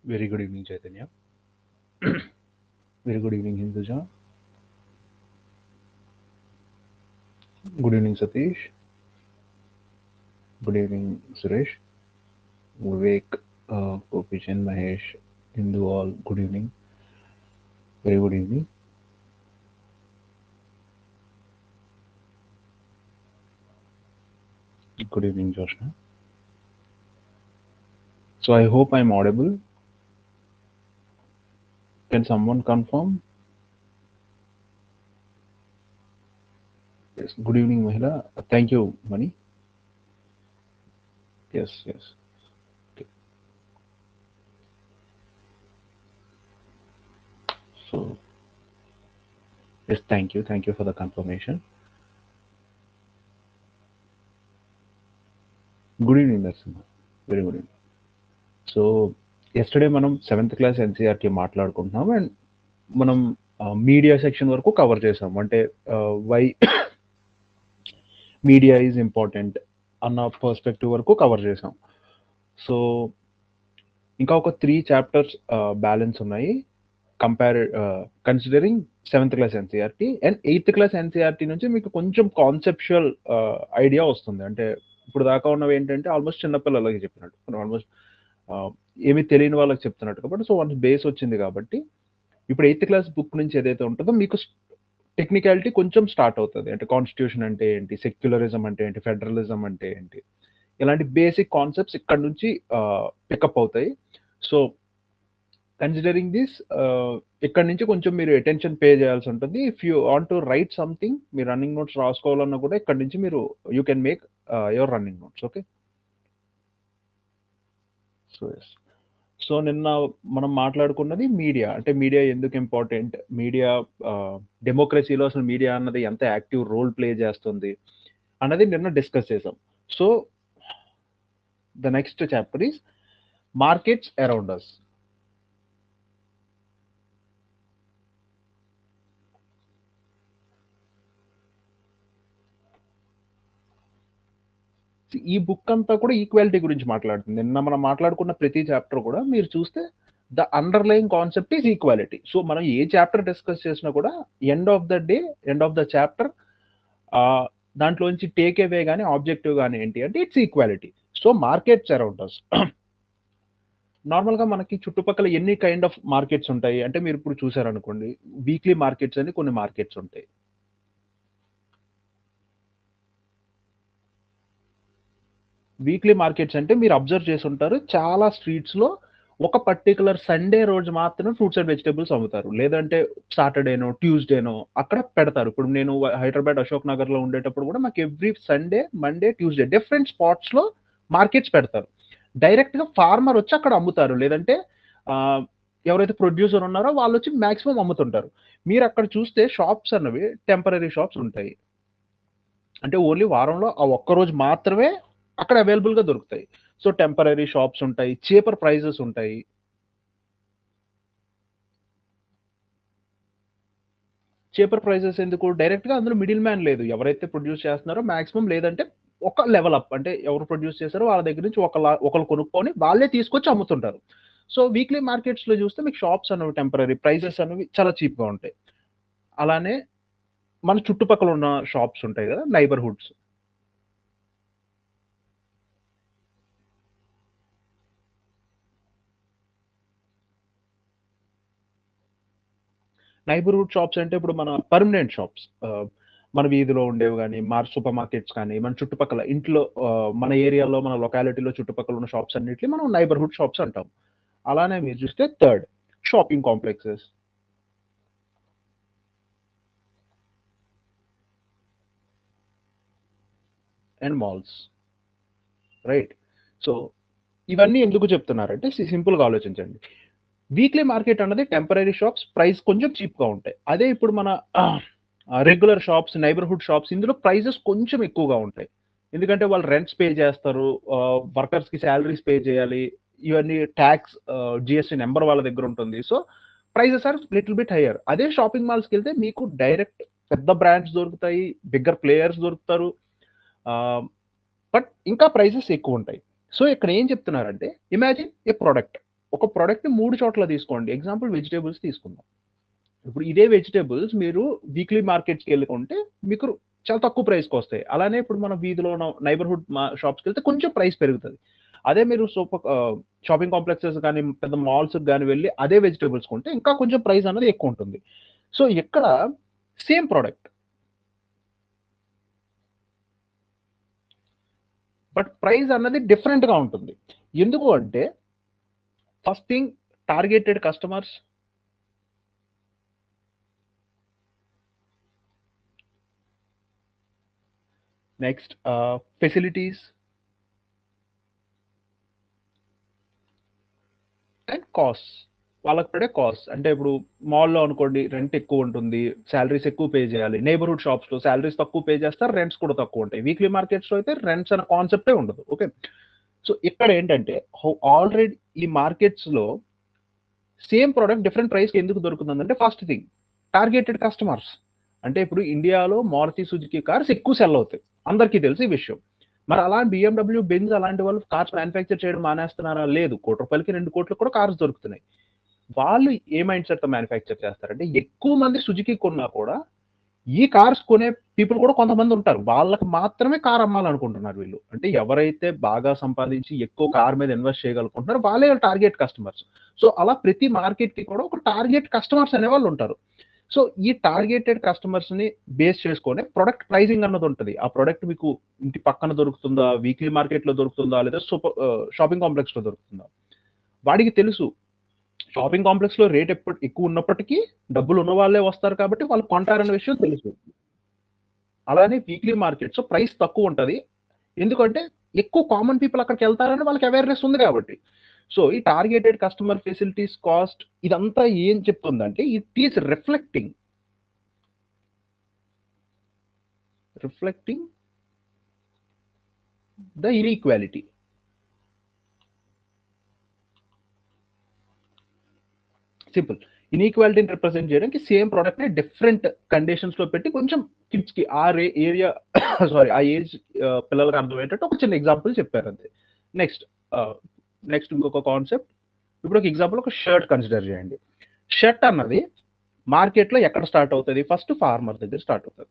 Very good evening, Chaitanya. Very good evening, Hinduja. Good evening, Satish. Good evening, Suresh. Vivek, Kopichan, Mahesh, Hindu, all good evening. Very good evening. Good evening, Joshna. So I hope I'm audible. Can someone confirm? Yes. Good evening, Mahila. Thank you, Mani. Yes, yes. Okay. So yes, thank you. Thank you for the confirmation. Good evening, Narasimha. Very good evening. So yesterday మనం 7th class NCERT మాట్లాడుకుంటున్నాం and మనం media section వరకు cover చేసాం. అంటే why media is important అన్న perspective వరకు cover చేసాం. So ఇంకా ఒక 3 చాప్టర్స్ బ్యాలెన్స్ ఉన్నాయి considering 7th class NCERT and 8th class NCERT నుంచి మీకు కొంచెం కాన్సెప్చువల్ ఐడియా వస్తుంది. అంటే ఇప్పుడు దాకా ఉన్నవి ఏంటంటే ఆల్మోస్ట్ చిన్నపిల్లలకి చెప్పినట్టు, ఆల్మోస్ట్ ఏమీ తెలియని వాళ్ళకి చెప్తున్నట్టు. కాబట్టి సో వన్స్ బేస్ వచ్చింది కాబట్టి ఇప్పుడు 8th క్లాస్ బుక్ నుంచి ఏదైతే ఉంటుందో మీకు టెక్నికాలిటీ కొంచెం స్టార్ట్ అవుతుంది. అంటే కాన్స్టిట్యూషన్ అంటే ఏంటి, సెక్యులరిజం అంటే ఏంటి, ఫెడరలిజం అంటే ఏంటి, ఇలాంటి బేసిక్ కాన్సెప్ట్స్ ఇక్కడ నుంచి పికప్ అవుతాయి. సో కన్సిడరింగ్ దిస్ ఇక్కడ నుంచి కొంచెం మీరు అటెన్షన్ పే చేయాల్సి ఉంటుంది. If you want to write something, మీరు రన్నింగ్ నోట్స్ రాసుకోవాలన్నా కూడా ఇక్కడ నుంచి మీరు you can make your running notes. Okay. So yes. So నిన్న మనం మాట్లాడుకున్నది మీడియా. అంటే మీడియా ఎందుకు ఇంపార్టెంట్, మీడియా డెమోక్రసీలో అసలు మీడియా అన్నది ఎంత యాక్టివ్ రోల్ ప్లే చేస్తుంది అన్నది నిన్న డిస్కస్ చేసాం. So the next chapter is markets around us. ఈ బుక్ అంతా కూడా ఈక్వాలిటీ గురించి మాట్లాడుతుంది. నిన్న మనం మాట్లాడుకున్న ప్రతి చాప్టర్ కూడా మీరు చూస్తే the underlying concept is equality. So మనం ఏ చాప్టర్ డిస్కస్ చేసినా కూడా end of the day, end of the chapter దాంట్లోంచి టేక్ అవే కానీ ఆబ్జెక్టివ్ కానీ ఏంటి అంటే it's equality. So markets around us. నార్మల్గా మనకి చుట్టుపక్కల ఎన్ని కైండ్ ఆఫ్ మార్కెట్స్ ఉంటాయి అంటే మీరు ఇప్పుడు చూసారనుకోండి, వీక్లీ మార్కెట్స్ అని కొన్ని మార్కెట్స్ ఉంటాయి. వీక్లీ మార్కెట్స్ అంటే మీరు అబ్జర్వ్ చేసి ఉంటారు, చాలా స్ట్రీట్స్లో ఒక పర్టికులర్ సండే రోజు మాత్రమే ఫ్రూట్స్ అండ్ వెజిటేబుల్స్ అమ్ముతారు. లేదంటే సాటర్డేనో ట్యూస్డేనో అక్కడ పెడతారు. ఇప్పుడు నేను హైదరాబాద్ అశోక్ నగర్లో ఉండేటప్పుడు కూడా మాకు every Sunday, Monday, Tuesday different స్పాట్స్లో మార్కెట్స్ పెడతారు. డైరెక్ట్గా ఫార్మర్ వచ్చి అక్కడ అమ్ముతారు. లేదంటే ఎవరైతే ప్రొడ్యూసర్ ఉన్నారో వాళ్ళు వచ్చి మ్యాక్సిమం అమ్ముతుంటారు. మీరు అక్కడ చూస్తే షాప్స్ అన్నవి టెంపరీ షాప్స్ ఉంటాయి. అంటే ఓన్లీ వారంలో ఆ ఒక్కరోజు మాత్రమే అక్కడ అవైలబుల్గా దొరుకుతాయి. సో టెంపరీ షాప్స్ ఉంటాయి, చీపర్ ప్రైజెస్ ఉంటాయి. చీపర్ ప్రైజెస్ ఎందుకు, డైరెక్ట్గా అందులో మిడిల్ మ్యాన్ లేదు. ఎవరైతే ప్రొడ్యూస్ చేస్తున్నారో మ్యాక్సిమం, లేదంటే ఒక లెవెల్ అప్, అంటే ఎవరు ప్రొడ్యూస్ చేస్తారో వాళ్ళ దగ్గర నుంచి ఒకళ్ళు కొనుక్కొని వాళ్ళే తీసుకొచ్చి అమ్ముతుంటారు. సో వీక్లీ మార్కెట్స్లో చూస్తే మీకు షాప్స్ అనేవి టెంపరీ, ప్రైజెస్ అనేవి చాలా చీప్గా ఉంటాయి. అలానే మన చుట్టుపక్కల ఉన్న షాప్స్ ఉంటాయి కదా, నైబర్హుడ్స్. నైబర్హుడ్ షాప్స్ అంటే ఇప్పుడు మన పర్మనెంట్ షాప్స్, మన వీధిలో ఉండేవి కానీ, సూపర్ మార్కెట్స్ కానీ, మన చుట్టుపక్కల ఇంట్లో మన ఏరియాలో, మన లొకాలిటీలో చుట్టుపక్కల ఉన్న షాప్స్ అన్నిటిని మనం నైబర్హుడ్ షాప్స్ అంటాం. అలానే మీరు చూస్తే third, shopping complexes and malls, right. So ఇవన్నీ ఎందుకు చెప్తున్నారంటే సింపుల్గా ఆలోచించండి. వీక్లీ మార్కెట్ అన్నది టెంపరీ షాప్స్, ప్రైస్ కొంచెం చీప్గా ఉంటాయి. అదే ఇప్పుడు మన రెగ్యులర్ షాప్స్, నైబర్హుడ్ షాప్స్, ఇందులో ప్రైజెస్ కొంచెం ఎక్కువగా ఉంటాయి. ఎందుకంటే వాళ్ళు రెంట్స్ పే చేస్తారు, వర్కర్స్కి శాలరీస్ పే చేయాలి, ఇవన్నీ ట్యాక్స్, జిఎస్టీ నెంబర్ వాళ్ళ దగ్గర ఉంటుంది. So prices are little bit higher. అదే షాపింగ్ మాల్స్కి వెళ్తే మీకు డైరెక్ట్ పెద్ద బ్రాండ్స్ దొరుకుతాయి, బిగ్గర్ ప్లేయర్స్ దొరుకుతారు, బట్ ఇంకా ప్రైజెస్ ఎక్కువ ఉంటాయి. సో ఇక్కడ ఏం చెప్తున్నారంటే, ఇమాజిన్ ఏ ప్రోడక్ట్, ఒక ప్రొడక్ట్‌ని 3 చోట్ల తీసుకోండి. ఎగ్జాంపుల్ వెజిటబుల్స్ తీసుకుందాం. ఇప్పుడు ఇదే వెజిటబుల్స్ మీరు వీక్లీ మార్కెట్స్‌కెళ్ళి కొంటే మీకు చాలా తక్కువ ప్రైస్‌కొస్తాయి. అలానే ఇప్పుడు మన వీధిలో ఉన్న నైబర్‌హుడ్ షాప్స్‌కెళ్తే కొంచెం ప్రైస్ పెరుగుతది. అదే మీరు షాపింగ్ కాంప్లెక్సెస్ గాని, పెద్ద మాల్స్‌కి గాని వెళ్లి అదే వెజిటబుల్స్ కొంటే ఇంకా కొంచెం ప్రైస్ అన్నది ఎక్కువుంటుంది. సో, ఇక్కడ సేమ్ ప్రొడక్ట్. బట్ ప్రైస్ అన్నది డిఫరెంట్‌గా ఉంటుంది. ఎందుకు అంటే first thing targeted customers. Next facilities and costs. వాళ్ళకి పడే కాస్ట్. అంటే ఇప్పుడు మాల్‌లో అనుకోండి రెంట్ ఎక్కువుంటుంది. సాలరీస్ ఎక్కువ పే చేయాలి. నైబర్‌హుడ్ షాప్స్‌లో సాలరీస్ తక్కువ పే చేస్తారు. రెంట్స్ కూడా తక్కువుంటాయి. వీక్లీ మార్కెట్స్‌లో అయితే రెంట్స్ అనే కాన్సెప్టే ఉండదు. ఓకే. సో, ఇక్కడ ఏంటంటే ఆల్రెడీ ఈ మార్కెట్స్‌లో సేమ్ ప్రొడక్ట్ డిఫరెంట్ ప్రైస్‌కి ఎందుకు దొరుకుతుందంటే ఫస్ట్ థింగ్ టార్గెటెడ్ కస్టమర్స్. అంటే ఇప్పుడు ఇండియాలో మారుతి, సుజుకి కార్స్ ఎక్కువ సెల్ అవుతాయి. అందరికీ తెలుసు ఈ విషయం. మరి అలా BMW, బెంజ్ అలాంటి వాళ్ళు కార్స్ మ్యానుఫ్యాక్చర్ చేయడం మానేస్తున్నారా? లేదు. ₹1,00,00,000కి 2,00,00,000కి కూడా కార్స్ దొరుకుతున్నాయి. వాళ్ళు ఏ మైండ్ సెట్‌తో మ్యానుఫ్యాక్చర్ చేస్తారంటే ఎక్కువ మంది సుజుకి కొన్నా కూడా ఈ కార్స్ కొనే పీపుల్ కూడా కొంతమందుంటారు. వాళ్ళకి మాత్రమే కార్ అమ్మాలనుకుంటున్నారు వీళ్ళు. అంటే ఎవరైతే బాగా సంపాదించి ఎక్కువ కార్ మీద ఇన్వెస్ట్ చేయగలుగుకుంటున్నారో వాళ్ళే టార్గెట్ కస్టమర్స్. సో, అలా ప్రతి మార్కెట్‌కి కూడా ఒక టార్గెట్ కస్టమర్స్ అనేవాళ్ళుంటారు. సో, ఈ టార్గెటెడ్ కస్టమర్స్‌ని బేస్ చేసుకొని ప్రొడక్ట్ ప్రైజింగ్ అన్నదుంటది. ఆ ప్రొడక్ట్ మీకు ఇంటి పక్కన దొరుకుతుందా? వీక్లీ మార్కెట్‌లో దొరుకుతుందా? లేదా షాపింగ్ కాంప్లెక్స్‌లో దొరుకుతుందా? వాడికి తెలుసు. షాపింగ్ కాంప్లెక్స్‌లో రేట్ ఎక్కువున్నప్పటికీ డబ్బులున్న వాళ్ళే వస్తారు కాబట్టి వాళ్ళు కొంటారన్న విషయం తెలుసు. అలానే వీక్లీ మార్కెట్స్ ప్రైస్ తక్కువుంటది. ఎందుకంటే ఎక్కువ కామన్ పీపుల్ అక్కడికెళ్తారని వాళ్ళకి అవేర్‌నెస్ ఉంది కాబట్టి. సో, ఈ టార్గెటెడ్ కస్టమర్ ఫెసిలిటీస్, కాస్ట్ ఇదంతా ఏం చెప్తుందంటే it is reflecting the inequality. Simple. ఇనీక్వాలిటీని రిప్రజెంట్ చేయడానికి సేమ్ ప్రొడక్ట్‌ని డిఫరెంట్ కండిషన్స్‌లో పెట్టి కొంచెం కిడ్స్‌కి ఆ ఏరియా సారీ ఆ ఏజ్ పిల్లలకి అర్థమయ్యేటట్టు ఒక చిన్న ఎగ్జాంపుల్ చెప్పారంతే. నెక్స్ట్ ఆహ్, నెక్స్ట్ ఇంకొక కాన్సెప్ట్. ఇప్పుడు ఒక ఎగ్జాంపుల్ ఒక షర్ట్ కన్సిడర్ చేయండి. షర్ట్ అన్నది మార్కెట్‌లో ఎక్కడ స్టార్ట్ అవుతది? ఫస్ట్ ఫార్మర్ దగ్గర స్టార్ట్ అవుతది.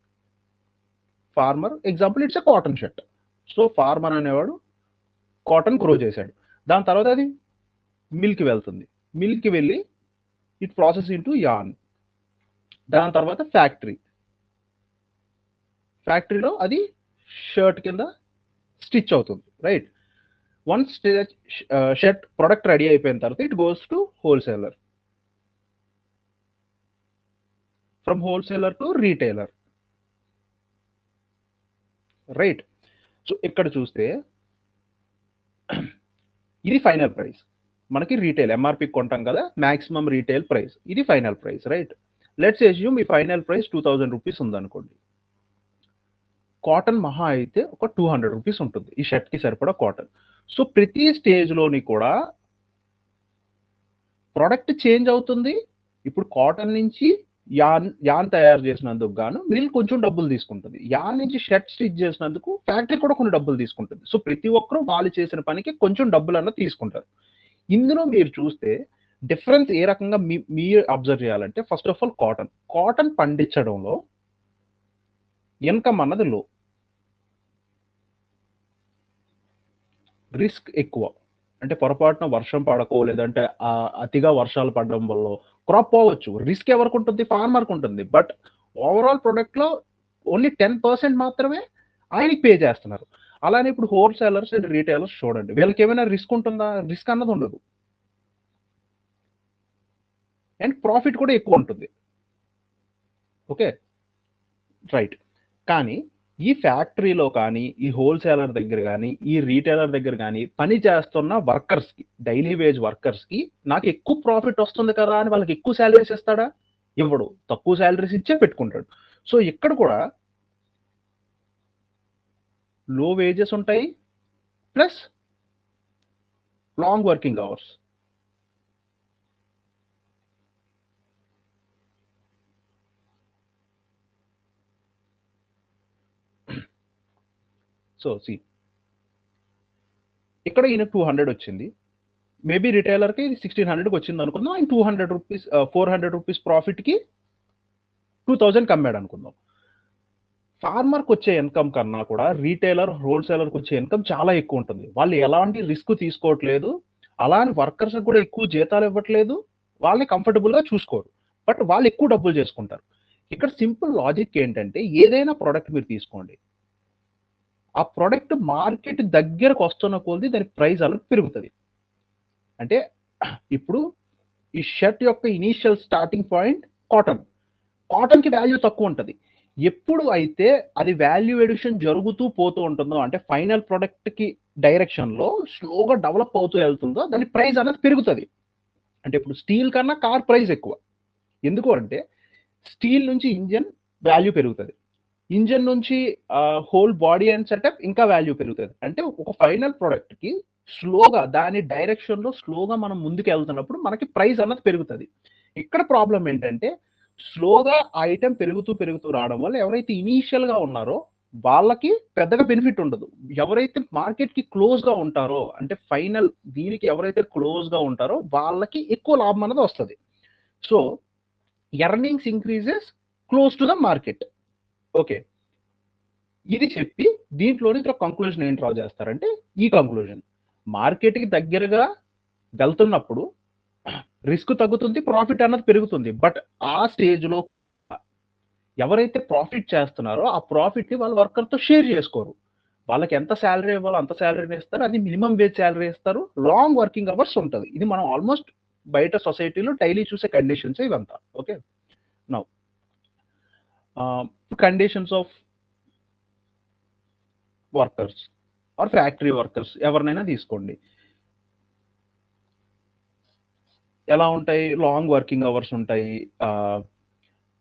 Farmer example it's a cotton shirt. So, farmer అనేవాడు కాటన్ గ్రో చేశాడు. దాని తర్వాత అది మిల్‌కి వెళ్తుంది. మిల్‌కి వెళ్లి ఇట్ ప్రాసెస్ ఇంటూ యార్న్. దాని తర్వాత ఫ్యాక్టరీ. ఫ్యాక్టరీలో అది షర్ట్ కింద స్టిచ్ అవుతుంది. Right? Once shirt product ready అయిపోయిన తర్వాత it goes to wholesaler. From wholesaler to retailer. Right? So, ఇక్కడ చూస్తే ఇది ఫైనల్ ప్రైస్. మనకి రీటైల్ ఎంఆర్‌పీకి కొంటాం కదా! Maximum retail price. ఇది final price. Right? Let's assume ఈ ఫైనల్ ప్రైస్ రూ. 2,000 ఉందనుకోండి. కాటన్ మహా అయితే ఒక రూ. 200 ఉంటుంది. ఈ షర్ట్‌కి సరిపడా కాటన్. సో, ప్రతి స్టేజ్‌లోని కూడా ప్రొడక్ట్ చేంజ్ అవుతుంది. ఇప్పుడు కాటన్ నుంచి యార్న్ తయారు చేసినందుకు గాను మిల్ కొంచెం డబ్బులు తీసుకుంటది. యార్న్ నుంచి షర్ట్ స్టిచ్ చేసినందుకు ఫ్యాక్టరీ కూడా కొన్ని డబ్బులు తీసుకుంటది. సో, ప్రతి ఒక్కరు వాళ్ళు చేసిన పనికి కొంచెం డబ్బులన్నది తీసుకుంటారు. ఇందులో మీరు చూస్తే డిఫరెన్స్ ఏ రకంగా మీరు అబ్జర్వ్ చేయాలంటే first of all cotton. Cotton పండించడంలో ఇన్‌కమ్ అన్నది లో. రిస్క్ ఎక్కువ. అంటే పొరపాటున వర్షం పడకో లేదంటే అతిగా వర్షాలు పడడం వల్లో క్రాప్ పోవచ్చు. రిస్క్ ఎవరికుంటుంది? ఫార్మర్‌కుంటుంది. బట్ ఓవరాల్ ప్రొడక్ట్‌లో ఓన్లీ 10% మాత్రమే ఆయనకి పే చేస్తున్నారు. అలానే ఇప్పుడు హోల్‌సేలర్స్ అండ్ రిటైలర్స్ చూడండి. వీళ్ళకేమైనా రిస్క్ ఉంటుందా? రిస్క్ అన్నది ఉండదు. అండ్ ప్రాఫిట్ కూడా ఎక్కువుంటుంది. ఓకే. రైట్. కానీ ఈ ఫ్యాక్టరీలో కానీ, ఈ హోల్‌సేలర్ దగ్గర గాని, ఈ రిటైలర్ దగ్గర గాని పని చేస్తున్న వర్కర్స్‌కి, డైలీ వేజ్ వర్కర్స్‌కి నాకు ఎక్కువ ప్రాఫిట్ వస్తుంది కదా! అని వాళ్ళకి ఎక్కువ సాలరీస్ ఇస్తాడా? ఇవ్వడు. తక్కువ సాలరీస్ ఇచ్చే పెట్టుకుంటాడు. సో, ఇక్కడ కూడా లో వేజెస్ ఉంటాయి. Plus long working hours. So, ఇక్కడ ఈయనకు 200 వచ్చింది. మేబీ రిటైలర్కి 1600కి వచ్చింది అనుకుందాం, ఆయన 200 రూపీస్ 400 రూపీస్ ప్రాఫిట్కి 2000 కమ్మాడు అనుకుందాం. ఫార్మర్కి వచ్చే ఇన్కమ్ కన్నా కూడా రీటైలర్ హోల్సేలర్కి వచ్చే ఇన్కమ్ చాలా ఎక్కువ ఉంటుంది. వాళ్ళు ఎలాంటి రిస్క్ తీసుకోవట్లేదు, అలా అని వర్కర్స్ కూడా ఎక్కువ జీతాలు ఇవ్వట్లేదు, వాళ్ళని కంఫర్టబుల్గా చూసుకోరు, బట్ వాళ్ళు ఎక్కువ డబ్బులు చేసుకుంటారు. ఇక్కడ సింపుల్ లాజిక్ ఏంటంటే, ఏదైనా ప్రోడక్ట్ మీరు తీసుకోండి, ఆ ప్రోడక్ట్ మార్కెట్ దగ్గరకు వస్తున్న కొలది దాని ప్రైస్ అనేది పెరుగుతుంది. అంటే ఇప్పుడు ఈ షర్ట్ యొక్క ఇనీషియల్ స్టార్టింగ్ పాయింట్ కాటన్కి వాల్యూ తక్కువ ఉంటుంది. ఎప్పుడు అయితే అది వాల్యూ ఎడిషన్ జరుగుతూ పోతూ ఉంటుందో, అంటే ఫైనల్ ప్రోడక్ట్కి డైరెక్షన్లో స్లోగా డెవలప్ అవుతూ వెళ్తుందో, దాని ప్రైస్ అనేది పెరుగుతుంది. అంటే ఇప్పుడు స్టీల్ కన్నా కార్ ప్రైస్ ఎక్కువ. ఎందుకు అంటే స్టీల్ నుంచి ఇంజన్ వాల్యూ పెరుగుతుంది, ఇంజన్ నుంచి హోల్ బాడీ అండ్ సెటప్ ఇంకా వాల్యూ పెరుగుతుంది. అంటే ఒక ఫైనల్ ప్రోడక్ట్కి స్లోగా దాని డైరెక్షన్లో స్లోగా మనం ముందుకు వెళ్తున్నప్పుడు మనకి ప్రైస్ అన్నది పెరుగుతుంది. ఇక్కడ ప్రాబ్లం ఏంటంటే, స్లోగా ఐటెం పెరుగుతూ రావడం వల్ల ఎవరైతే ఇనీషియల్గా ఉన్నారో వాళ్ళకి పెద్దగా బెనిఫిట్ ఉండదు. ఎవరైతే మార్కెట్కి క్లోజ్గా ఉంటారో, అంటే ఫైనల్ దీనికి ఎవరైతే క్లోజ్గా ఉంటారో వాళ్ళకి ఎక్కువ లాభం అనేది వస్తుంది. So earnings increases close to the market. Okay, ఇది చెప్పి దీంట్లోని ఒక కంక్లూజన్ ఏం డ్రా చేస్తారంటే, ఈ కంక్లూజన్ మార్కెట్కి దగ్గరగా వెళ్తున్నప్పుడు రిస్క్ తగ్గుతుంది, ప్రాఫిట్ అన్నది పెరుగుతుంది. బట్ ఆ స్టేజ్లో ఎవరైతే ప్రాఫిట్ చేస్తున్నారో ఆ ప్రాఫిట్ని వాళ్ళు వర్కర్తో షేర్ చేసుకోరు. వాళ్ళకి ఎంత శాలరీ ఇవ్వాలో అంత శాలరీని ఇస్తారు, అది మినిమం వేజ్ శాలరీ ఇస్తారు, లాంగ్ వర్కింగ్ అవర్స్ ఉంటుంది. ఇది మనం ఆల్మోస్ట్ బయట సొసైటీలో డైలీ చూసే కండిషన్స్ ఇవంతా. Okay, now conditions of workers or factory workers ఎవరినైనా తీసుకోండి, ఎలా ఉంటాయి? లాంగ్ వర్కింగ్ అవర్స్ ఉంటాయి,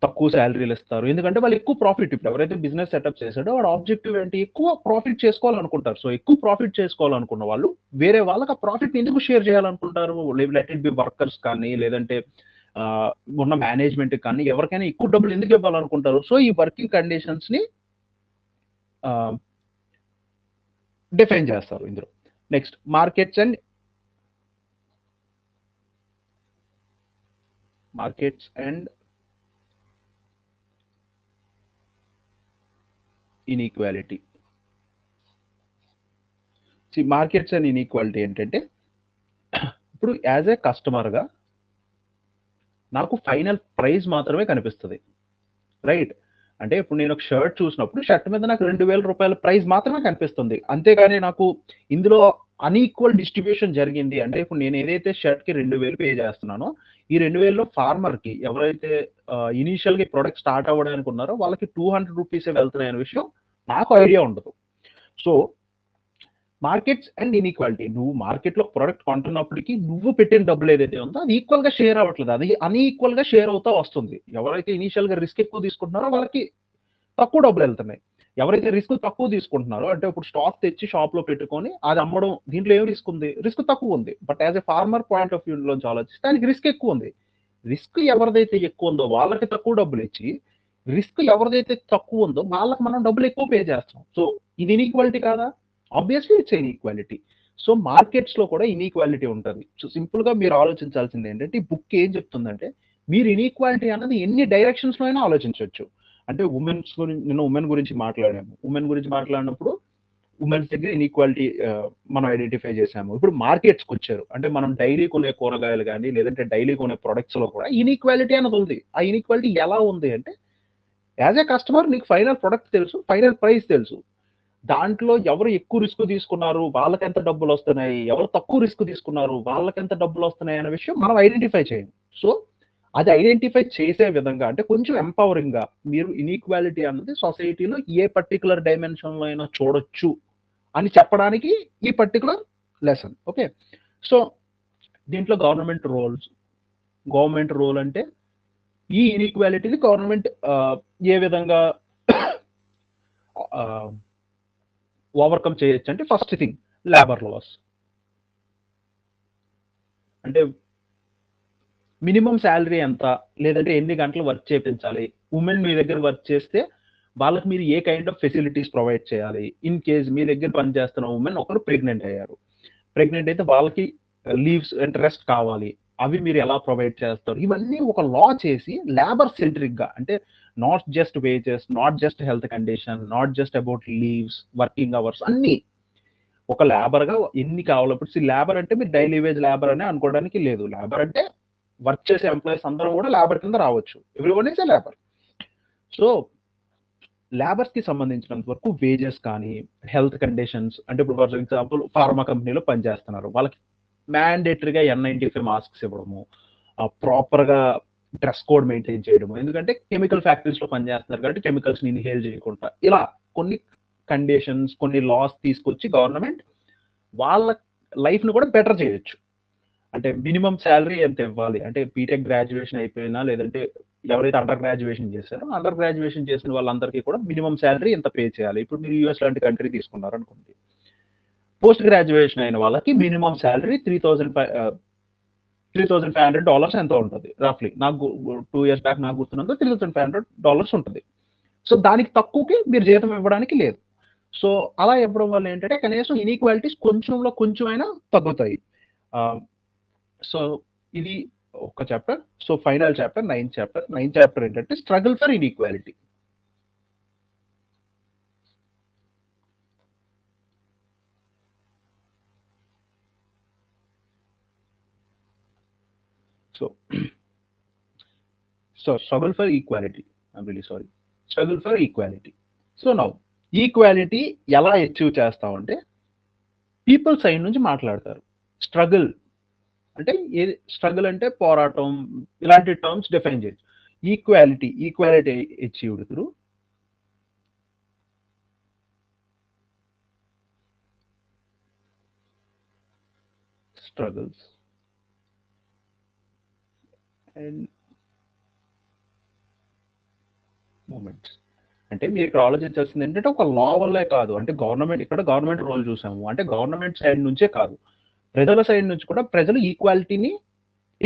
తక్కువ శాలరీలు ఇస్తారు, ఎందుకంటే వాళ్ళు ఎక్కువ ప్రాఫిట్. ఇప్పుడు ఎవరైతే బిజినెస్ సెటప్ చేశాడో వాడు ఆబ్జెక్టివ్ ఏంటి? ఎక్కువ ప్రాఫిట్ చేసుకోవాలనుకుంటారు. సో ఎక్కువ ప్రాఫిట్ చేసుకోవాలనుకున్న వాళ్ళు వేరే వాళ్ళకి ఆ ప్రాఫిట్ ఎందుకు షేర్ చేయాలనుకుంటారు? లెట్ ఇట్ బి వర్కర్స్ కానీ, లేదంటే ఉన్న మేనేజ్మెంట్ కానీ, ఎవరికైనా ఎక్కువ డబ్బులు ఎందుకు ఇవ్వాలనుకుంటారు? సో ఈ వర్కింగ్ కండిషన్స్ ని డిఫైన్ చేస్తారు ఇందులో. Next, markets and inequality. Markets and inequality ఏంటంటే, ఇప్పుడు యాజ్ ఏ కస్టమర్గా నాకు ఫైనల్ ప్రైస్ మాత్రమే కనిపిస్తుంది, రైట్? అంటే ఇప్పుడు నేను ఒక షర్ట్ చూసినప్పుడు షర్ట్ మీద నాకు 2000 రూపాయల ప్రైస్ మాత్రమే కనిపిస్తుంది, అంతేగాని నాకు ఇందులో అన్ఈక్వల్ డిస్ట్రిబ్యూషన్ జరిగింది. అంటే ఇప్పుడు నేను ఏదైతే షర్ట్కి 2000 పే చేస్తున్నానో, ఈ 2000లో ఫార్మర్కి ఎవరైతే ఇనీషియల్గా ప్రొడక్ట్ స్టార్ట్ అవ్వడానికి ఉన్నారో వాళ్ళకి 200 రూపీసే వెళ్తున్నాయి అనే విషయం నాకు ఐడియా ఉండదు. సో మార్కెట్స్ అండ్ ఇన్ఈక్వాలిటీ, నువ్వు మార్కెట్లో ప్రొడక్ట్ కొంటున్నప్పటికీ నువ్వు పెట్టిన డబ్బులు ఏదైతే ఉందో అది ఈక్వల్గా షేర్ అవ్వట్లేదు, అది అన్ఈక్వల్గా షేర్ అవుతా వస్తుంది. ఎవరైతే ఇనీషియల్గా రిస్క్ ఎక్కువ తీసుకుంటున్నారో వాళ్ళకి తక్కువ డబ్బులు వెళ్తున్నాయి. ఎవరైతే రిస్క్ తక్కువ తీసుకుంటున్నారో, అంటే ఇప్పుడు స్టాక్ తెచ్చి షాప్లో పెట్టుకొని అది అమ్మడం, దీంట్లో ఏం రిస్క్ ఉంది? రిస్క్ తక్కువ ఉంది. But as a farmer point of వ్యూలోంచి ఆలోచిస్తే దానికి రిస్క్ ఎక్కువ ఉంది. రిస్క్ ఎవరిదైతే ఎక్కువ ఉందో వాళ్ళకి తక్కువ డబ్బులు ఇచ్చి, రిస్క్ ఎవరిదైతే తక్కువ ఉందో వాళ్ళకి మనం డబ్బులు ఎక్కువ పే చేస్తాం. సో ఇది ఇన్ఈక్వాలిటీ కాదా? Obviously it's inequality. So markets లో కూడా ఇన్ఈక్వాలిటీ ఉంటుంది. సో సింపుల్ గా మీరు ఆలోచించాల్సింది ఏంటంటే, ఈ బుక్ ఏం చెప్తుందంటే, మీరు ఇన్ఈక్వాలిటీ అన్నది ఎన్ని డైరెక్షన్స్ లో అయినా ఆలోచించవచ్చు. అంటే ఉమెన్స్ గురించి, నేను ఉమెన్ గురించి మాట్లాడాము, ఉమెన్ గురించి మాట్లాడినప్పుడు ఉమెన్స్ దగ్గర ఇన్ఈక్వాలిటీ మనం ఐడెంటిఫై చేసాము. ఇప్పుడు మార్కెట్స్కి వచ్చారు అంటే, మనం డైలీ కొనే కూరగాయలు కానీ, లేదంటే డైలీ కొనే ప్రొడక్ట్స్ లో కూడా ఇన్ఈక్వాలిటీ అన్నది ఉంది. ఆ ఇన్ఈక్వాలిటీ ఎలా ఉంది అంటే, యాజ్ ఏ కస్టమర్ నీకు ఫైనల్ ప్రొడక్ట్ తెలుసు, ఫైనల్ ప్రైస్ తెలుసు, దాంట్లో ఎవరు ఎక్కువ రిస్క్ తీసుకున్నారు వాళ్ళకి ఎంత డబ్బులు వస్తున్నాయి, ఎవరు తక్కువ రిస్క్ తీసుకున్నారు వాళ్ళకి ఎంత డబ్బులు వస్తున్నాయి అనే విషయం మనం ఐడెంటిఫై చేయండి. సో అది ఐడెంటిఫై చేసే విధంగా, అంటే కొంచెం ఎంపవరింగ్ గా మీరు ఇన్ఈక్వాలిటీ అన్నది సొసైటీలో ఏ పర్టికులర్ డైమెన్షన్ లో అయినా చూడొచ్చు అని చెప్పడానికి ఈ పర్టికులర్ లెసన్. ఓకే, సో దీంట్లో గవర్నమెంట్ రోల్ అంటే ఈ ఇన్ఈక్వాలిటీని గవర్నమెంట్ ఏ విధంగా ఓవర్కమ్ చేయొచ్చు అంటే, ఫస్ట్ థింగ్ లేబర్ లాస్. అంటే మినిమం శాలరీ ఎంత, లేదంటే ఎన్ని గంటలు వర్క్ చేయించాలి, ఉమెన్ మీ దగ్గర వర్క్ చేస్తే వాళ్ళకి మీరు ఏ కైండ్ ఆఫ్ ఫెసిలిటీస్ ప్రొవైడ్ చేయాలి. ఇన్ కేస్ మీ దగ్గర పనిచేస్తున్న ఉమెన్ ఒకరు ప్రెగ్నెంట్ అయితే వాళ్ళకి లీవ్స్ అంటే రెస్ట్ కావాలి, అవి మీరు ఎలా ప్రొవైడ్ చేస్తారు, ఇవన్నీ ఒక లా చేసి లేబర్ సెంట్రిక్ గా, అంటే not just wages, not just health condition, not just about leaves, working hours, అన్ని ఒక లేబర్ గా ఎన్ని కావాలి. ఇప్పుడు లేబర్ అంటే మీరు డైలీ వేజ్ లేబర్ అని అనుకోవడానికి లేదు. లేబర్ అంటే వర్క్ చేసే ఎంప్లాయీస్ అందరూ కూడా లేబర్ కింద రావచ్చు. Everyone is a labour. So labours కి సంబంధించినంత వరకు వేజెస్ కానీ, హెల్త్ కండిషన్స్, అంటే ఇప్పుడు ఫర్ ఎగ్జాంపుల్ ఫార్మా కంపెనీలో పనిచేస్తున్నారు, వాళ్ళకి మ్యాండేటరీగా N95 మాస్క్స్ ఇవ్వడము, ప్రాపర్ గా డ్రెస్ కోడ్ మెయింటైన్ చేయడము, ఎందుకంటే కెమికల్ ఫ్యాక్టరీస్ లో పనిచేస్తున్నారు కాబట్టి కెమికల్స్ ని ఇన్హేల్ చేయకుండా, ఇలా కొన్ని కండిషన్స్, కొన్ని లాస్ తీసుకొచ్చి గవర్నమెంట్ వాళ్ళ లైఫ్ ని కూడా బెటర్ చేయొచ్చు. అంటే మినిమం శాలరీ ఎంత ఇవ్వాలి, అంటే బీటెక్ గ్రాడ్యుయేషన్ అయిపోయినా, లేదంటే ఎవరైతే అండర్ గ్రాడ్యుయేషన్ చేశారో అండర్ గ్రాడ్యుయేషన్ చేసిన వాళ్ళందరికీ కూడా మినిమం శాలరీ ఎంత పే చేయాలి. ఇప్పుడు మీరు యూఎస్ లాంటి కంట్రీ తీసుకున్నారు అనుకోండి, పోస్ట్ గ్రాడ్యుయేషన్ అయిన వాళ్ళకి మినిమం శాలరీ $3,500 ఎంతో ఉంటుంది రఫ్లీ. నాకు 2 years బ్యాక్ నాకు గుర్తున్నంత $3,500 ఉంటుంది. సో దానికి తక్కువకి మీరు జీతం ఇవ్వడానికి లేదు. సో అలా ఇవ్వడం వల్ల ఏంటంటే కనీసం ఇన్ఈక్వాలిటీస్ కొంచెంలో కొంచెమైనా తగ్గుతాయి. సో ఇది ఒక chapter. So final chapter 9th chapter ఏంటంటే struggle for inequality. So struggle for equality. I'm really sorry. Struggle for equality. So now equality ఎలా అచీవ్ చేస్తామంటే పీపుల్ సైడ్ నుంచి మాట్లాడతారు. స్ట్రగుల్ అంటే స్ట్రగుల్ అంటే పోరాటం, ఇలాంటి టర్మ్స్ డిఫైన్ చేయొచ్చు. Equality achieved through struggles and movements. అంటే మీరు ఇక్కడ ఆలోచించాల్సింది ఏంటంటే ఒక లా వల్లే కాదు, అంటే గవర్నమెంట్ రోల్ చూసాము, అంటే గవర్నమెంట్ సైడ్ నుంచే కాదు, ప్రజల సైడ్ నుంచి కూడా ప్రజలు ఈక్వాలిటీని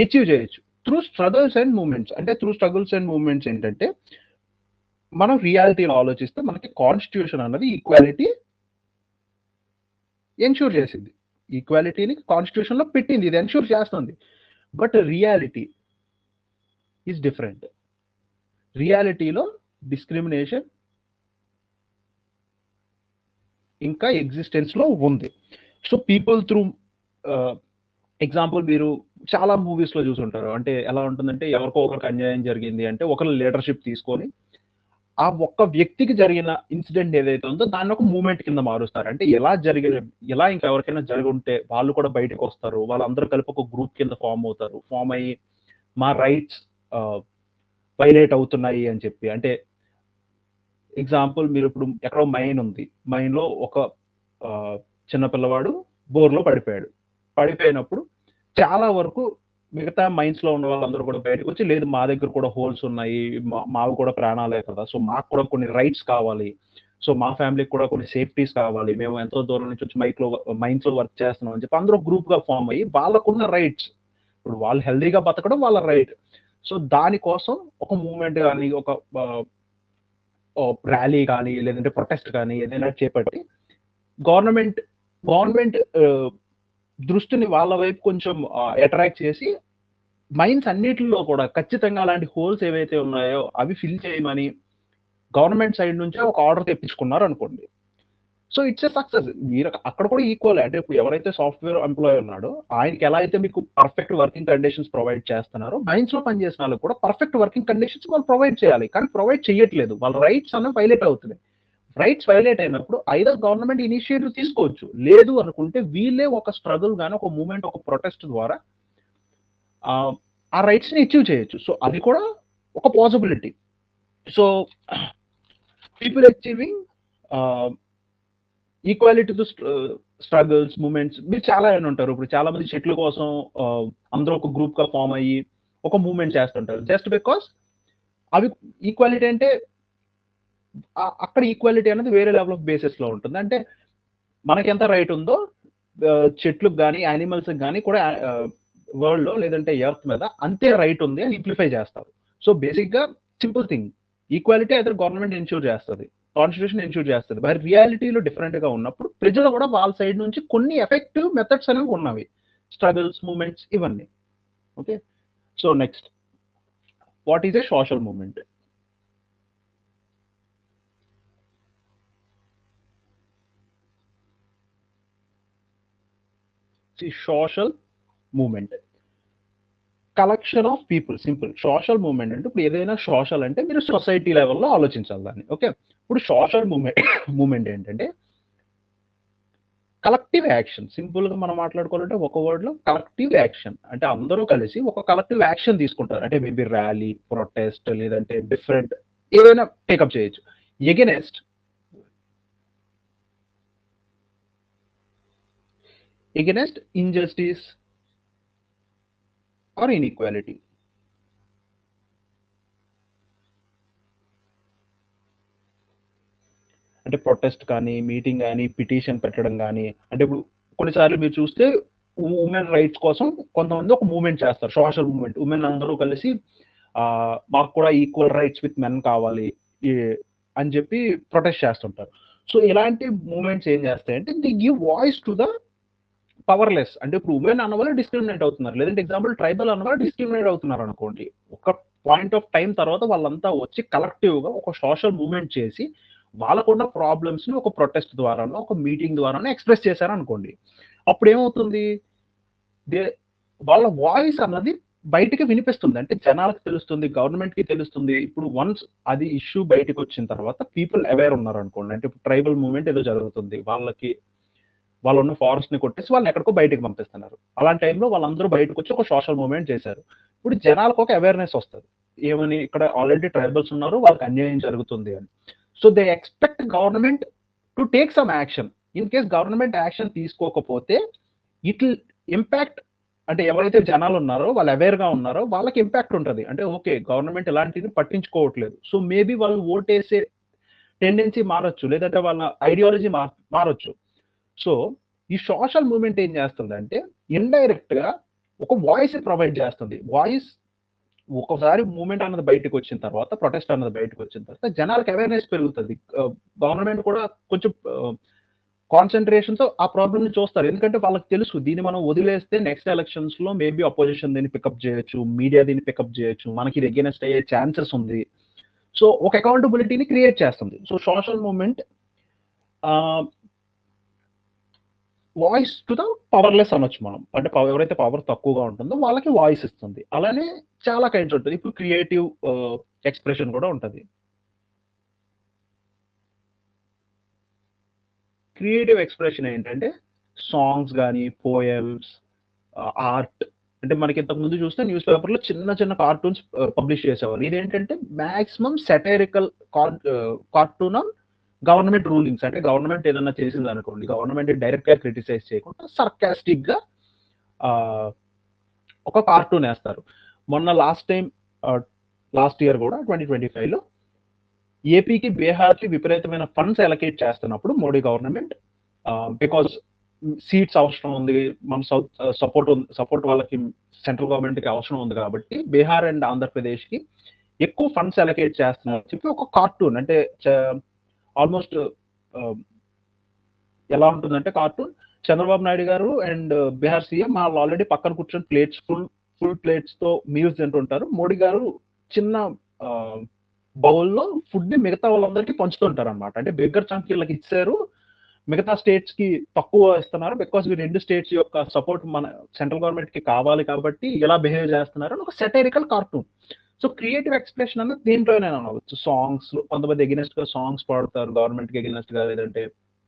అచీవ్ చేయొచ్చు త్రూ స్ట్రగుల్స్ అండ్ మూమెంట్స్. అంటే త్రూ స్ట్రగుల్స్ అండ్ మూమెంట్స్ ఏంటంటే మనం రియాలిటీలో ఆలోచిస్తే మనకి కాన్స్టిట్యూషన్ అన్నది ఈక్వాలిటీ ఎన్ష్యూర్ చేసింది, ఈక్వాలిటీని కాన్స్టిట్యూషన్ లో పెట్టింది, ఇది ఎన్ష్యూర్ చేస్తుంది. But reality is different. రియాలిటీలో డిస్క్రిమినేషన్ ఇంకా ఎగ్జిస్టెన్స్ లో ఉంది. సో పీపుల్ త్రూ ఎగ్జాంపుల్ మీరు చాలా మూవీస్ లో చూసుంటారు. అంటే ఎలా ఉంటుందంటే ఎవరికో ఒకరికి అన్యాయం జరిగింది అంటే ఒకరు లీడర్షిప్ తీసుకొని ఆ ఒక్క వ్యక్తికి జరిగిన ఇన్సిడెంట్ ఏదైతే ఉందో దాన్ని ఒక మూమెంట్ కింద మారుస్తారు. అంటే ఎలా ఇంకెవరికైనా జరిగి ఉంటే వాళ్ళు కూడా బయటకు వస్తారు, వాళ్ళందరూ కలిపి ఒక గ్రూప్ కింద ఫామ్ అయ్యి మా రైట్స్ వైలేట్ అవుతున్నాయి అని చెప్పి. అంటే ఎగ్జాంపుల్ మీరు ఇప్పుడు ఎక్కడో మైన్ ఉంది, మైన్ లో ఒక చిన్న పిల్లవాడు బోర్లో పడిపోయినప్పుడు చాలా వరకు మిగతా మైన్స్ లో ఉన్న వాళ్ళందరూ కూడా బయటకు వచ్చి, లేదు మా దగ్గర కూడా హోల్స్ ఉన్నాయి, మావి కూడా ప్రాణాలే కదా, సో మాకు కూడా కొన్ని రైట్స్ కావాలి, సో మా ఫ్యామిలీకి కూడా కొన్ని సేఫ్టీస్ కావాలి, మేము ఎంతో దూరం నుంచి వచ్చి మైన్స్ లో వర్క్ చేస్తున్నాం అని చెప్పి అందరూ గ్రూప్ గా ఫామ్ అయ్యి వాళ్ళకున్న రైట్స్, ఇప్పుడు వాళ్ళు హెల్దీగా బతకడం వాళ్ళ రైట్. సో దానికోసం ఒక మూవ్మెంట్ కానీ ఒక ర్యాలీ కానీ లేదంటే ప్రొటెస్ట్ కానీ ఏదైనా చేపట్టి గవర్నమెంట్ దృష్టిని వాళ్ళ వైపు కొంచెం అట్రాక్ట్ చేసి మైన్స్ అన్నిటిలో కూడా ఖచ్చితంగా అలాంటి హోల్స్ ఏవైతే ఉన్నాయో అవి ఫిల్ చేయమని గవర్నమెంట్ సైడ్ నుంచే ఒక ఆర్డర్ తెప్పించుకున్నారు అనుకోండి. So it's a success. మీరు అక్కడ కూడా ఈక్వల్, అంటే ఇప్పుడు ఎవరైతే సాఫ్ట్వేర్ ఎంప్లాయీ ఉన్నాడో ఆయనకి ఎలా అయితే మీకు పర్ఫెక్ట్ వర్కింగ్ కండిషన్స్ ప్రొవైడ్ చేస్తున్నారో మైన్స్ లో పనిచేసిన వాళ్ళకి కూడా పర్ఫెక్ట్ వర్కింగ్ కండిషన్స్ వాళ్ళు ప్రొవైడ్ చేయాలి, కానీ ప్రొవైడ్ చేయట్లేదు. వాళ్ళ రైట్స్ అనేవి వైలేట్ అవుతున్నాయి. రైట్స్ వైలేట్ అయినప్పుడు ఐదర్ గవర్నమెంట్ ఇనిషియేటివ్ తీసుకోవచ్చు, లేదు అనుకుంటే వీళ్ళే ఒక స్ట్రగుల్ గానీ ఒక మూవ్మెంట్ ఒక ప్రొటెస్ట్ ద్వారా ఆ రైట్స్ ని అచీవ్ చేయొచ్చు. సో అది కూడా ఒక possibility. So people achieving equality to struggles movements మీరు చాలా ఏమైనా ఉంటారు. ఇప్పుడు చాలా మంది చెట్ల కోసం అందరూ ఒక గ్రూప్ గా ఫామ్ అయ్యి ఒక మూవ్మెంట్ చేస్తుంటారు, జస్ట్ బికాస్ అవి ఈక్వాలిటీ అంటే అక్కడ ఈక్వాలిటీ అనేది వేరే లెవెల్ ఆఫ్ బేసిస్ లో ఉంటుంది. అంటే మనకి ఎంత రైట్ ఉందో చెట్లకు కానీ యానిమల్స్ కానీ కూడా వరల్డ్ లో లేదంటే ఎర్త్ మీద అంతే రైట్ ఉంది అని ఇంప్లిఫై చేస్తారు. సో బేసిక్ గా సింపుల్ థింగ్, ఈక్వాలిటీ అయితే గవర్నమెంట్ ఎన్ష్యూర్ చేస్తుంది, కాన్స్టిట్యూషన్ ఎన్ష్యూర్ చేస్తుంది. మరి రియాలిటీలో డిఫరెంట్ గా ఉన్నప్పుడు ప్రజలు కూడా వాళ్ళ సైడ్ నుంచి కొన్ని ఎఫెక్టివ్ మెథడ్స్ అనేవి ఉన్నవి. స్ట్రగుల్స్, మూమెంట్స్ ఇవన్నీ. Okay, so next, what is a social moment? Social moment collection of people. Simple. Social moment అంటే ఇప్పుడు ఏదైనా సోషల్ అంటే మీరు సొసైటీ లెవెల్లో ఆలోచించాలి దాన్ని. ఓకే, ఇప్పుడు సోషల్ మూమెంట్ ఏంటంటే కలెక్టివ్ యాక్షన్. సింపుల్ గా మనం మాట్లాడుకోవాలంటే ఒక వర్డ్ లో కలెక్టివ్ యాక్షన్ అంటే అందరూ కలిసి ఒక కలెక్టివ్ యాక్షన్ తీసుకుంటారు. అంటే మేబీ ర్యాలీ, ప్రొటెస్ట్, లేదంటే డిఫరెంట్ ఏదైనా టేకప్ చేయొచ్చు ఎగెనెస్ట్ ఇంజస్టిస్ ఆర్ ఇన్ఈక్వాలిటీ. అంటే ప్రొటెస్ట్ కానీ, మీటింగ్ కానీ, పిటిషన్ పెట్టడం కానీ, అంటే ఇప్పుడు కొన్నిసార్లు మీరు చూస్తే ఉమెన్ రైట్స్ కోసం కొంతమంది ఒక మూవ్మెంట్ చేస్తారు, సోషల్ మూవ్మెంట్. ఉమెన్ అందరూ కలిసి మాకు కూడా ఈక్వల్ రైట్స్ విత్ మెన్ కావాలి అని చెప్పి ప్రొటెస్ట్ చేస్తుంటారు. సో ఇలాంటి మూవ్మెంట్స్ ఏం చేస్తాయంటే the give voice to the powerless. అంటే ఇప్పుడు ఉమెన్ అన్న వాళ్ళు డిస్క్రిమినేట్ అవుతున్నారు, లేదంటే ఎగ్జాంపుల్ ట్రైబల్ అన్న వాళ్ళు డిస్క్రిమినేట్ అవుతున్నారు అనుకోండి. ఒక పాయింట్ ఆఫ్ టైం తర్వాత వాళ్ళంతా వచ్చి కలెక్టివ్ గా ఒక సోషల్ మూవ్మెంట్ చేసి వాళ్ళకున్న ప్రాబ్లమ్స్ ని ఒక ప్రొటెస్ట్ ద్వారానో, ఒక మీటింగ్ ద్వారానో ఎక్స్ప్రెస్ చేశారు అనుకోండి. అప్పుడు ఏమవుతుంది, వాళ్ళ వాయిస్ అన్నది బయటికి వినిపిస్తుంది. అంటే జనాలకు తెలుస్తుంది, గవర్నమెంట్ కి తెలుస్తుంది. ఇప్పుడు వన్స్ అది ఇష్యూ బయటకు వచ్చిన తర్వాత పీపుల్ అవేర్ ఉన్నారు అనుకోండి. అంటే ఇప్పుడు ట్రైబల్ మూవ్మెంట్ ఏదో జరుగుతుంది, వాళ్ళు ఉన్న ఫారెస్ట్ ని కొట్టేసి వాళ్ళని ఎక్కడికో బయటకు పంపిస్తున్నారు. అలాంటి టైంలో వాళ్ళందరూ బయటకు వచ్చి ఒక సోషల్ మూవ్మెంట్ చేశారు. ఇప్పుడు జనాలకు ఒక అవేర్నెస్ వస్తుంది, ఏమని, ఇక్కడ ఆల్రెడీ ట్రైబల్స్ ఉన్నారు, వాళ్ళకి అన్యాయం జరుగుతుంది అని. So they expect government to take some action. In case government action తీసుకోకపోతే ఇట్ విల్ ఇంపాక్ట్, అంటే ఎవరైతే జనాలు ఉన్నారో వాళ్ళు అవేర్ గా ఉన్నారో వాళ్ళకి ఇంపాక్ట్ ఉంటుంది. అంటే ఓకే, గవర్నమెంట్ ఇలాంటివి పట్టించుకోవట్లేదు, సో మేబీ వాళ్ళు ఓటేసే టెండెన్సీ మారొచ్చు, లేదంటే వాళ్ళ ఐడియాలజీ మారొచ్చు. సో ఈ సోషల్ మూవ్మెంట్ ఏం చేస్తుందంటే ఇండైరెక్ట్ గా ఒక వాయిస్ ప్రొవైడ్ చేస్తుంది. వాయిస్ ఒకసారి మూవ్మెంట్ అన్నది బయటకు వచ్చిన తర్వాత, ప్రొటెస్ట్ అన్నది బయటకు వచ్చిన తర్వాత జనాలకు అవేర్నెస్ పెరుగుతుంది. గవర్నమెంట్ కూడా కొంచెం కాన్సన్ట్రేషన్ తో ఆ ప్రాబ్లమ్ ని చూస్తారు. ఎందుకంటే వాళ్ళకి తెలుసు దీన్ని మనం వదిలేస్తే నెక్స్ట్ ఎలక్షన్స్ లో మేబీ అపోజిషన్ దీన్ని పికప్ చేయొచ్చు, మీడియా దీన్ని పికప్ చేయొచ్చు, మనకి అగైనెస్ట్ అయ్యే ఛాన్సెస్ ఉంది. సో ఒక అకౌంటబిలిటీని క్రియేట్ చేస్తుంది. So social movement voice to the powerless అనొచ్చు మనం. అంటే ఎవరైతే పవర్ తక్కువగా ఉంటుందో వాళ్ళకి వాయిస్ ఇస్తుంది. అలానే చాలా కైండ్స్ ఉంటుంది. ఇప్పుడు క్రియేటివ్ ఎక్స్ప్రెషన్ కూడా ఉంటుంది. క్రియేటివ్ ఎక్స్ప్రెషన్ ఏంటంటే సాంగ్స్ కానీ, పోయమ్స్, ఆర్ట్. అంటే మనకి ఇంతకు ముందు చూస్తే న్యూస్ పేపర్ లో చిన్న చిన్న కార్టూన్స్ పబ్లిష్ చేసేవారు. ఇదేంటంటే maximum satirical cartoon on government rulings. అంటే గవర్నమెంట్ ఏదన్నా చేసింది అనుకోండి, గవర్నమెంట్ డైరెక్ట్ గా క్రిటిసైజ్ చేయకుండా సర్కాస్టిక్ గా ఒక కార్టూన్ వేస్తారు. మొన్న లాస్ట్ ఇయర్ కూడా 2025 లో ఏపీకి, బీహార్కి విపరీతమైన ఫండ్స్ అలొకేట్ చేస్తున్నప్పుడు మోడీ గవర్నమెంట్, బికాస్ సీట్స్ అవసరం ఉంది, మన సపోర్ట్ వాళ్ళకి సెంట్రల్ గవర్నమెంట్ కి అవసరం ఉంది కాబట్టి బీహార్ అండ్ ఆంధ్రప్రదేశ్ కి ఎక్కువ ఫండ్స్ అలొకేట్ చేస్తున్నారు చెప్పి ఒక కార్టూన్, అంటే ఆల్మోస్ట్ ఎలా ఉంటుందంటే కార్టూన్, చంద్రబాబు నాయుడు గారు అండ్ బీహార్ సీఎం ఆల్రెడీ పక్కన కూర్చొని ఫుల్ ప్లేట్స్ తో మీల్స్ తింటుంటారు. మోడీ గారు చిన్న బౌల్లో ఫుడ్ ని మిగతా వాళ్ళందరికీ పంచుతుంటారు అనమాట. అంటే బిగ్గర్ చంక్ వీళ్ళకి ఇచ్చారు, మిగతా స్టేట్స్ కి తక్కువ ఇస్తున్నారు, బికాస్ ఈ రెండు స్టేట్స్ యొక్క సపోర్ట్ మన సెంట్రల్ గవర్నమెంట్ కి కావాలి కాబట్టి ఇలా బిహేవ్ చేస్తున్నారు అని ఒక satirical cartoon. So creative expression అన్నది దేంట్లోనే అనవచ్చు. సాంగ్స్, కొంతమంది ఎగెనెస్ట్ గా సాంగ్స్ పాడతారు, గవర్నమెంట్ కి ఎగెనెస్ట్ గా, లేదంటే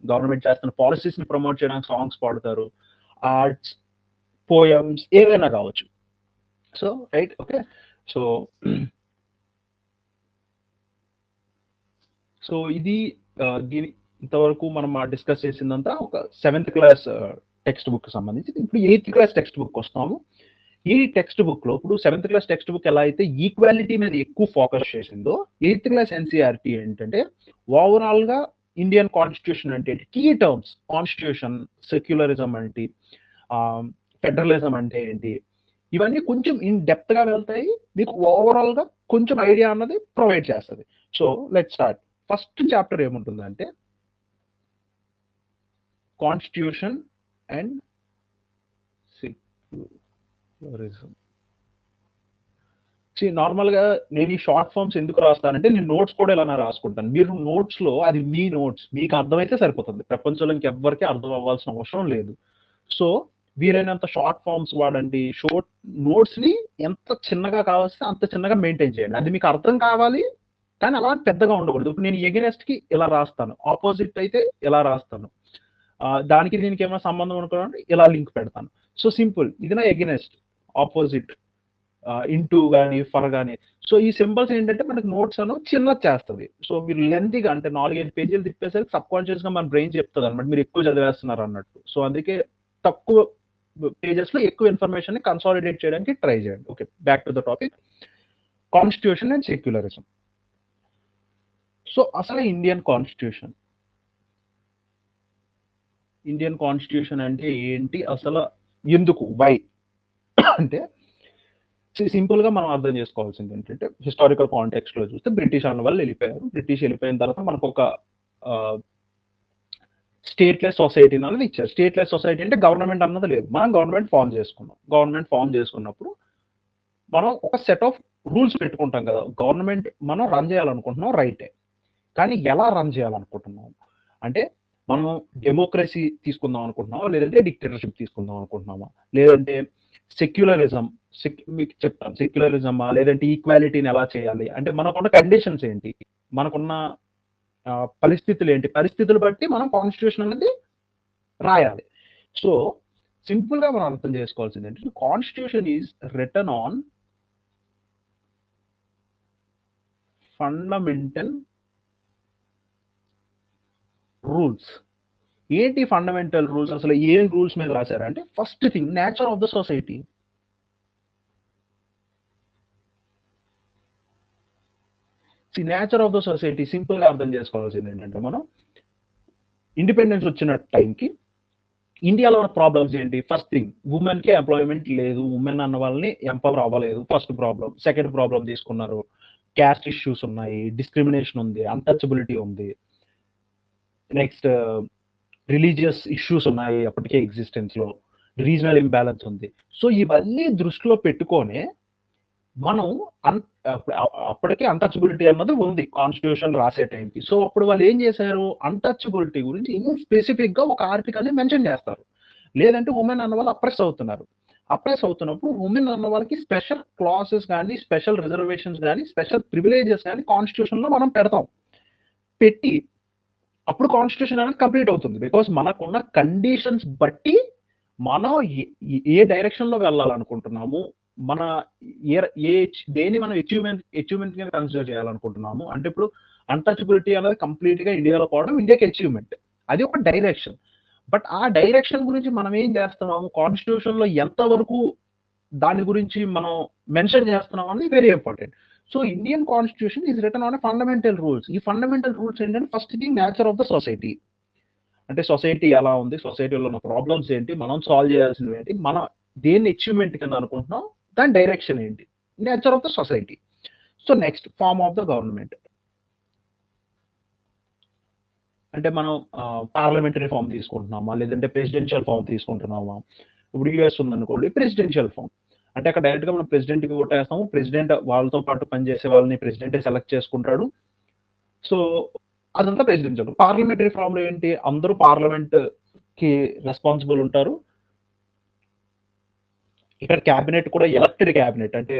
గవర్నమెంట్ చేస్తున్న పాలసీస్ ని ప్రమోట్ చేయడానికి సాంగ్స్ పాడతారు, ఆర్ట్స్, పోయమ్స్ ఏదైనా కావచ్చు. So right, okay. సో ఇది దీని ఇంతవరకు మనం డిస్కస్ చేసిందంతా ఒక 7th క్లాస్ టెక్స్ట్ బుక్ సంబంధించి. ఇప్పుడు 8th క్లాస్ టెక్స్ట్ బుక్ వస్తాము. ఈ టెక్స్ట్ బుక్ లో ఇప్పుడు 7th క్లాస్ టెక్స్ట్ బుక్ ఎలా అయితే ఈక్వాలిటీ మీద ఎక్కువ ఫోకస్ చేసిందో, 8th క్లాస్ ఎన్సీఆర్టీ ఏంటంటే ఓవరాల్ గా ఇండియన్ కాన్స్టిట్యూషన్ అంటే కీ టర్మ్స్, కాన్స్టిట్యూషన్, సెక్యులరిజం అంటే, ఫెడరలిజం అంటే ఏంటి, ఇవన్నీ కొంచెం ఇన్ డెప్త్ గా వెళ్తాయి. మీకు ఓవరాల్ గా కొంచెం ఐడియా అన్నది ప్రొవైడ్ చేస్తుంది. So let start. First chapter ఏముంటుందంటే కాన్స్టిట్యూషన్ అండ్ నార్మల్గా నేను ఈ షార్ట్ ఫామ్స్ ఎందుకు రాస్తానంటే నేను నోట్స్ కూడా ఇలా రాసుకుంటాను. మీరు నోట్స్లో అది మీ నోట్స్ మీకు అర్థమైతే సరిపోతుంది. ప్రపంచంలో ఇంకెవ్వరికి అర్థం అవ్వాల్సిన అవసరం లేదు. సో వీలైనంత షార్ట్ ఫామ్స్ వాడండి. షార్ట్ నోట్స్ని ఎంత చిన్నగా కావాల్సి అంత చిన్నగా మెయింటైన్ చేయండి. అది మీకు అర్థం కావాలి కానీ అలా పెద్దగా ఉండకూడదు. ఇప్పుడు నేను ఎగెనెస్ట్కి ఇలా రాస్తాను, ఆపోజిట్ అయితే ఇలా రాస్తాను, దానికి దీనికి ఏమైనా సంబంధం అనుకోవాలంటే ఇలా లింక్ పెడతాను. సో సింపుల్, ఇది నా ఎగెనెస్ట్, ఆపోజిట్, ఇంటూ కానీ ఫర్ కానీ. సో ఈ సింబల్స్ ఏంటంటే మనకు నోట్స్ అను చిన్నది చేస్తుంది. సో మీరు లెంతీగా అంటే 4-5 పేజీలు తిప్పేసరికి సబ్ కాన్షియస్ గా మన బ్రెయిన్ చెప్తుంది అనమాట మీరు ఎక్కువ చదివేస్తున్నారు అన్నట్టు. సో అందుకే తక్కువ పేజెస్ లో ఎక్కువ ఇన్ఫర్మేషన్ ని కన్సాలిడేట్ చేయడానికి ట్రై చేయండి. Okay, back to the topic, constitution and secularism. So అసలు ఇండియన్ కాన్స్టిట్యూషన్ అంటే ఏంటి, అసలు ఎందుకు, వై అంటే సింపుల్ గా మనం అర్థం చేసుకోవాల్సింది ఏంటంటే హిస్టారికల్ కాంటెక్స్ట్ లో చూస్తే బ్రిటిష్ అన్న వాళ్ళు వెళ్ళిపోయారు. బ్రిటిష్ వెళ్ళిపోయిన తర్వాత మనకు ఒక స్టేట్లెస్ సొసైటీ అన్నది ఇచ్చారు. స్టేట్లెస్ సొసైటీ అంటే గవర్నమెంట్ అన్నది లేదు, మనం గవర్నమెంట్ ఫామ్ చేసుకున్నాం. గవర్నమెంట్ ఫామ్ చేసుకున్నప్పుడు మనం ఒక సెట్ ఆఫ్ రూల్స్ పెట్టుకుంటాం కదా. గవర్నమెంట్ మనం రన్ చేయాలనుకుంటున్నాం, రైటే, కానీ ఎలా రన్ చేయాలనుకుంటున్నాం అంటే మనం డెమోక్రసీ తీసుకుందాం అనుకుంటున్నామా, లేదంటే డిక్టేటర్షిప్ తీసుకుందాం అనుకుంటున్నామా, లేదంటే సెక్యులరిజం, మీకు చెప్తాను, సెక్యులరిజమా లేదంటే ఈక్వాలిటీని ఎలా చేయాలి అంటే మనకున్న కండిషన్స్ ఏంటి, మనకున్న పరిస్థితులు ఏంటి, పరిస్థితులు బట్టి మనం కాన్స్టిట్యూషన్ అనేది రాయాలి. సో సింపుల్ గా మనం అర్థం చేసుకోవాల్సింది ఏంటంటే constitution is return on fundamental rules. ఏంటి ఫండమెంటల్ రూల్స్, అసలు ఏం రూల్స్ మీద రాశారంటే first thing nature of the society. Nature of the society simple గా అర్థం చేసుకోవాల్సింది ఏంటంటే మనం ఇండిపెండెన్స్ వచ్చిన టైంకి ఇండియాలో ఉన్న ప్రాబ్లమ్స్ ఏంటి, ఫస్ట్ థింగ్ ఉమెన్ కి ఎంప్లాయ్మెంట్ లేదు, ఉమెన్ అన్న వాళ్ళని ఎంపవర్ అవ్వలేదు, ఫస్ట్ ప్రాబ్లం. సెకండ్ ప్రాబ్లం తీసుకున్నారు, క్యాస్ట్ ఇష్యూస్ ఉన్నాయి, డిస్క్రిమినేషన్ ఉంది, అన్టచబిలిటీ ఉంది, నెక్స్ట్ రిలీజియస్ ఇష్యూస్ ఉన్నాయి అప్పటికే ఎగ్జిస్టెన్స్ లో, రీజనల్ ఇంబ్యాలెన్స్ ఉంది. సో ఇవన్నీ దృష్టిలో పెట్టుకొని మనం అప్పటికే అన్టచబిలిటీ అన్నది ఉంది కాన్స్టిట్యూషన్ రాసే టైంకి. సో అప్పుడు వాళ్ళు ఏం చేశారు, అన్టచబిలిటీ గురించి స్పెసిఫిక్ గా ఒక ఆర్టికల్ ని మెన్షన్ చేస్తారు. లేదంటే ఉమెన్ అన్న వాళ్ళు అప్రెస్ అవుతున్నారు, అప్రెస్ అవుతున్నప్పుడు ఉమెన్ అన్న వాళ్ళకి స్పెషల్ క్లాసెస్ కానీ, స్పెషల్ రిజర్వేషన్స్ కానీ, స్పెషల్ ప్రివిలేజెస్ కానీ కాన్స్టిట్యూషన్ లో మనం పెడతాం. పెట్టి అప్పుడు కాన్స్టిట్యూషన్ అనేది కంప్లీట్ అవుతుంది. బికాస్ మనకున్న కండిషన్స్ బట్టి మనం ఏ డైరెక్షన్ లో వెళ్ళాలనుకుంటున్నాము, మన దేని మనం అచీవ్మెంట్ గా కన్సిడర్ చేయాలనుకుంటున్నాము. అంటే ఇప్పుడు అన్టచబిలిటీ అనేది కంప్లీట్ గా ఇండియాలో పోవడం ఇండియాకి అచీవ్మెంట్, అది ఒక డైరెక్షన్. బట్ ఆ డైరెక్షన్ గురించి మనం ఏం చేస్తున్నాము, కాన్స్టిట్యూషన్ లో ఎంత వరకు దాని గురించి మనం మెన్షన్ చేస్తున్నాం అనేది very important. So Indian constitution is return on fundamental rules. ఈ ఫండమెంటల్ రూల్స్ ఏంటంటే first thing nature of the society, అంటే సొసైటీ ఎలా ఉంది, సొసైటీలో ఉన్న ప్రాబ్లమ్స్ ఏంటి, మనం సాల్వ్ చేయాల్సినవి ఏంటి, మనం దేన్ని అచీవ్మెంట్ కింద అనుకుంటున్నాం, దాని డైరెక్షన్ ఏంటి, nature of the society. So next form of the government, అంటే మనం పార్లమెంటరీ ఫామ్ తీసుకుంటున్నామా, లేదంటే ప్రెసిడెన్షియల్ ఫామ్ తీసుకుంటున్నామా. ఇప్పుడు యూఎస్ ఉందనుకోండి, ప్రెసిడెన్షియల్ ఫామ్ అంటే అక్కడ డైరెక్ట్ గా మనం ప్రెసిడెంట్ కి ఓటేస్తాము, ప్రెసిడెంట్ వాళ్ళతో పాటు పనిచేసే వాళ్ళని ప్రెసిడెంటే సెలెక్ట్ చేసుకుంటాడు. సో అదంతా ప్రెసిడెన్షియల్. పార్లమెంటరీ ఫామ్ లో ఏంటి, అందరూ పార్లమెంట్ కి రెస్పాన్సిబుల్ ఉంటారు. ఇక్కడ క్యాబినెట్ కూడా ఎలక్టెడ్ క్యాబినెట్, అంటే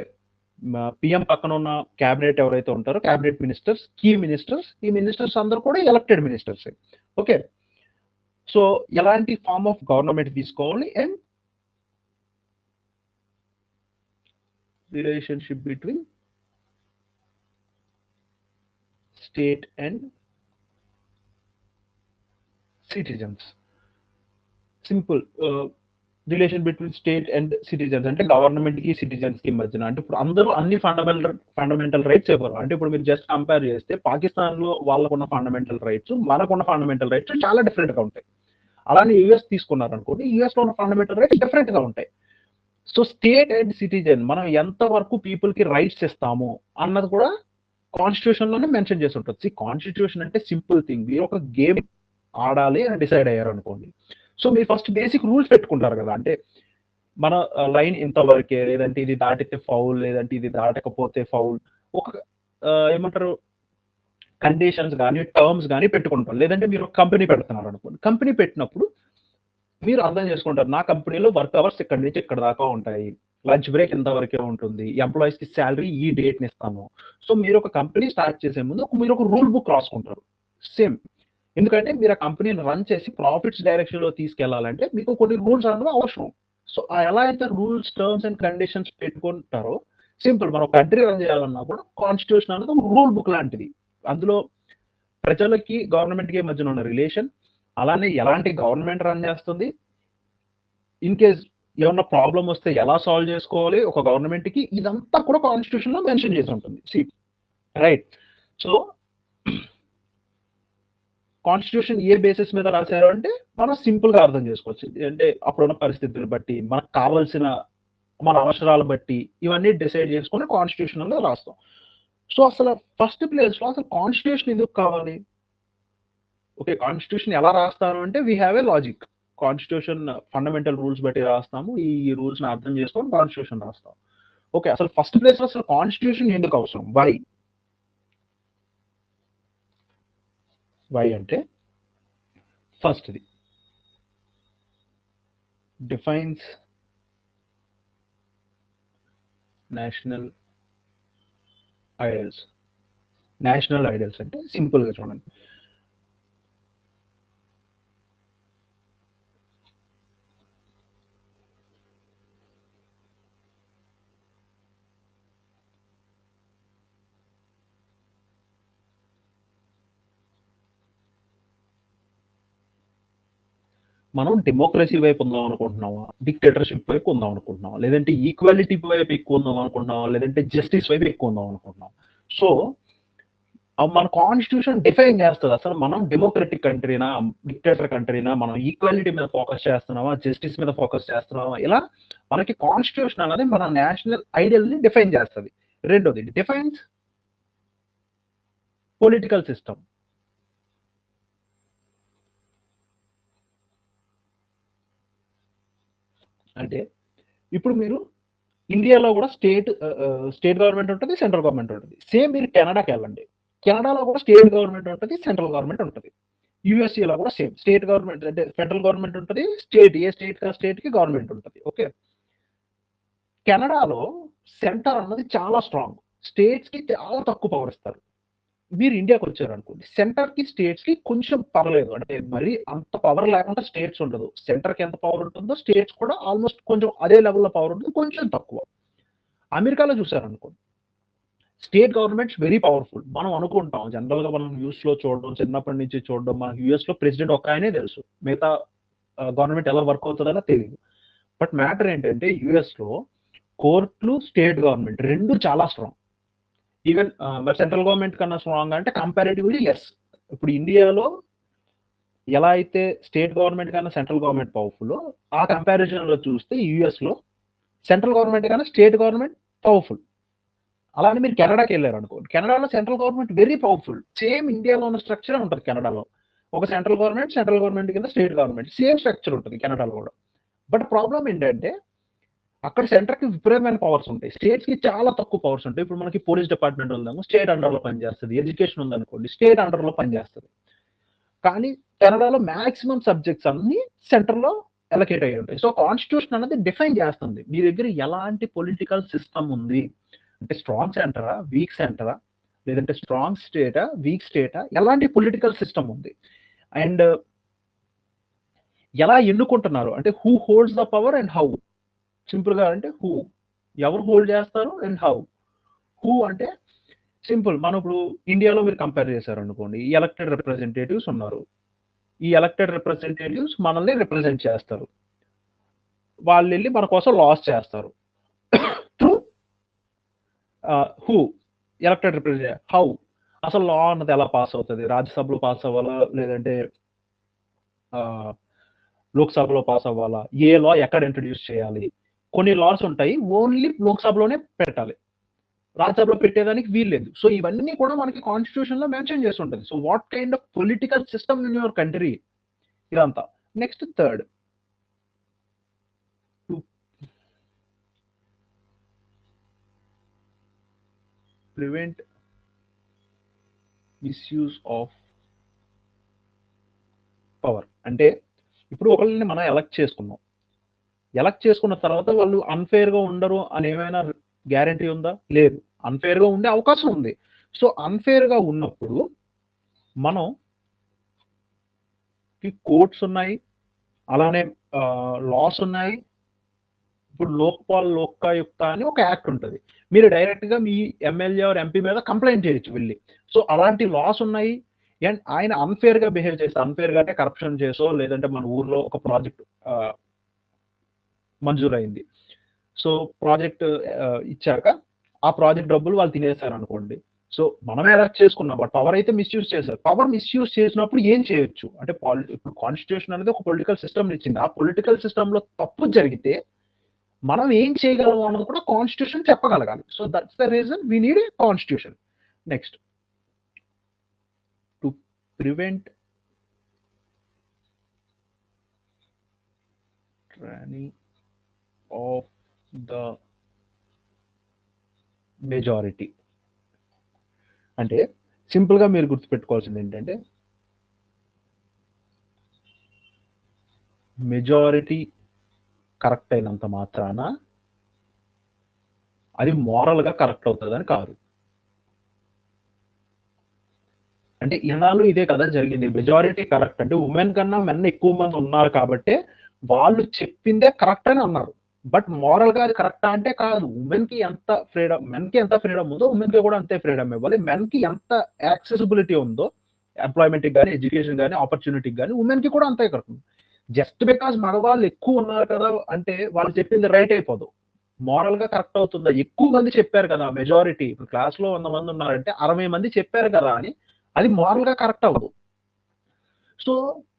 పిఎం పక్కన ఉన్న క్యాబినెట్ ఎవరైతే ఉంటారో క్యాబినెట్ మినిస్టర్స్, కీ మినిస్టర్స్, ఈ మినిస్టర్స్ అందరూ కూడా ఎలక్టెడ్ మినిస్టర్స్. ఓకే, సో ఎలాంటి ఫార్మ్ ఆఫ్ గవర్నమెంట్ తీసుకోవాలి and relationship between state and citizens. Simple relation between state and citizens అంటే గవర్నమెంట్ కి సిటిజన్స్ కి మధ్యన. అంటే ఇప్పుడు అందరూ అన్ని ఫండమెంటల్ రైట్స్ ఇవ్వరు. అంటే ఇప్పుడు మీరు జస్ట్ కంపేర్ చేస్తే పాకిస్తాన్ లో వాళ్ళకున్న ఫండమెంటల్ రైట్స్, మనకున్న ఫండమెంటల్ రైట్స్ చాలా డిఫరెంట్ గా ఉంటాయి. అలానే యుఎస్ తీసుకున్నారు అనుకోండి, యుఎస్ లో ఉన్న ఫండమెంటల్ రైట్స్ డిఫరెంట్ గా ఉంటాయి. సో స్టేట్ అండ్ సిటిజన్ మనం ఎంత వరకు పీపుల్ కి రైట్స్ ఇస్తాము అన్నది కూడా కాన్స్టిట్యూషన్ లోనే మెన్షన్ చేసి ఉంటుంది. కాన్స్టిట్యూషన్ అంటే సింపుల్ థింగ్, మీరు ఒక గేమ్ ఆడాలి అని డిసైడ్ అయ్యారు అనుకోండి, సో మీరు ఫస్ట్ బేసిక్ రూల్స్ పెట్టుకుంటారు కదా. అంటే మన లైన్ ఇంతవరకే, లేదంటే ఇది దాటితే ఫౌల్, లేదంటే ఇది దాటకపోతే ఫౌల్, ఒక ఏమంటారు కండిషన్స్ కానీ టర్మ్స్ కానీ పెట్టుకుంటాం. లేదంటే మీరు ఒక కంపెనీ పెడుతున్నారు అనుకోండి, కంపెనీ పెట్టినప్పుడు మీరు అర్థం చేసుకుంటారు నా కంపెనీలో వర్క్ అవర్స్ ఇక్కడ నుంచి ఇక్కడ దాకా ఉంటాయి, లంచ్ బ్రేక్ ఇంతవరకే ఉంటుంది, ఎంప్లాయీస్ కి శాలరీ ఈ డేట్ని ఇస్తాము. సో మీరు ఒక కంపెనీ స్టార్ట్ చేసే ముందు మీరు ఒక రూల్ బుక్ రాసుకుంటారు. సేమ్, ఎందుకంటే మీరు ఆ కంపెనీని రన్ చేసి ప్రాఫిట్స్ డైరెక్షన్ లో తీసుకెళ్లాలంటే మీకు కొన్ని రూల్స్ అనేది అవసరం. సో ఎలా అయితే రూల్స్ టర్మ్స్ అండ్ కండిషన్స్ పెట్టుకుంటారో, సింపుల్ మనం కంట్రీ రన్ చేయాలన్నా కూడా కాన్స్టిట్యూషన్ అనేది ఒక రూల్ బుక్ లాంటిది. అందులో ప్రజలకి గవర్నమెంట్ కి మధ్యన ఉన్న రిలేషన్, అలానే ఎలాంటి గవర్నమెంట్ రన్ చేస్తుంది, ఇన్ కేస్ ఏమన్నా ప్రాబ్లం వస్తే ఎలా సాల్వ్ చేసుకోవాలి ఒక గవర్నమెంట్ కి, ఇదంతా కూడా కాన్స్టిట్యూషన్ లో మెన్షన్ చేసి ఉంటుంది. రైట్. సో కాన్స్టిట్యూషన్ ఏ బేసిస్ మీద రాశారు అంటే మనం సింపుల్ గా అర్థం చేసుకోవచ్చు. అంటే అప్పుడున్న పరిస్థితులు బట్టి, మనకు కావాల్సిన మన అవసరాలు బట్టి ఇవన్నీ డిసైడ్ చేసుకుని కాన్స్టిట్యూషన్ లో రాస్తాం. సో అసలు ఫస్ట్ ప్లేస్ లో అసలు కాన్స్టిట్యూషన్ ఎందుకు కావాలి? ఓకే, కాన్స్టిట్యూషన్ ఎలా రాస్తారు అంటే we have a logic. Constitution fundamental rules బట్టి రాస్తాము, ఈ రూల్స్ ని అర్థం చేసుకొని కాన్స్టిట్యూషన్ రాస్తాం. ఓకే, అసలు ఫస్ట్ ప్లేస్ లో అసలు కాన్స్టిట్యూషన్ ఎందుకు అవసరం? వై అంటే ఫస్ట్ది defines national idols. National idols అంటే సింపుల్ గా చూడండి, మనం డెమోక్రసీ వైపు ఉందాం అనుకుంటున్నామా, డిక్టేటర్షిప్ వైపు ఉందాం అనుకుంటున్నామా, లేదంటే ఈక్వాలిటీ వైపు ఎక్కువ ఉందాం అనుకుంటున్నామా, లేదంటే జస్టిస్ వైపు ఎక్కువ ఉందాం అనుకుంటున్నాం? సో మన కాన్స్టిట్యూషన్ డిఫైన్ చేస్తుంది అసలు మనం డెమోక్రటిక్ కంట్రీనా, డిక్టేటర్ కంట్రీనా, మనం ఈక్వాలిటీ మీద ఫోకస్ చేస్తున్నామా, జస్టిస్ మీద ఫోకస్ చేస్తున్నామా, ఇలా మనకి కాన్స్టిట్యూషన్ అనేది మన నేషనల్ ఐడియల్ ని డిఫైన్ చేస్తుంది. రెండోది డిఫైన్స్ పొలిటికల్ సిస్టమ్. అంటే ఇప్పుడు మీరు ఇండియాలో కూడా స్టేట్ గవర్నమెంట్ ఉంటుంది, సెంట్రల్ గవర్నమెంట్ ఉంటుంది. సేమ్ మీరు కెనడాకి వెళ్ళండి, కెనడాలో కూడా స్టేట్ గవర్నమెంట్ ఉంటుంది, సెంట్రల్ గవర్నమెంట్ ఉంటుంది. యూఎస్ఏలో కూడా సేమ్ స్టేట్ గవర్నమెంట్ అంటే ఫెడరల్ గవర్నమెంట్ ఉంటుంది, స్టేట్ ఏ స్టేట్ కి గవర్నమెంట్ ఉంటుంది. ఓకే, కెనడాలో సెంటర్ అన్నది చాలా స్ట్రాంగ్, స్టేట్స్ కి చాలా తక్కువ పవర్ ఇస్తారు. మీరు ఇండియాకి వచ్చారు అనుకోండి, సెంటర్ కి స్టేట్స్ కి కొంచెం పర్లేదు, అంటే మరి అంత పవర్ లేకుండా స్టేట్స్ ఉండదు. సెంటర్ కి ఎంత పవర్ ఉంటుందో స్టేట్స్ కూడా ఆల్మోస్ట్ కొంచెం అదే లెవెల్లో పవర్ ఉంటుంది, కొంచెం తక్కువ. అమెరికాలో చూసారు అనుకోండి, స్టేట్ గవర్నమెంట్స్ వెరీ పవర్ఫుల్. మనం అనుకుంటాం జనరల్ గా, మనం న్యూస్ లో చూడడం, చిన్నప్పటి నుంచి చూడడం, మనకి యుఎస్ లో ప్రెసిడెంట్ ఒక ఆయనే తెలుసు, మిగతా గవర్నమెంట్ ఎలా వర్క్ అవుతుందనే తెలియదు. బట్ మ్యాటర్ ఏంటంటే యుఎస్ లో కోర్టులు, స్టేట్ గవర్నమెంట్ రెండు చాలా స్ట్రాంగ్. ఈవెన్ మరి సెంట్రల్ గవర్నమెంట్ కన్నా స్ట్రాంగ్ అంటే కంపారిటివ్లీ లెస్. ఇప్పుడు ఇండియాలో ఎలా అయితే స్టేట్ గవర్నమెంట్ కన్నా సెంట్రల్ గవర్నమెంట్ పవర్ఫుల్, ఆ కంపారిజన్ లో చూస్తే యుఎస్ లో సెంట్రల్ గవర్నమెంట్ కన్నా స్టేట్ గవర్నమెంట్ పవర్ఫుల్. అలానే మీరు కెనడాకి వెళ్ళారు అనుకోండి, కెనడాలో central government very powerful. Same ఇండియాలో ఉన్న స్ట్రక్చర్ ఉంటుంది కెనడాలో, ఒక సెంట్రల్ గవర్నమెంట్ కింద స్టేట్ గవర్నమెంట్, సేమ్ స్ట్రక్చర్ ఉంటుంది కెనడాలో కూడా. బట్ ప్రాబ్లం ఏంటంటే అక్కడ సెంటర్ కి విపరీతమైన పవర్స్ ఉంటాయి, స్టేట్స్ కి చాలా తక్కువ పవర్స్ ఉంటాయి. ఇప్పుడు మనకి పోలీస్ డిపార్ట్మెంట్ ఉందాము, స్టేట్ అండర్ లో పనిచేస్తుంది. ఎడ్యుకేషన్ ఉందనుకోండి, స్టేట్ అండర్ లో పనిచేస్తుంది. కానీ కెనడాలో మాక్సిమం సబ్జెక్ట్స్ అన్ని సెంటర్ లో అలొకేట్ అయ్యి ఉంటాయి. సో కాన్స్టిట్యూషన్ అనేది డిఫైన్ చేస్తుంది మీ దగ్గర ఎలాంటి పొలిటికల్ సిస్టమ్ ఉంది, అంటే స్ట్రాంగ్ సెంటరా, వీక్ సెంటరా, లేదంటే స్ట్రాంగ్ స్టేటా, వీక్ స్టేటా, ఎలాంటి పొలిటికల్ సిస్టమ్ ఉంది, అండ్ ఎలా ఎన్నుకుంటున్నారు, అంటే who holds the power and how. Simple గా అంటే హూ, ఎవరు హోల్డ్ చేస్తారు, అండ్ హౌ. హూ అంటే సింపుల్, మనం ఇప్పుడు ఇండియాలో మీరు కంపేర్ చేశారు అనుకోండి, ఎలక్టెడ్ రిప్రజెంటేటివ్స్ ఉన్నారు. ఈ ఎలక్టెడ్ రిప్రజెంటేటివ్స్ మనల్ని రిప్రజెంట్ చేస్తారు, వాళ్ళు వెళ్ళి మన కోసం లాస్ చేస్తారు. Through who, elected representative. How, అసలు లా అన్నది ఎలా పాస్ అవుతుంది, రాజ్యసభలో పాస్ అవ్వాలా, లేదంటే లోక్సభలో పాస్ అవ్వాలా, ఏ లా ఎక్కడ ఇంట్రడ్యూస్ చేయాలి. కొన్ని లాస్ ఉంటాయి ఓన్లీ లోక్సభలోనే పెట్టాలి, రాజ్యసభలో పెట్టేదానికి వీల్లేదు. సో ఇవన్నీ కూడా మనకి కాన్స్టిట్యూషన్ లో మెన్షన్ చేసి ఉంటుంది. So what kind of political system in your country, ఇదంతా. Next third, prevent misuse of power. అంటే ఇప్పుడు ఒకళ్ళని మనం ఎలక్ట్ చేసుకున్నాం. ఎలక్ట్ చేసుకున్న తర్వాత వాళ్ళు అన్‌ఫెయిర్‌గా ఉండరు అని ఏమైనా గ్యారంటీ ఉందా? లేదు. అన్‌ఫెయిర్‌గా ఉండే అవకాశం ఉంది. సో, అన్‌ఫెయిర్‌గా ఉన్నప్పుడు మనం కోర్ట్స్ ఉన్నాయి. అలానే లాస్ ఉన్నాయి. ఇప్పుడు లోక్‌పాల్ లోకాయుక్త అని ఒక యాక్ట్ ఉంటది. మీరు డైరెక్ట్‌గా మీ ఎమ్మెల్యే ఆర్ ఎంపీ మీద కంప్లెయింట్ చేయొచ్చు వెళ్లి. సో, అలాంటి లాస్ ఉన్నాయి. అండ్ ఆయన అన్‌ఫెయిర్‌గా బిహేవ్ చేస్తే అన్‌ఫెయిర్‌గా అంటే కరప్షన్ చేసో లేదంటే మన ఊర్లో ఒక ప్రాజెక్ట్ మంజూరైంది. సో, ప్రాజెక్ట్ ఇచ్చాక ఆ ప్రాజెక్ట్ డబ్బులు వాళ్ళు తినేసారనుకోండి. సో, మనమే ఎలక్ట్ చేసుకున్నాం. బట్ పవర్ అయితే మిస్‌యూజ్ చేశారు. పవర్ మిస్‌యూజ్ చేసినప్పుడు ఏం చేయొచ్చు? అంటే ఇప్పుడు కాన్స్టిట్యూషన్ అనేది ఒక పొలిటికల్ సిస్టమ్‌ని ఇచ్చింది. ఆ పొలిటికల్ సిస్టమ్‌లో తప్పు జరిగితే మనం ఏం చేయగలం అన్నది కూడా కాన్స్టిట్యూషన్ చెప్పగలగాలి. So, that's the reason we need a constitution. Next to prevent tyranny of the majority. అంటే సింపుల్‌గా మీరు గుర్తుపెట్టుకోవాల్సిందేంటంటే మెజారిటీ కరెక్ట్ అయినంత మాత్రాన అది మోరల్‌గా కరెక్ట్ అవుతదని కాదు. అంటే ఇన్నాళ్ళు ఇదే కదా జరిగింది. మెజారిటీ కరెక్ట్ అంటే వుమెన్ కన్నా మెన్ ఎక్కువ మంది ఉన్నారు కాబట్టే వాళ్ళు చెప్పిందే కరెక్ట్ అని అన్నారు. బట్ మోరల్‌గా అది కరెక్టా అంటే కాదు. మెన్‌కి ఎంత ఫ్రీడమ్ ఉందో వుమెన్‌కి కూడా అంతే ఫ్రీడమ్ ఇవ్వాలి. మెన్‌కి ఎంత యాక్సెసిబిలిటీ ఉందో ఎంప్లాయ్‌మెంట్‌కి గాని, ఎడ్యుకేషన్ గాని, ఆపర్చునిటీకి గాని వుమెన్‌కి కూడా అంతే కరెక్ట్. జస్ట్ బికాజ్ మగవాళ్ళు ఎక్కువ ఉన్నారు కదా అంటే వాళ్ళు చెప్పింది రైట్ అయిపోదు. మోరల్‌గా కరెక్ట్ అవుతుందా? ఎక్కువ మంది చెప్పారు కదా! మెజారిటీ ఇప్పుడు క్లాస్‌లో 100 మంది ఉన్నారంటే 60 మంది చెప్పారు కదా! అని అది మోరల్‌గా కరెక్ట్ అవ్వదు. సో,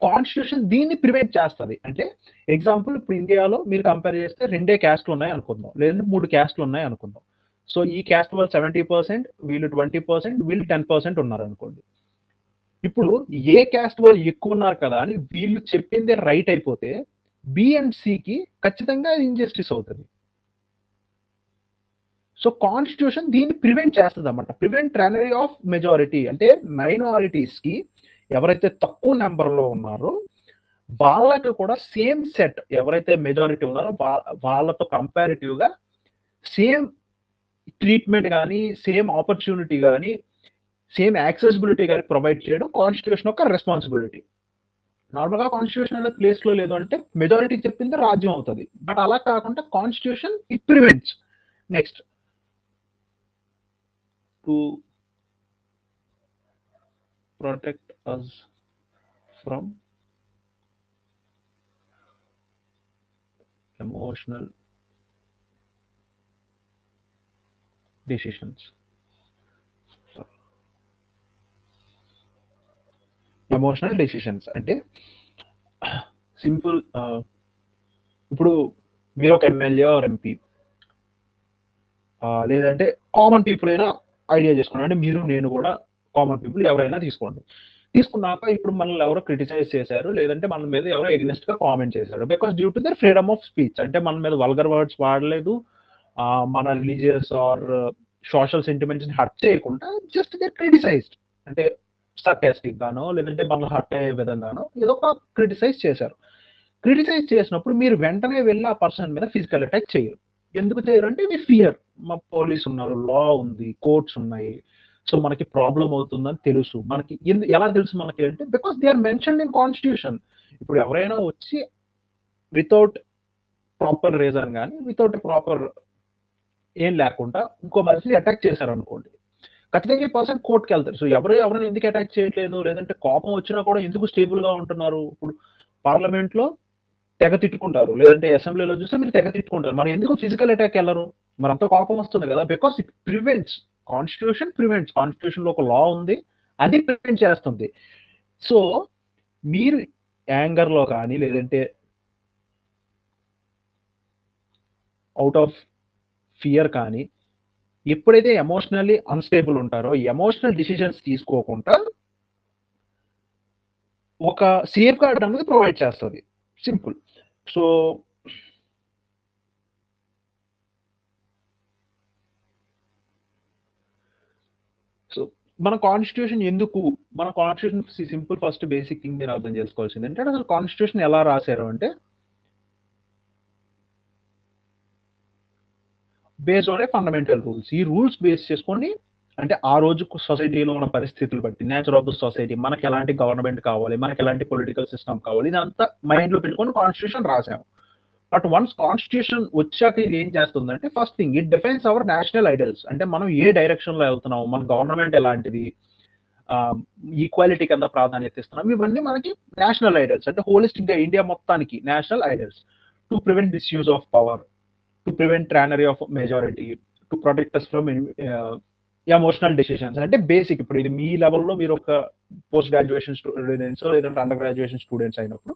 కాన్స్టిట్యూషన్ దీన్ని ప్రివెంట్ చేస్తది. అంటే ఎగ్జాంపుల్ ఇప్పుడు ఇండియాలో మీరు కంపేర్ చేస్తే 2 క్యాస్ట్‌లు ఉన్నాయి అనుకుందాం. లేదంటే 3 క్యాస్ట్‌లు ఉన్నాయి అనుకుందాం. సో, ఈ క్యాస్ట్ వాళ్ళు 70% వీళ్ళు 20% వీళ్ళు 10% ఉన్నారనుకోండి. ఇప్పుడు ఏ క్యాస్ట్ వాళ్ళు ఎక్కువున్నారు కదా! అని వీళ్ళు చెప్పిందే రైట్ అయిపోతే బి అండ్ సికి ఖచ్చితంగా ఇన్‌జస్టిస్ అవుతది. సో, కాన్స్టిట్యూషన్ దీన్ని ప్రివెంట్ చేస్తదన్నమాట. ప్రివెంట్ టైరనీ ఆఫ్ మెజారిటీ అంటే మైనారిటీస్‌కి ఎవరైతే తక్కువ నంబర్‌లో ఉన్నారో వాళ్ళకి కూడా సేమ్ సెట్ ఎవరైతే మెజారిటీ ఉన్నారో వాళ్ళతో కంపారిటివ్‌గా సేమ్ ట్రీట్‌మెంట్ గాని, సేమ్ ఆపర్చునిటీ గాని, సేమ్ యాక్సెసిబిలిటీ గాని ప్రొవైడ్ చేయడం కాన్స్టిట్యూషన్ యొక్క రెస్పాన్సిబిలిటీ. నార్మల్‌గా కాన్స్టిట్యూషన్ అనే ప్లేస్‌లో లేదు అంటే మెజారిటీ చెప్పిందే రాజ్యం అవుతది. బట్ అలా కాకుండా constitution it prevents. Next to protect us from emotional decisions. Emotional decisions అంటే సింపుల్ ఇప్పుడు మీరు ఒక ఎమ్మెల్యే ఆర్ ఎంపీ లేదంటే కామన్ పీపుల్ అయినా ఐడియా చేసుకోండి. అంటే మీరు నేను కూడా కామన్ పీపుల్ ఎవరైనా తీసుకోండి. తీసుకున్నాక ఇప్పుడు మనల్ని ఎవరో క్రిటిసైజ్ చేశారు. లేదంటే మన మీద ఎవరో ఎగనెస్ట్‌గా కామెంట్ చేశారు. Because due to their freedom of speech. అంటే మన మీద వల్గర్ వర్డ్స్ వాడలేదు. మన రిలీజియస్ ఆర్ సోషల్ సెంటిమెంట్స్‌ని హర్ట్ చేయకుండా జస్ట్ దే క్రిటిసైజ్డ్. అంటే సర్కాస్టిక్ గానో లేదంటే మనల్ని హర్ట్ అయ్యే విధంగానో ఏదో ఒక క్రిటిసైజ్ చేశారు. క్రిటిసైజ్ చేసినప్పుడు మీరు వెంటనే వెళ్లి ఆ పర్సన్ మీద ఫిజికల్ అటాక్ చేయరు. ఎందుకు చేయరంటే మీ ఫియర్. మా పోలీస్ ఉన్నారు, లా ఉంది, కోర్ట్స్ ఉన్నాయి. సో మనకి ప్రాబ్లమ్ అవుతుందని తెలుసు. మనకి ఎలా తెలుసు మనకి అంటే because they are mentioned in constitution. ఇప్పుడు ఎవరైనా వచ్చి వితౌట్ ప్రాపర్ రీజన్ గాని, వితౌట్ ప్రాపర్ ఏం లేకుండా ఇంకో మనిషిని అటాక్ చేశారనుకోండి. ఖచ్చితంగా ఈ పర్సన్ కోర్ట్‌కెళ్తారు. సో ఎవరిని ఎందుకు అటాక్ చేయట్లేదు? లేదంటే కోపం వచ్చినా కూడా ఎందుకు స్టేబుల్‌గా ఉంటున్నారు? ఇప్పుడు పార్లమెంట్‌లో తెగ తిట్టుకుంటారు. లేదంటే అసెంబ్లీలో చూస్తే మీరు తెగ తిట్టుకుంటారు. మరి ఎందుకు ఫిజికల్ అటాక్ ఎళ్లరు? మరంత కోపం వస్తుంది కదా! Because it prevents. Constitution prevents. కాన్స్టిట్యూషన్‌లో ఒక లా ఉంది. అది ప్రివెంట్ చేస్తుంది. సో, మీరు యాంగర్‌లో కానీ, లేదంటే ఔట్ ఆఫ్ ఫియర్ కానీ, ఎప్పుడైతే ఎమోషనల్లీ అన్‌స్టేబుల్ ఉంటారో, ఎమోషనల్ డెసిషన్స్ తీసుకోకుండా ఒక సేఫ్‌గార్డ్ అనేది ప్రొవైడ్ చేస్తది. సింపుల్. సో మన కాన్స్టిట్యూషన్ ఎందుకు, మన constitution simple first basic thing మీరు అర్థం చేసుకోవాల్సింది అంటే అసలు కాన్స్టిట్యూషన్ ఎలా రాశారు అంటే based on a fundamental rules. ఈ రూల్స్ బేస్ చేసుకొని అంటే ఆ రోజు సొసైటీలో ఉన్న పరిస్థితులు బట్టి నేచర్ ఆఫ్ ద సొసైటీ, మనకి ఎలాంటి గవర్నమెంట్ కావాలి, మనకి ఎలాంటి పొలిటికల్ సిస్టమ్ కావాలి, ఇదంతా మైండ్ లో పెట్టుకొని కాన్స్టిట్యూషన్ రాసాము. బట్ వన్స్ కాన్స్టిట్యూషన్ వచ్చాక ఇది ఏం చేస్తుందంటే first thing it defines our national ideals. అంటే మనం ఏ డైరెక్షన్ లో వెళ్తున్నాం, మన గవర్నమెంట్ ఎలాంటిది, ఈక్వాలిటీకి ఎంత ప్రాధాన్యత ఇస్తున్నాం, ఇవన్నీ మనకి నేషనల్ ఐడియల్స్. అంటే హోలిస్టిక్ గా ఇండియా మొత్తానికి national ideals. To prevent misuse of power, to prevent tyranny of majority, to protect us from emotional decisions. అంటే బేసిక్ ఇప్పుడు ఇది మీ లెవెల్లో మీరు ఒక పోస్ట్ గ్రాడ్యుయేషన్ స్టూడెంట్స్ లేదంటే అండర్ గ్రాడ్యుయేషన్ స్టూడెంట్స్ అయినప్పుడు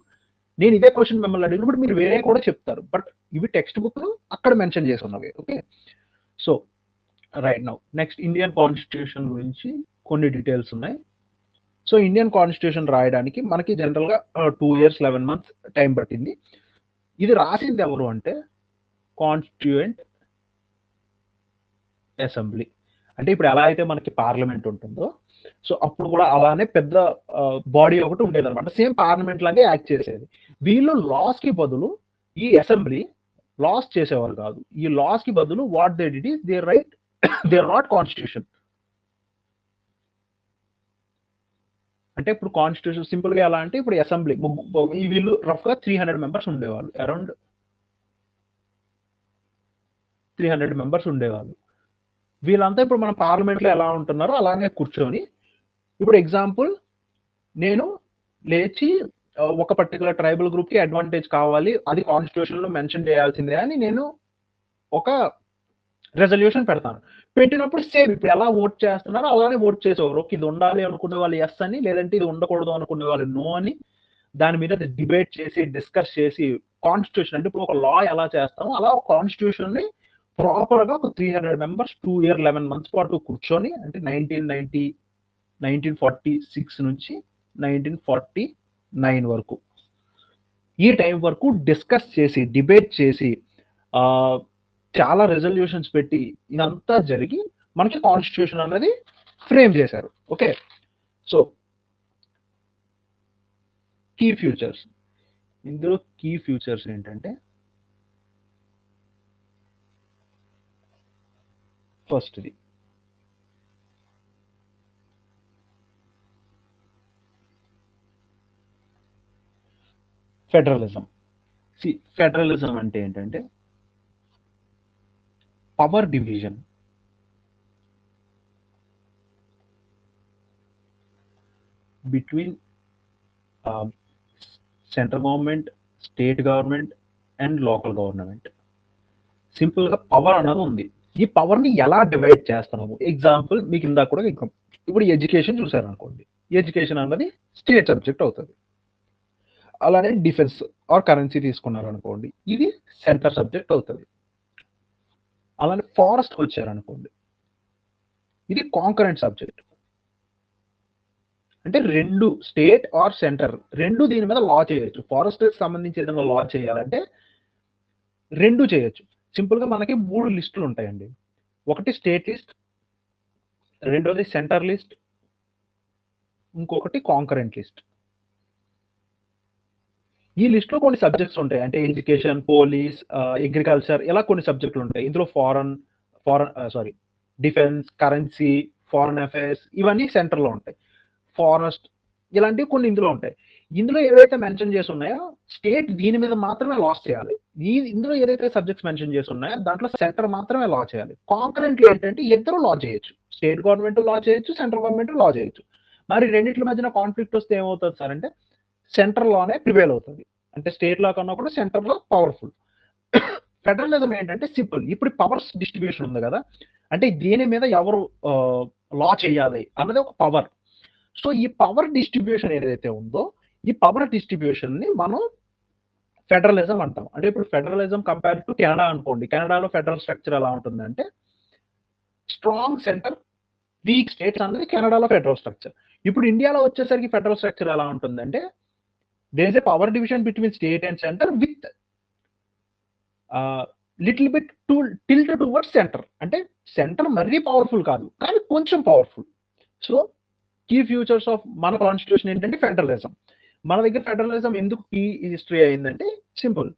నేను ఇదే క్వశ్చన్ మిమ్మల్ని అడిగినప్పుడు మీరు వేరే కూడా చెప్తారు, బట్ ఇవి టెక్స్ట్ బుక్ లో అక్కడ మెన్షన్ చేసి ఉన్నవి. Okay, so right now next Indian constitution గురించి కొన్ని డీటెయిల్స్ ఉన్నాయి. సో ఇండియన్ కాన్స్టిట్యూషన్ రాయడానికి మనకి జనరల్ గా 2 years 11 months టైం పట్టింది. ఇది రాసింది ఎవరు అంటే కాన్స్టిట్యూయెంట్ అసెంబ్లీ. అంటే ఇప్పుడు ఎలా అయితే మనకి పార్లమెంట్ ఉంటుందో సో అప్పుడు కూడా అలానే పెద్ద బాడీ ఒకటి ఉండేది అనమాట, సేమ్ పార్లమెంట్ లాగే యాక్ట్ చేసేది. వీళ్ళు లాస్ కి బదులు ఈ అసెంబ్లీ లాస్ చేసేవారు కాదు. ఈ లాస్ కి బదులు what they did is they write they wrote constitution. అంటే ఇప్పుడు కాన్స్టిట్యూషన్ సింపుల్ గా ఎలా అంటే ఇప్పుడు అసెంబ్లీ వీళ్ళు రఫ్ గా 300 members ఉండేవాళ్ళు, అరౌండ్ 300 members ఉండేవాళ్ళు. వీళ్ళంతా ఇప్పుడు మన పార్లమెంట్ లో ఎలా ఉంటున్నారో అలానే కూర్చొని ఇప్పుడు ఎగ్జాంపుల్ నేను లేచి ఒక పర్టికులర్ ట్రైబల్ గ్రూప్ కి అడ్వాంటేజ్ కావాలి, అది కాన్స్టిట్యూషన్ లో మెన్షన్ చేయాల్సిందే అని నేను ఒక రెజల్యూషన్ పెడతాను. పెట్టినప్పుడు సేమ్ ఇప్పుడు ఎలా ఓట్ చేస్తున్నారో అలానే ఓట్ చేసేవారు. ఇది ఉండాలి అనుకునే వాళ్ళు ఎస్ అని, లేదంటే ఇది ఉండకూడదు అనుకునే వాళ్ళు నో అని, దాని మీద డిబేట్ చేసి డిస్కస్ చేసి కాన్స్టిట్యూషన్ అంటే ఇప్పుడు ఒక లా ఎలా చేస్తామో అలా ఒక కాన్స్టిట్యూషన్ ని ప్రాపర్ గా ఒక 300 members 2 years 11 months పాటు కూర్చొని అంటే 1946 నుంచి 1949 వరకు ఈ టైం వరకు డిస్కస్ చేసి డిబేట్ చేసి చాలా రెజల్యూషన్స్ పెట్టి ఇదంతా జరిగి మనకి కాన్స్టిట్యూషన్ అనేది ఫ్రేమ్ చేశారు. ఓకే, సో కీ ఫ్యూచర్స్, ఇందులో కీ ఫ్యూచర్స్ ఏంటంటే ఫస్ట్ది ఫెడరలిజం. ఫెడరలిజం అంటే ఏంటంటే power division. Between central government, state government and local government. Simple గా పవర్ అన్నది ఉంది. ఈ పవర్ ని ఎలా డివైడ్ చేస్తున్నాము, ఎగ్జాంపుల్ మీకు ఇందాక కూడా ఇప్పుడు ఎడ్యుకేషన్ చూసారు అనుకోండి, ఎడ్యుకేషన్ అన్నది స్టేట్ సబ్జెక్ట్ అవుతుంది. అలానే డిఫెన్స్ ఆర్ కరెన్సీ తీసుకున్నారు అనుకోండి, ఇది సెంటర్ సబ్జెక్ట్ అవుతుంది. అలానే ఫారెస్ట్ వచ్చారనుకోండి, ఇది కాంకరెంట్ సబ్జెక్ట్. అంటే రెండు స్టేట్ ఆర్ సెంటర్ రెండు దీని మీద లా చేయొచ్చు. ఫారెస్ట్ సంబంధించి ఏదైనా లా చేయాలంటే రెండు చేయొచ్చు. సింపుల్ గా మనకి 3 లిస్టులు ఉంటాయండి. ఒకటి స్టేట్ లిస్ట్, రెండోది సెంటర్ లిస్ట్, ఇంకొకటి కాంకరెంట్ లిస్ట్. ఈ లిస్ట్ లో కొన్ని సబ్జెక్ట్స్ ఉంటాయి, అంటే ఎడ్యుకేషన్, పోలీస్, అగ్రికల్చర్, ఇలా కొన్ని సబ్జెక్టులు ఉంటాయి. ఇందులో డిఫెన్స్, కరెన్సీ, ఫారెన్ అఫైర్స్ ఇవన్నీ సెంటర్ లో ఉంటాయి. ఫారెస్ట్ ఇలాంటివి కొన్ని ఇందులో ఉంటాయి. ఇందులో ఏవైతే మెన్షన్ చేసి ఉన్నాయో స్టేట్ దీని మీద మాత్రమే లాస్ చేయాలి. ఇందులో ఏదైతే సబ్జెక్ట్స్ మెన్షన్ చేసి ఉన్నాయో దాంట్లో సెంటర్ మాత్రమే లా చేయాలి. కాంకరెంట్లు ఏంటంటే ఇద్దరు లా చేయొచ్చు, స్టేట్ గవర్నమెంట్ లా చేయొచ్చు, సెంట్రల్ గవర్నమెంట్ లా చేయొచ్చు. మరి రెండింటి మధ్యన కాన్ఫ్లిక్ట్ వస్తే ఏమవుతుంది సార్ అంటే సెంటర్ లానే ప్రివేల్ అవుతుంది. అంటే స్టేట్ లా కన్నా కూడా సెంటర్ లో పవర్ఫుల్. ఫెడరలిజం ఏంటంటే సింపుల్, ఇప్పుడు పవర్స్ డిస్ట్రిబ్యూషన్ ఉంది కదా, అంటే దీని మీద ఎవరు లా చేయాలి అన్నది ఒక పవర్. సో ఈ పవర్ డిస్ట్రిబ్యూషన్ ఏదైతే ఉందో ఈ పవర్ డిస్ట్రిబ్యూషన్ ని మనం ఫెడరలిజం అంటాం. అంటే ఇప్పుడు ఫెడరలిజం కంపేర్ టు కెనడా అనుకోండి, కెనడాలో ఫెడరల్ స్ట్రక్చర్ ఎలా ఉంటుందంటే స్ట్రాంగ్ సెంటర్, వీక్ స్టేట్స్ అనేది కెనడాలో ఫెడరల్ స్ట్రక్చర్. ఇప్పుడు ఇండియాలో వచ్చేసరికి ఫెడరల్ స్ట్రక్చర్ ఎలా ఉంటుందంటే there is a power division between state and centre with little bit tilt towards centre. అంటే సెంటర్ మరీ పవర్ఫుల్ కాదు కానీ కొంచెం powerful. So key features of మన కాన్స్టిట్యూషన్ ఏంటంటే ఫెడరలిజం. మన దగ్గర ఫెడరలిజం ఎందుకు కీ హిస్టరీ అయిందంటే simple,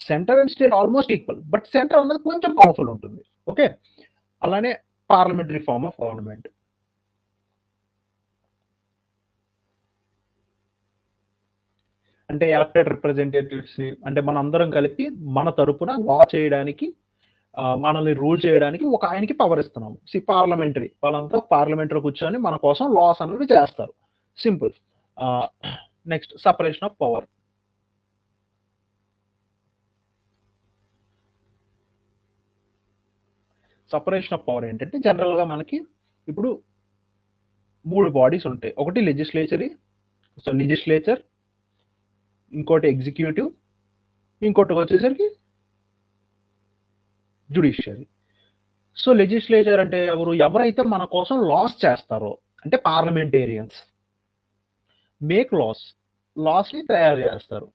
centre and state almost equal, but centre అన్నది కొంచెం పవర్ఫుల్ ఉంటుంది. ఓకే, అలానే పార్లమెంటరీ ఫార్మ్ ఆఫ్ గవర్నమెంట్. అంటే ఎలక్టెడ్ రిప్రజెంటేటివ్స్ అంటే మనందరం కలిపి మన తరపున లా చేయడానికి, మనల్ని రూల్ చేయడానికి ఒక ఆయనకి పవర్ ఇస్తున్నాము. పార్లమెంటరీ వాళ్ళంతా పార్లమెంటరీ కూర్చొని మన కోసం లాస్ అనేవి చేస్తారు. Simple. Next separation of power. Separation of power ఏంటంటే జనరల్ గా మనకి ఇప్పుడు 3 బాడీస్ ఉంటాయి. ఒకటి లెజిస్లేచర్, ఇంకోటి ఎగ్జిక్యూటివ్, ఇంకోటి వచ్చేసరికి జ్యుడిషియరీ. సో లెజిస్లేచర్ అంటే ఎవరైతే మన కోసం లాస్ చేస్తారో అంటే పార్లమెంటేరియన్స్. మేక్ లాస్ ని తయారు చేస్తారు,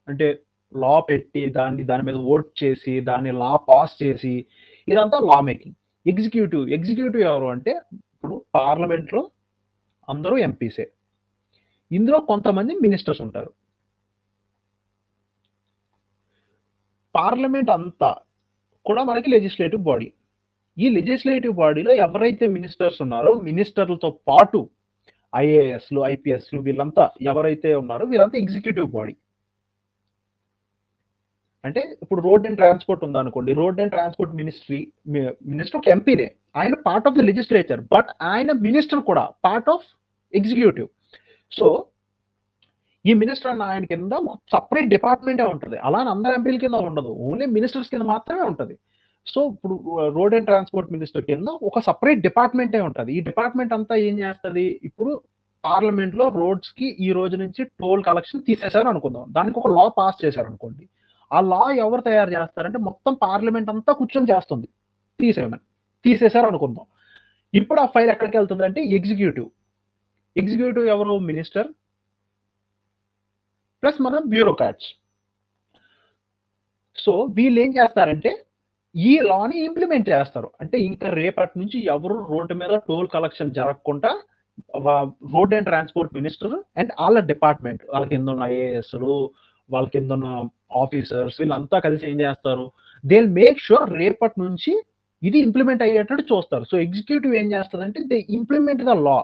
అంటే లా పెట్టి దాని మీద ఓట్ చేసి దాన్ని లా పాస్ చేసి ఇదంతా లా మేకింగ్. ఎగ్జిక్యూటివ్ ఎవరు అంటే ఇప్పుడు పార్లమెంట్ లో అందరూ ఎంపీసే, ఇందులో కొంతమంది మినిస్టర్స్ ఉంటారు. పార్లమెంట్ అంతా కూడా మనకి లెజిస్లేటివ్ బాడీ. ఈ లెజిస్లేటివ్ బాడీలో ఎవరైతే మినిస్టర్స్ ఉన్నారో మినిస్టర్లతో పాటు ఐఏఎస్లు, ఐపీఎస్లు వీళ్ళంతా ఎవరైతే ఉన్నారో వీళ్ళంతా ఎగ్జిక్యూటివ్ బాడీ. అంటే ఇప్పుడు రోడ్ అండ్ ట్రాన్స్పోర్ట్ ఉందనుకోండి, రోడ్ అండ్ ట్రాన్స్పోర్ట్ మినిస్టర్ ఒక ఎంపీనే, ఆయన part of the legislature, but ఆయన మినిస్టర్ కూడా పార్ట్ ఆఫ్ ఎగ్జిక్యూటివ్. సో ఈ మినిస్టర్ అన్న ఆయన కింద సపరేట్ డిపార్ట్మెంటే ఉంటుంది. అలా అందరు ఎంపీల కింద ఉండదు, ఓన్లీ మినిస్టర్స్ కింద మాత్రమే ఉంటుంది. సో ఇప్పుడు రోడ్ అండ్ ట్రాన్స్పోర్ట్ మినిస్టర్ కింద ఒక సపరేట్ డిపార్ట్మెంటే ఉంటుంది. ఈ డిపార్ట్మెంట్ అంతా ఏం చేస్తుంది, ఇప్పుడు పార్లమెంట్ లో రోడ్స్ కి ఈ రోజు నుంచి టోల్ కలెక్షన్ తీసేశారు అనుకుందాం, దానికి ఒక లా పాస్ చేశారు అనుకోండి. ఆ లా ఎవరు తయారు చేస్తారంటే మొత్తం పార్లమెంట్ అంతా కూర్చొని చేస్తుంది, తీసేశారు అనుకుందాం. ఇప్పుడు ఆ ఫైల్ ఎక్కడికి వెళ్తుంది అంటే ఎగ్జిక్యూటివ్ ఎవరు, మినిస్టర్ ప్లస్ మన బ్యూరోక్రాట్స్. సో వీళ్ళు ఏం చేస్తారంటే ఈ లాని ఇంప్లిమెంట్ చేస్తారు. అంటే ఇంకా రేపటి నుంచి ఎవరు రోడ్డు మీద టోల్ కలెక్షన్ జరగకుండా road and transport minister and వాళ్ళ డిపార్ట్మెంట్, వాళ్ళ కింద ఉన్న ఐఏఎస్లు, వాళ్ళ కింద ఉన్న ఆఫీసర్స్ వీళ్ళంతా కలిసి ఏం చేస్తారు, దే మేక్ షూర్ రేపటి నుంచి ఇది ఇంప్లిమెంట్ అయ్యేటట్టు చూస్తారు. సో ఎగ్జిక్యూటివ్ ఏం చేస్తుందంటే they implement the law.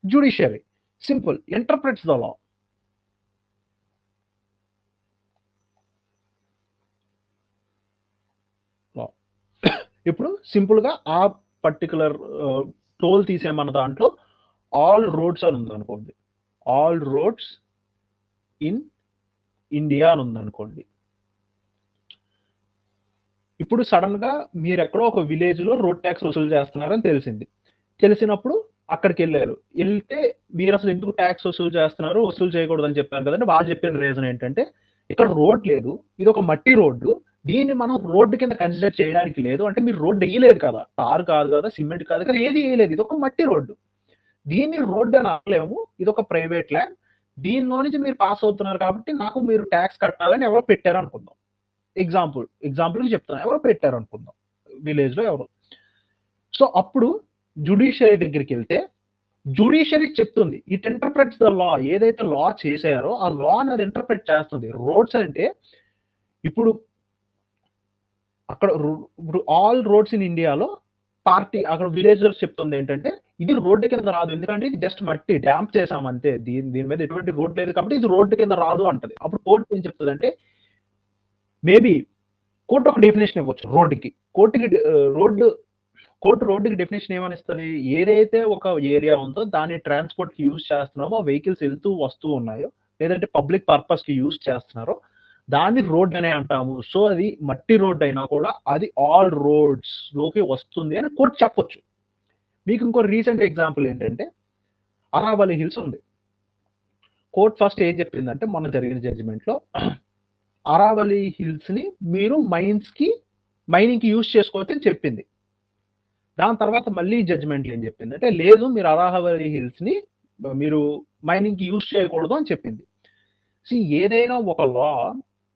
Judiciary simple, interprets the law. ఇప్పుడు సింపుల్ గా ఆ పర్టికులర్ టోల్ తీసేమన్న దాంట్లో ఆల్ రోడ్స్ అని ఉంది అనుకోండి, ఆల్ రోడ్స్ ఇన్ ఇండియా అని ఉంది అనుకోండి. ఇప్పుడు సడన్ గా మీరు ఎక్కడో ఒక విలేజ్ లో రోడ్ ట్యాక్స్ వసూలు చేస్తున్నారని తెలిసినప్పుడు అక్కడికి వెళ్తే మీరు అసలు ఎందుకు ట్యాక్స్ వసూలు చేస్తున్నారు, వసూలు చేయకూడదని చెప్పారు కదండి. వాళ్ళు చెప్పిన రీజన్ ఏంటంటే ఇక్కడ రోడ్ లేదు, ఇది ఒక మట్టి రోడ్డు, దీన్ని మనం రోడ్డు కింద కన్సిడర్ చేయడానికి లేదు. అంటే మీరు రోడ్డు వేయలేదు కదా, తారు కాదు కదా, సిమెంట్ కాదు కదా, ఏది వేయలేదు, ఇది ఒక మట్టి రోడ్డు, దీన్ని రోడ్డు అని అనలేము, ఇది ఒక ప్రైవేట్ ల్యాండ్, దీనిలో నుంచి మీరు పాస్ అవుతున్నారు కాబట్టి నాకు మీరు ట్యాక్స్ కట్టాలని ఎవరో పెట్టారు అనుకుందాం. ఎగ్జాంపుల్ చెప్తాను, ఎవరో పెట్టారు అనుకుందాం విలేజ్ లో ఎవరో. సో అప్పుడు జ్యుడిషియరీ దగ్గరికి వెళ్తే జ్యుడిషియరీ చెప్తుంది, ఇట్ ఇంటర్ప్రెట్స్ ద లా. ఏదైతే లా చేశారో ఆ లా అనేది ఇంటర్ప్రెట్ చేస్తుంది. రోడ్స్ అంటే ఇప్పుడు అక్కడ ఆల్ రోడ్స్ ఇన్ ఇండియాలో పార్టీ అక్కడ విలేజర్స్ చెప్తుంది ఏంటంటే ఇది రోడ్డు కింద రాదు, ఎందుకంటే ఇది జస్ట్ మట్టి డ్యాంప్ చేసాం అంతే, దీని మీద ఎటువంటి రోడ్ లేదు కాబట్టి ఇది రోడ్డు కింద రాదు అంటది. అప్పుడు కోర్టు ఏం చెప్తుంది అంటే మేబీ కోర్టు ఒక డెఫినేషన్ ఇవ్వచ్చు రోడ్డుకి. కోర్టు రోడ్డుకి డెఫినేషన్ ఏమని ఇస్తుంది, ఏదైతే ఒక ఏరియా ఉందో దాన్ని ట్రాన్స్పోర్ట్ కి యూజ్ చేస్తున్నామో, వెహికల్స్ వెళ్తూ వస్తూ ఉన్నాయో, లేదంటే పబ్లిక్ పర్పస్ కి యూజ్ చేస్తున్నారో దాన్ని రోడ్ అనే అంటాము. సో అది మట్టి రోడ్ అయినా కూడా అది ఆల్ రోడ్స్ లోకి వస్తుంది అని కోర్టు చెప్పొచ్చు. మీకు ఇంకో రీసెంట్ ఎగ్జాంపుల్ ఏంటంటే అరావళి హిల్స్ ఉంది. కోర్టు ఫస్ట్ ఏం చెప్పిందంటే మొన్న జరిగిన జడ్జిమెంట్ లో అరావళి హిల్స్ ని మీరు మైనింగ్ కి యూజ్ చేసుకోవచ్చు అని చెప్పింది. దాని తర్వాత మళ్ళీ జడ్జిమెంట్ ఏం చెప్పింది అంటే లేదు, మీరు అరావళి హిల్స్ ని మీరు మైనింగ్ కి యూజ్ చేయకూడదు అని చెప్పింది. ఏదైనా ఒక లా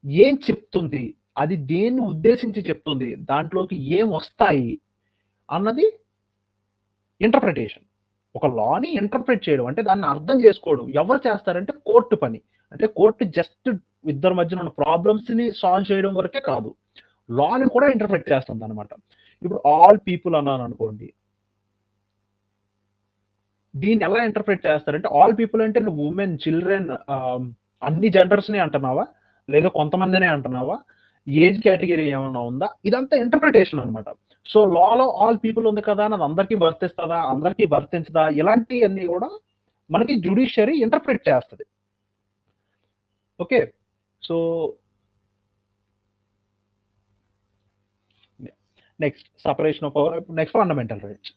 ఏం చెప్తుంది, అది దేన్ని ఉద్దేశించి చెప్తుంది, దాంట్లోకి ఏం వస్తాయి అన్నది ఇంటర్ప్రిటేషన్. ఒక లాని ఇంటర్ప్రిట్ చేయడం అంటే దాన్ని అర్థం చేసుకోవడం ఎవరు చేస్తారంటే కోర్టు పని. అంటే కోర్టు జస్ట్ ఇద్దరి మధ్యన ఉన్న ప్రాబ్లమ్స్ ని సాల్వ్ చేయడం వరకే కాదు, లాని కూడా ఇంటర్ప్రిట్ చేస్తుంది అనమాట. ఇప్పుడు ఆల్ పీపుల్ అన్నాను అనుకోండి, దీన్ని ఎలా ఇంటర్ప్రిట్ చేస్తారంటే ఆల్ పీపుల్ అంటే నువ్వు ఉమెన్, చిల్డ్రన్, అన్ని జెండర్స్ ని అంటున్నావా, లేదా కొంతమందినే అంటున్నావా, ఏజ్ కేటగిరీ ఏమన్నా ఉందా, ఇదంతా ఇంటర్ప్రిటేషన్ అనమాట. సో లాలో ఆల్ పీపుల్ ఉంది కదా అని అది అందరికీ వర్తిస్తుందా, అందరికీ వర్తించదా, ఇలాంటివన్నీ కూడా మనకి జ్యుడిషియరీ ఇంటర్ప్రిట్ చేస్తుంది. Okay, so next separation of power, next fundamental rights.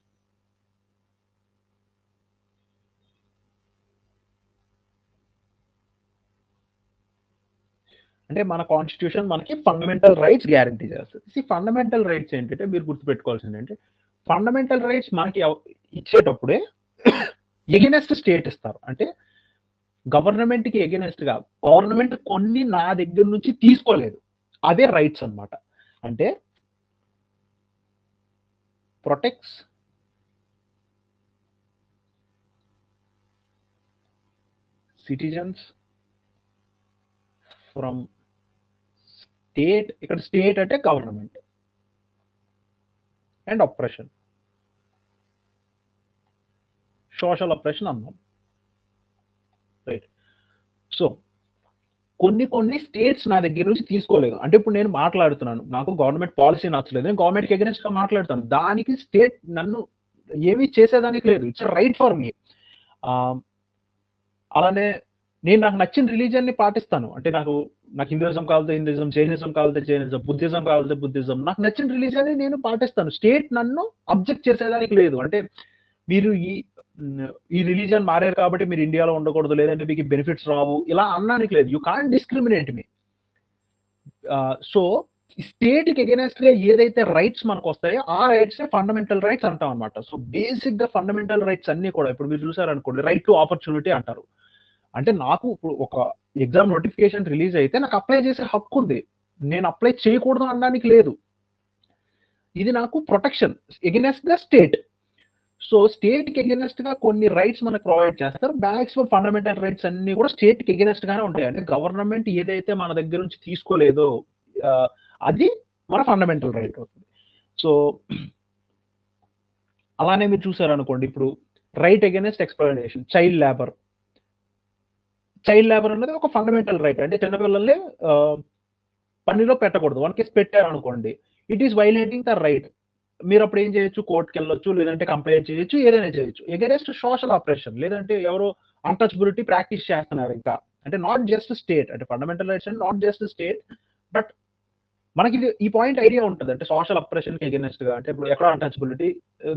అంటే మన కాన్స్టిట్యూషన్ మనకి ఫండమెంటల్ రైట్స్ గ్యారంటీ చేస్తుంది. ఈ ఫండమెంటల్ రైట్స్ ఏంటంటే మీరు గుర్తుపెట్టుకోవాల్సింది ఏంటంటే ఫండమెంటల్ రైట్స్ మనకి ఇచ్చేటప్పుడే ఎగెనెస్ట్ స్టేట్ ఇస్తారు. అంటే గవర్నమెంట్ కి ఎగెనెస్ట్ గా గవర్నమెంట్ కొన్ని నా దగ్గర నుంచి తీసుకోలేదు, అదే రైట్స్ అన్నమాట. అంటే ప్రొటెక్ట్స్ సిటిజన్స్ ఫ్రమ్ స్టేట్, ఇక్కడ స్టేట్ అంటే government, and oppression, social oppression అన్నాం, రైట్. సో కొన్ని స్టేట్స్ నా దగ్గర నుంచి తీసుకోలేదు. అంటే ఇప్పుడు నేను మాట్లాడుతున్నాను, నాకు గవర్నమెంట్ పాలసీ నచ్చలేదు, నేను గవర్నమెంట్కి అగెన్స్ట్ గా మాట్లాడతాను, దానికి స్టేట్ నన్ను ఏమీ చేసేదానికి లేదు, ఇట్స్ రైట్ ఫర్ మీ. అలానే నేను నాకు నచ్చిన రిలీజియన్ ని పాటిస్తాను. అంటే నాకు హిందూయిజం కావాలంటే హిందూయిజం, జైనిజం కావాలంటే జైనిజం, బుద్ధిజం కావాలంటే బుద్ధిజం, నాకు నచ్చిన రిలీజియన్ ని నేను పాటిస్తాను. స్టేట్ నన్ను అబ్జెక్ట్ చేసేదానికి లేదు. అంటే మీరు ఈ రిలీజియన్ మారారు కాబట్టి మీరు ఇండియాలో ఉండకూడదు, లేదంటే మీకు బెనిఫిట్స్ రావు, ఇలా అనడానికి లేదు. You can't discriminate me. So state కి అగెనెస్ట్ గా ఏదైతే రైట్స్ మనకు వస్తాయో ఆ రైట్స్ ఫండమెంటల్ రైట్స్ అంటాం అనమాట. సో బేసిక్ గా ఫండమెంటల్ రైట్స్ అన్ని కూడా ఇప్పుడు మీరు చూసారనుకోండి, రైట్ టు ఆపర్చునిటీ అంటారు. అంటే నాకు ఇప్పుడు ఒక ఎగ్జామ్ నోటిఫికేషన్ రిలీజ్ అయితే నాకు అప్లై చేసే హక్కు ఉంది, నేను అప్లై చేయకూడదు అనడానికి లేదు. ఇది నాకు protection against the state. So state కి ఎగెనెస్ట్ గా కొన్ని రైట్స్ మనకు ప్రొవైడ్ చేస్తారు. మాక్సిమం ఫండమెంటల్ రైట్స్ అన్ని కూడా స్టేట్ కి ఎగెనెస్ట్ గానే ఉంటాయి. అంటే గవర్నమెంట్ ఏదైతే మన దగ్గర నుంచి తీసుకోలేదో అది మన ఫండమెంటల్ రైట్ అవుతుంది. సో అలానే మీరు చూసారనుకోండి, ఇప్పుడు right against exploitation, child labour అనేది ఒక ఫండమెంటల్ రైట్. అంటే చిన్నపిల్లల్ని పనిలో పెట్టకూడదు. వన్ కేసు పెట్టారనుకోండి, it is violating the right. మీరు అప్పుడు ఏం చేయొచ్చు, కోర్టుకి వెళ్ళొచ్చు, లేదంటే కంప్లైంట్ చేయొచ్చు, ఏదైనా చేయొచ్చు. ఎగెనెస్ట్ సోషల్ ఆపరేషన్, లేదంటే ఎవరో అన్‌టచబిలిటీ ప్రాక్టీస్ చేస్తున్నారు ఇంకా. అంటే నాట్ జస్ట్ స్టేట్, అంటే ఫండమెంటల్ రైట్స్ అంటే నాట్ జస్ట్ స్టేట్, బట్ మనకి ఈ పాయింట్ ఐడియా ఉంటుంది. అంటే సోషల్ అప్రెషన్ కి ఎగెనెస్ట్ గా, అంటే ఇప్పుడు ఎక్కడో అన్‌టచబిలిటీ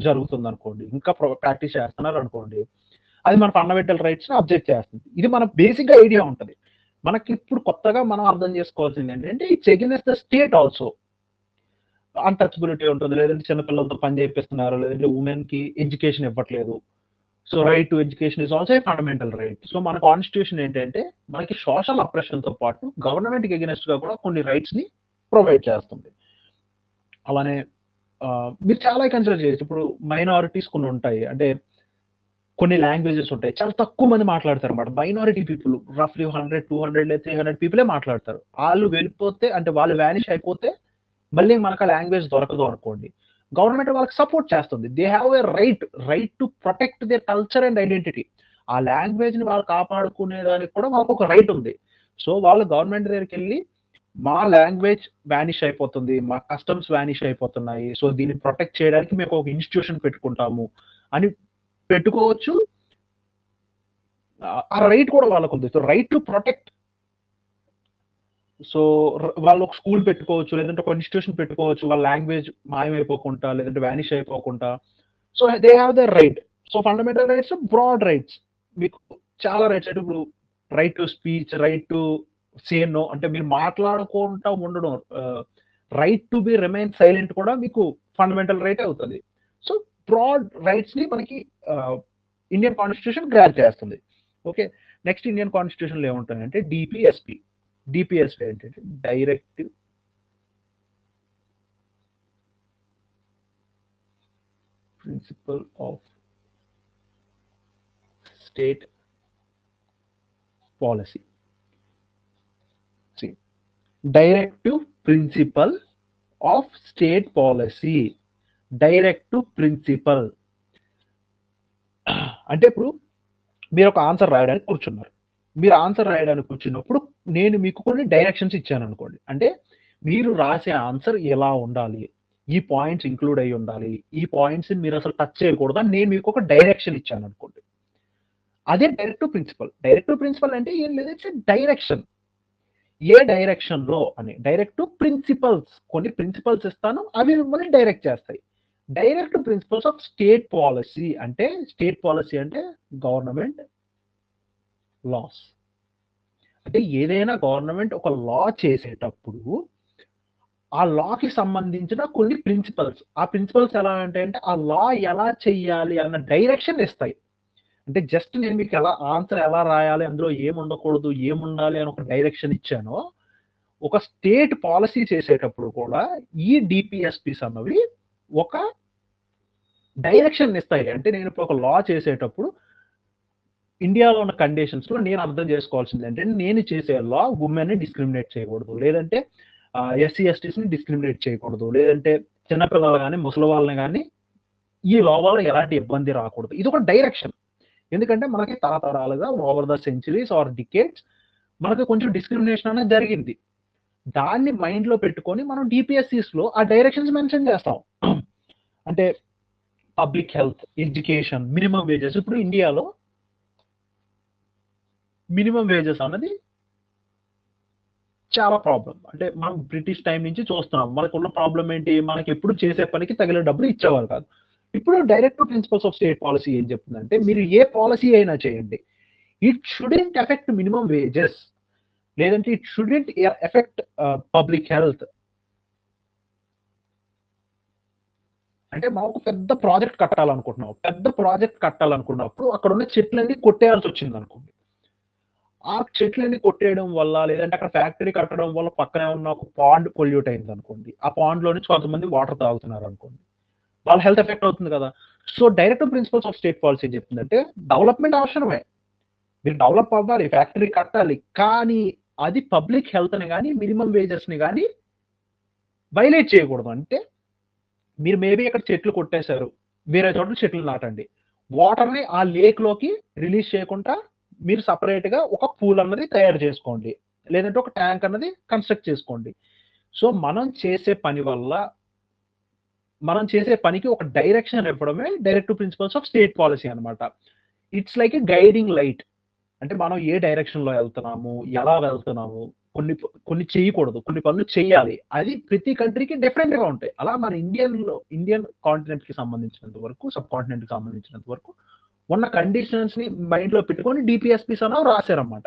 జరుగుతుంది అనుకోండి, ఇంకా ప్రాక్టీస్ చేస్తున్నారు అనుకోండి, అది మన ఫండమెంటల్ రైట్స్ ని అబ్జెక్ట్ చేస్తుంది. ఇది మన బేసిక్ గా ఐడియా ఉంటుంది. మనకి ఇప్పుడు కొత్తగా మనం అర్థం చేసుకోవాల్సింది ఏంటంటే it's against the state also. Untouchability ఉంటుంది, లేదంటే చిన్నపిల్లలతో పని చేపిస్తున్నారు, లేదంటే ఉమెన్ కి ఎడ్యుకేషన్ ఇవ్వట్లేదు. So right to education is also a fundamental right. So మన కాన్స్టిట్యూషన్ ఏంటంటే మనకి సోషల్ అప్రెషన్ తో పాటు గవర్నమెంట్ కి ఎగెనెస్ట్ గా కూడా కొన్ని రైట్స్ ని ప్రొవైడ్ చేస్తుంది. అలానే మీరు చాలా కన్సిడర్ చేయొచ్చు. ఇప్పుడు మైనారిటీస్ కొన్ని ఉంటాయి, అంటే కొన్ని లాంగ్వేజెస్ ఉంటాయి, చాలా తక్కువ మంది మాట్లాడతారు అనమాట. మైనారిటీ పీపుల్ రఫ్లీ 100, 200 లేదా 300 పీపులే మాట్లాడతారు. వాళ్ళు వెళ్ళిపోతే, అంటే వాళ్ళు వానిష్ అయిపోతే మళ్ళీ మనకు ఆ లాంగ్వేజ్ దొరకదు అనుకోండి, గవర్నమెంట్ వాళ్ళకి సపోర్ట్ చేస్తుంది. They have a right to protect their culture and identity. ఆ లాంగ్వేజ్ ని వాళ్ళు కాపాడుకునే దానికి కూడా వాళ్ళకి ఒక రైట్ ఉంది. సో వాళ్ళు గవర్నమెంట్ దగ్గరికి వెళ్ళి మా లాంగ్వేజ్ వానిష్ అయిపోతుంది, మా కస్టమ్స్ వానిష్ అయిపోతున్నాయి, సో దీన్ని ప్రొటెక్ట్ చేయడానికి మేము ఒక ఇన్స్టిట్యూషన్ పెట్టుకుంటాము అని పెట్టుకోవచ్చు. ఆ రైట్ కూడా వాళ్ళకు ఉంది. So right to protect. So వాళ్ళు ఒక స్కూల్ పెట్టుకోవచ్చు, లేదంటే ఒక ఇన్స్టిట్యూషన్ పెట్టుకోవచ్చు, వాళ్ళ లాంగ్వేజ్ మాయమైపోకుండా, లేదంటే వానిష్ అయిపోకుండా. So they have the right. So fundamental rights broad rights, మీకు చాలా రైట్స్. అంటే ఇప్పుడు right to speech, right to say no, అంటే మీరు మాట్లాడుకుంటా ఉండడం, right to be remain silent కూడా మీకు ఫండమెంటల్ రైట్ అవుతుంది. సో బ్రాడ్ రైట్స్ ని మనకి ఇండియన్ కాన్స్టిట్యూషన్ గ్రాంట్ చేస్తుంది. ఓకే, నెక్స్ట్ ఇండియన్ కాన్స్టిట్యూషన్ లో ఏముంటాయంటే డిపిఎస్పి. డిపిఎస్పి ఏంటంటే directive principle of state policy. See, directive principle of state policy. Directive principle అంటే ఇప్పుడు మీరు ఒక ఆన్సర్ రాయడానికి కూర్చున్నారు. మీరు ఆన్సర్ రాయడానికి కూర్చున్నప్పుడు నేను మీకు కొన్ని డైరెక్షన్స్ ఇచ్చాను అనుకోండి. అంటే మీరు రాసే ఆన్సర్ ఎలా ఉండాలి, ఈ పాయింట్స్ ఇంక్లూడ్ అయ్యి ఉండాలి, ఈ పాయింట్స్ మీరు అసలు టచ్ చేయకూడదు అని నేను మీకు ఒక డైరెక్షన్ ఇచ్చాను అనుకోండి. అదే డైరెక్టివ్ ప్రిన్సిపల్. డైరెక్టివ్ ప్రిన్సిపల్ అంటే ఏం లేదు, ఇట్స్ డైరెక్షన్. ఏ డైరెక్షన్ లో అని డైరెక్టివ్ ప్రిన్సిపల్స్, కొన్ని ప్రిన్సిపల్స్ ఇస్తాను, అవి మిమ్మల్ని డైరెక్ట్ చేస్తాయి. Directive principles of state policy అంటే, స్టేట్ పాలసీ అంటే గవర్నమెంట్ లాస్. అంటే ఏదైనా గవర్నమెంట్ ఒక లా చేసేటప్పుడు ఆ లాకి సంబంధించిన కొన్ని ప్రిన్సిపల్స్, ఆ ప్రిన్సిపల్స్ ఎలా అంటే ఆ లా ఎలా చెయ్యాలి అన్న డైరెక్షన్ ఇస్తాయి. అంటే జస్ట్ నేను మీకు ఆన్సర్ ఎలా రాయాలి, అందులో ఏముండకూడదు, ఏముండాలి అని ఒక డైరెక్షన్ ఇచ్చానో, ఒక స్టేట్ పాలసీ చేసేటప్పుడు కూడా ఈ డిపిఎస్పిస్ అన్నవి ఒక డైరెక్షన్ ఇస్తాయి. అంటే నేను ఇప్పుడు ఒక లా చేసేటప్పుడు ఇండియాలో ఉన్న కండిషన్స్ లో నేను అర్థం చేసుకోవాల్సింది ఏంటంటే, నేను చేసే లా ఉమెన్ ని డిస్క్రిమినేట్ చేయకూడదు, లేదంటే ఎస్సీ ఎస్టీస్ ని డిస్క్రిమినేట్ చేయకూడదు, లేదంటే చిన్నపిల్లలు కానీ ముసలి వాళ్ళని కానీ ఈ లా వల్ల ఎలాంటి ఇబ్బంది రాకూడదు. ఇది ఒక డైరెక్షన్. ఎందుకంటే మనకి తరతరాలుగా over the centuries or decades మనకి కొంచెం డిస్క్రిమినేషన్ అనేది జరిగింది. దాన్ని మైండ్ లో పెట్టుకొని మనం డిపిఎస్సిస్ లో ఆ డైరెక్షన్స్ మెన్షన్ చేస్తాం. అంటే public health, education, minimum wages. ఇప్పుడు ఇండియాలో మినిమం వేజెస్ అన్నది చాలా ప్రాబ్లం. అంటే మనం బ్రిటిష్ టైం నుంచి చూస్తున్నాం. మనకున్న ప్రాబ్లం ఏంటి, మనకి ఎప్పుడు చేసే పనికి తగిన డబ్బులు ఇచ్చేవారు కాదు. ఇప్పుడు directive principles of state policy ఏం చెప్తుందంటే, మీరు ఏ పాలసీ అయినా చేయండి, it shouldn't affect minimum wages, లేదంటే it shouldn't affect public health. అంటే మాకు పెద్ద ప్రాజెక్ట్ కట్టాలనుకుంటున్నాం, పెద్ద ప్రాజెక్ట్ కట్టాలనుకున్నప్పుడు అక్కడ ఉన్న చెట్లన్నీ కొట్టేయాల్సి వచ్చింది అనుకోండి. ఆ చెట్లన్నీ కొట్టేయడం వల్ల, లేదంటే అక్కడ ఫ్యాక్టరీ కట్టడం వల్ల పక్కనే ఉన్న ఒక పాండ్ పొల్యూట్ అయింది అనుకోండి, ఆ పాండ్ లో నుంచి కొంతమంది వాటర్ తాగుతున్నారు అనుకోండి, వాళ్ళ హెల్త్ ఎఫెక్ట్ అవుతుంది కదా. So directive principles of state policy ఏం చెప్తుందంటే, డెవలప్మెంట్ అవసరమే, మీరు డెవలప్ అవ్వాలి, ఫ్యాక్టరీ కట్టాలి, కానీ అది పబ్లిక్ హెల్త్ ని కానీ మినిమం వేజెస్ ని కానీ వైలేట్ చేయకూడదు. అంటే మీరు మేబీ అక్కడ చెట్లు కొట్టేశారు, వేరే చోట్ల చెట్లు నాటండి, వాటర్ ని ఆ లేక్ లోకి రిలీజ్ చేయకుండా మీరు సపరేట్ గా ఒక పూల్ అన్నది తయారు చేసుకోండి, లేదంటే ఒక ట్యాంక్ అన్నది కన్స్ట్రక్ట్ చేసుకోండి. సో మనం చేసే పని వల్ల, మనం చేసే పనికి ఒక డైరెక్షన్ ఇవ్వడమే directive principles of state policy అనమాట. It's like a guiding light. అంటే మనం ఏ డైరెక్షన్ లో వెళ్తున్నాము, ఎలా వెళ్తున్నాము, కొన్ని చేయకూడదు, కొన్ని పనులు చేయాలి, అది ప్రతి కంట్రీకి డిఫరెంట్ గా ఉంటాయి. అలా మన ఇండియన్ కాంటినెంట్ కి సంబంధించినంత వరకు, సబ్ కాంటినెంట్ కి సంబంధించినంత వరకు ఉన్న కండిషన్స్ ని మైండ్ లో పెట్టుకొని డిపిఎస్పిస్ అన్న రాశారన్నమాట.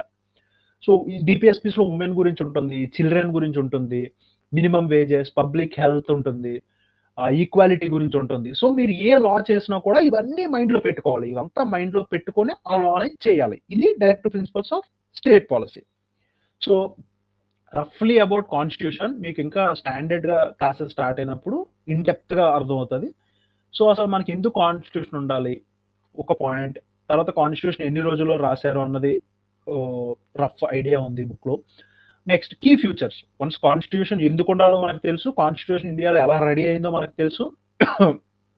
సో ఈ డిపిఎస్పిస్ లో ఉమెన్ గురించి ఉంటుంది, చిల్డ్రన్ గురించి ఉంటుంది, మినిమం వేజెస్, పబ్లిక్ హెల్త్ ఉంటుంది, ఈక్వాలిటీ గురించి ఉంటుంది. సో మీరు ఏ లా చేసినా కూడా ఇవన్నీ మైండ్ లో పెట్టుకోవాలి, ఇవంతా మైండ్ లో పెట్టుకొని ఆ లాని చేయాలి. ఇది directive principles of state policy. So రఫ్లీ అబౌట్ కాన్స్టిట్యూషన్ మీకు ఇంకా స్టాండర్డ్ గా క్లాసెస్ స్టార్ట్ అయినప్పుడు ఇన్ డెప్త్ గా అర్థమవుతుంది. సో అసలు మనకి ఎందుకు కాన్స్టిట్యూషన్ ఉండాలి ఒక పాయింట్, తర్వాత కాన్స్టిట్యూషన్ ఎన్ని రోజుల్లో రాశారు అన్నది రఫ్ ఐడియా ఉంది బుక్ లో. Next key features. Once constitution ఎందుకు ఉండాలో మనకు తెలుసు, కాన్స్టిట్యూషన్ ఇండియాలో ఎలా రెడీ అయిందో మనకు తెలుసు.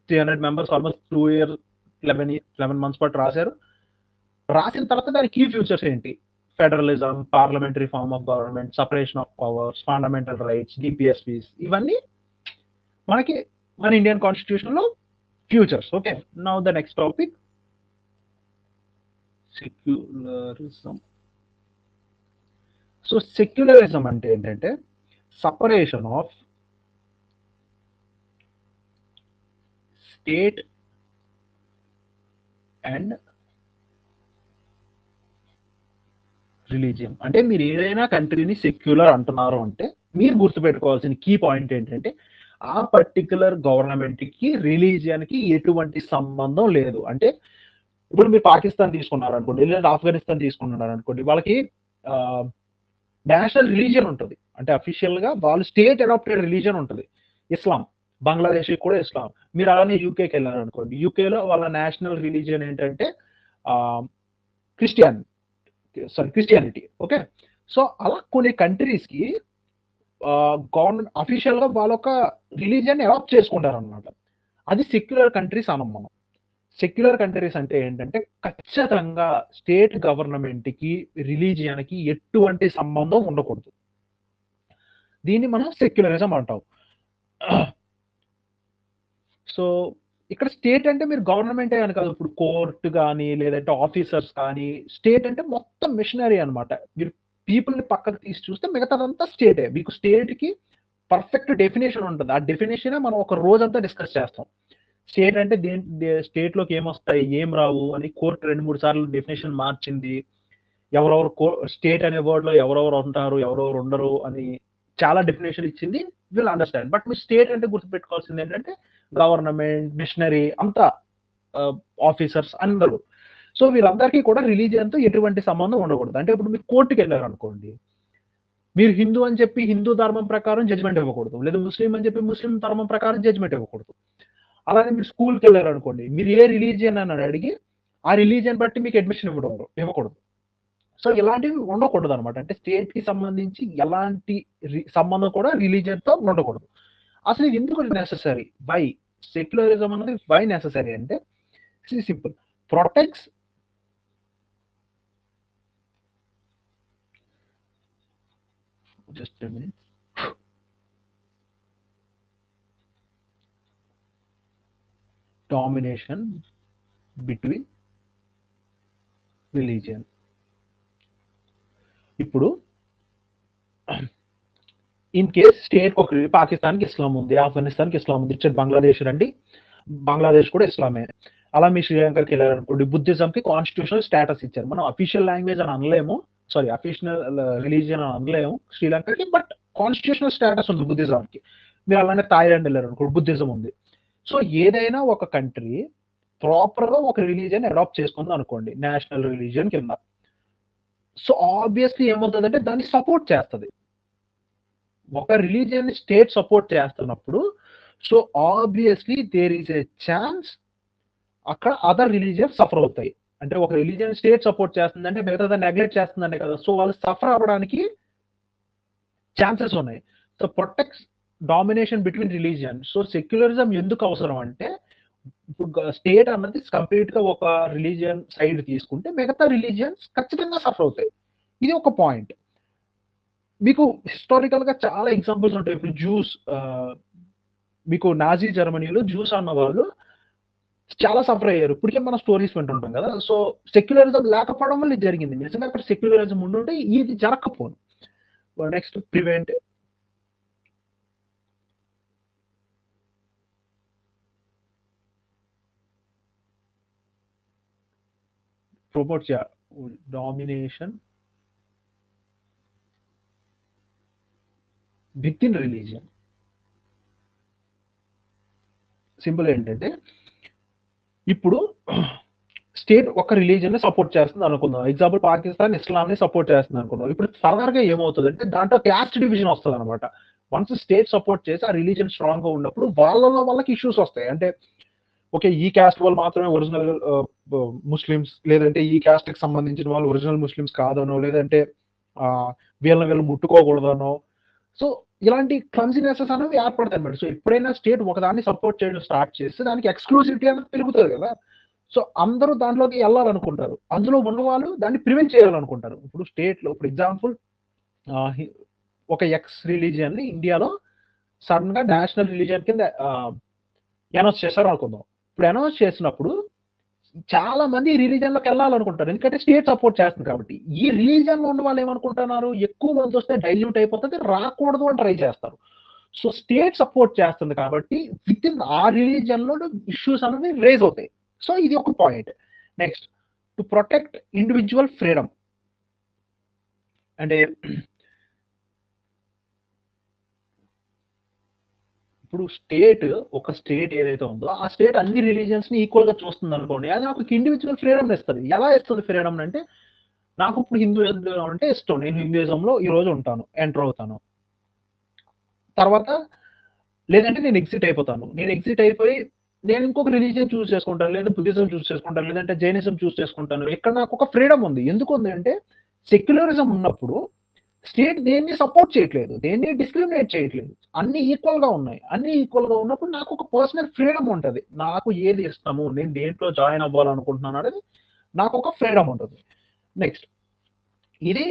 300 మెంబర్స్ ఆల్మోస్ట్ 2 years 11 months పాటు రాశారు. రాసిన తర్వాత దాని కీ ఫ్యూచర్స్ ఏంటి, federalism, parliamentary form of government, separation of powers, fundamental rights, DPSPs, ఇవన్నీ మనకి మన ఇండియన్ కాన్స్టిట్యూషన్ లో features. Okay, now the next topic, secularism. So secularism అంటే ఏంటంటే separation of state and religion. అంటే మీరు ఏదైనా కంట్రీని సెక్యులర్ అంటున్నారు అంటే మీరు గుర్తుపెట్టుకోవాల్సిన కీ పాయింట్ ఏంటంటే, ఆ పర్టికులర్ గవర్నమెంట్ కి రిలీజియన్ కి ఎటువంటి సంబంధం లేదు. అంటే ఇప్పుడు మీరు పాకిస్తాన్ తీసుకున్నారు అనుకోండి, లేదా ఆఫ్ఘనిస్తాన్ తీసుకున్నారు అనుకోండి, వాళ్ళకి నేషనల్ రిలీజియన్ ఉంటుంది. అంటే అఫీషియల్ గా వాళ్ళు స్టేట్ అడాప్టెడ్ రిలీజియన్ ఉంటుంది, ఇస్లాం. బంగ్లాదేశ్ కూడా ఇస్లాం. మీరు అలానే యూకేకి వెళ్ళారు అనుకోండి, యూకేలో వాళ్ళ నేషనల్ రిలీజియన్ ఏంటంటే క్రిస్టియానిటీ. ఓకే. సో అలా కొన్ని కంట్రీస్‌కి గవర్నమెంట్ అఫీషియల్‌గా వాళ్ళొక రిలీజియన్‌ని అడాప్ట్ చేసుకుంటారనమాట. అది సెక్యులర్ కంట్రీస్ అనం మనం. సెక్యులర్ కంట్రీస్ అంటే ఏంటంటే ఖచ్చితంగా స్టేట్ గవర్నమెంట్‌కి, రిలీజియన్‌కి ఎటువంటి సంబంధం ఉండకూడదు. దీన్ని మనం సెక్యులరిజం అంటాం. సో ఇక్కడ స్టేట్ అంటే మీరు గవర్నమెంటే అని కాదు. ఇప్పుడు కోర్ట్ గాని, లేదంటే ఆఫీసర్స్ కానీ, స్టేట్ అంటే మొత్తం మిషనరీ అనమాట. మీరు పీపుల్‌ని పక్కకు తీసి చూస్తే మిగతాదంతా స్టేటే. మీకు స్టేట్‌కి పర్ఫెక్ట్ డెఫినిషన్ ఉంటది. ఆ డెఫినిషనే మనం ఒక రోజంతా డిస్కస్ చేస్తాం. స్టేట్ అంటే స్టేట్‌లోకి ఏమొస్తాయి, ఏం రావు అని కోర్ట్ 2, 3 సార్లు డెఫినిషన్ మార్చింది. ఎవరెవరు స్టేట్ అనే వర్డ్‌లో ఎవరెవరు ఉంటారు, ఎవరెవరు ఉండరు అని చాలా డెఫినిషన్ ఇచ్చింది. Will understand. బట్ మీరు స్టేట్ అంటే గుర్తుపెట్టుకోవాల్సింది ఏంటంటే గవర్నమెంట్, మిషనరీ అంతా ఆఫీసర్స్ అందరూ. సో వీళ్ళందరికీ కూడా రిలీజియన్‌తో ఎటువంటి సంబంధం ఉండకూడదు. అంటే ఇప్పుడు మీరు కోర్ట్‌కెళ్లారనుకోండి. మీరు హిందూ అని చెప్పి హిందూ ధర్మం ప్రకారం జడ్జ్‌మెంట్ ఇవ్వకూడదు. లేదా ముస్లిం అని చెప్పి ముస్లిం ధర్మం ప్రకారం జడ్జ్‌మెంట్ ఇవ్వకూడదు. అలానే మీరు స్కూల్‌కెళ్లారనుకోండి. మీరు ఏ రిలీజియన్ అని అడిగి, ఆ రిలీజియన్ బట్టి మీకు అడ్మిషన్ ఇవ్వకూడదు. సో ఇలాంటివి ఉండకూడదనమాట. అంటే స్టేట్‌కి సంబంధించి ఎలాంటి సంబంధం కూడా రిలీజియన్‌తో ఉండకూడదు. అసలు ఇది ఎందుకు నెసెసరీ? వై? సెక్యులరిజం అనేది వై నెసెసరీ అంటే simple. Protects just a minute. Domination between religion. ఇప్పుడు ఇన్ కేస్ స్టేట్ ఒక పాకిస్తాన్‌కి ఇస్లాం ఉంది, ఆఫ్ఘనిస్తాన్‌కి ఇస్లాం ఉంది. ఇటు బంగ్లాదేశ్ రండి, బంగ్లాదేశ్ కూడా ఇస్లామే. అలా మీ శ్రీలంకకి వెళ్ళారనుకోండి, బుద్ధిజంకి కాన్స్టిట్యూషనల్ స్టేటస్ ఇచ్చారు. మనం అఫీషియల్ లాంగ్వేజ్ అని అనలేము. అఫీషియల్ రిలీజియన్ అని అనలేము శ్రీలంకకి. బట్ కాన్స్టిట్యూషనల్ స్టేటస్ ఉంది బుద్ధిజంకి. మీరు అలానే థాయిలాండ్ వెళ్ళారనుకోండి, బుద్ధిజం ఉంది. సో ఏదైనా ఒక కంట్రీ ప్రాపర్‌గా ఒక రిలీజియన్ అడాప్ట్ చేసుకుంది అనుకోండి, నేషనల్ రిలీజియన్ కింద. సో ఆబ్వియస్‌లీ ఏమవుతదంటే దాన్ని సపోర్ట్ చేస్తది. ఒక రిలీజియన్‌ని స్టేట్ సపోర్ట్ చేస్తున్నప్పుడు, so obviously there is a chance అక్కడ అదర్ రిలీజియన్స్ సఫర్ అవుతాయి. అంటే ఒక రిలీజియన్ స్టేట్ సపోర్ట్ చేస్తుందంటే మిగతాదాన్ని నెగ్లెక్ట్ చేస్తుందనే కదా! సో వాళ్ళు సఫర్ అవ్వడానికి ఛాన్సెస్ ఉన్నాయి. So protects domination between religion. So secularism ఎందుకు అవసరం అంటే, ఇప్పుడు స్టేట్ అన్నది కంప్లీట్‌గా ఒక రిలీజియన్ సైడ్ తీసుకుంటే మిగతా రిలీజియన్స్ ఖచ్చితంగా సఫర్ అవుతాయి. ఇది ఒక పాయింట్. మీకు హిస్టారికల్‌గా చాలా ఎగ్జాంపుల్స్ ఉంటాయి. ఇప్పుడు మీకు నాజీ జర్మనీలో జ్యూస్ అన్నవాళ్ళు చాలా సఫర్ అయ్యారు. ఇప్పటికే మనం స్టోరీస్ వింటుంటాం కదా! సో సెక్యులరిజం లేకపోవడం వల్ల ఇది జరిగింది. నిజంగా అక్కడ సెక్యులరిజం ఉండుంటే ఇది జరగకపోను. Next prevent promotes domination within religion. Simple ఏంటంటే ఇప్పుడు స్టేట్ ఒక రిలీజియన్‌ని సపోర్ట్ చేస్తుంది అనుకుందాం. ఎగ్జాంపుల్ పాకిస్తాన్ ఇస్లాంని సపోర్ట్ చేస్తుంది అనుకుందాం. ఇప్పుడు ఫర్దర్‌గా ఏమవుతదంటే దాంట్లో క్యాస్ట్ డివిజన్ వస్తదనమాట. వన్స్ స్టేట్ సపోర్ట్ చేసి ఆ రిలీజియన్ స్ట్రాంగ్‌గా ఉన్నప్పుడు వాళ్ళలో వాళ్ళకి ఇష్యూస్ వస్తాయి. అంటే ఓకే. ఈ క్యాస్ట్ వాళ్ళు మాత్రమే ఒరిజినల్ ముస్లిమ్స్, లేదంటే ఈ క్యాస్ట్‌కి సంబంధించిన వాళ్ళు ఒరిజినల్ ముస్లిమ్స్ కాదనో, లేదంటే ఆహ్, వీళ్ళని ముట్టుకోకూడదనో. సో ఇలాంటి క్లమ్సీనెసెస్ అనేవి ఏర్పడతాయన్నమాట. సో ఎప్పుడైనా స్టేట్ ఒకదాన్ని సపోర్ట్ చేయడం స్టార్ట్ చేస్తే దానికి ఎక్స్‌క్లూసివిటీ అనేది పెరుగుతది కదా! సో అందరూ దాంట్లోకి ఎళ్ళాలనుకుంటారు. అందులో ఉన్నవాళ్ళు దాన్ని ప్రివెంట్ చేయాలనుకుంటారు. ఇప్పుడు స్టేట్‌లో ఇప్పుడు ఎగ్జాంపుల్ ఆహ్, హి ఒక ఎక్స్ రిలీజియన్‌ని ఇండియాలో సడెన్‌గా నేషనల్ రిలీజియన్ కింద అనౌన్స్ చేశారు అనుకుందాం. ఇప్పుడు అనౌన్స్ చేసినప్పుడు చాలా మంది ఈ రిలీజియన్‌లోకి ఎళ్ళాలనుకుంటారు. ఎందుకంటే స్టేట్ సపోర్ట్ చేస్తుంది కాబట్టి. ఈ రిలీజియన్‌లో ఉన్న వాళ్ళు ఏమనుకుంటున్నారు, ఎక్కువ మందొస్తే డైల్యూట్ అయిపోతది. రాకూడదు అని ట్రై చేస్తారు. సో స్టేట్ సపోర్ట్ చేస్తుంది కాబట్టి వితిన్ ఆ రిలీజియన్‌లో ఇష్యూస్ అనేవి రైజ్ అవుతాయి. సో ఇది ఒక point. Next to protect individual freedom. అంటే ఇప్పుడు ఒక స్టేట్ ఏదైతే ఉందో, ఆ స్టేట్ అన్ని రిలీజియన్స్‌ని ఈక్వల్‌గా చూస్తుందనుకోండి. అది నాకు ఇండివిడ్యువల్ ఫ్రీడమ్‌ని ఇస్తది. ఎలా ఇస్తది ఫ్రీడమ్‌ని అంటే, నాకు ఇప్పుడు హిందూయిజం అంటే ఇష్టం. నేను హిందూయిజంలో ఈరోజు ఉంటాను. ఎంటర్ అవుతాను. తర్వాత లేదంటే నేను ఎగ్జిట్ అయిపోతాను. నేను ఎగ్జిట్ అయిపోయి నేను ఇంకొక రిలీజియన్ చూస్ చేసుకుంటాను, లేదా బుద్ధిజం చూస్ చేసుకుంటాను, లేదంటే జైనిజం చూస్ చేసుకుంటాను. ఇక్కడ నాకు ఒక ఫ్రీడమ్ ఉంది. ఎందుకు ఉంది అంటే సెక్యులరిజం ఉన్నప్పుడు స్టేట్ దేన్ని సపోర్ట్ చేయట్లేదు, దేన్ని డిస్క్రిమినేట్ చేయట్లేదు, అన్ని ఈక్వల్ గా ఉన్నాయి. అన్ని ఈక్వల్ గా ఉన్నప్పుడు నాకు ఒక పర్సనల్ ఫ్రీడమ్ ఉంటది. నాకు ఏది ఇష్టము, నేను దేంట్లో జాయిన్ అవ్వాలనుకుంటున్నాను అనేది నాకు ఒక ఫ్రీడమ్ ఉంటుంది. నెక్స్ట్ ఇది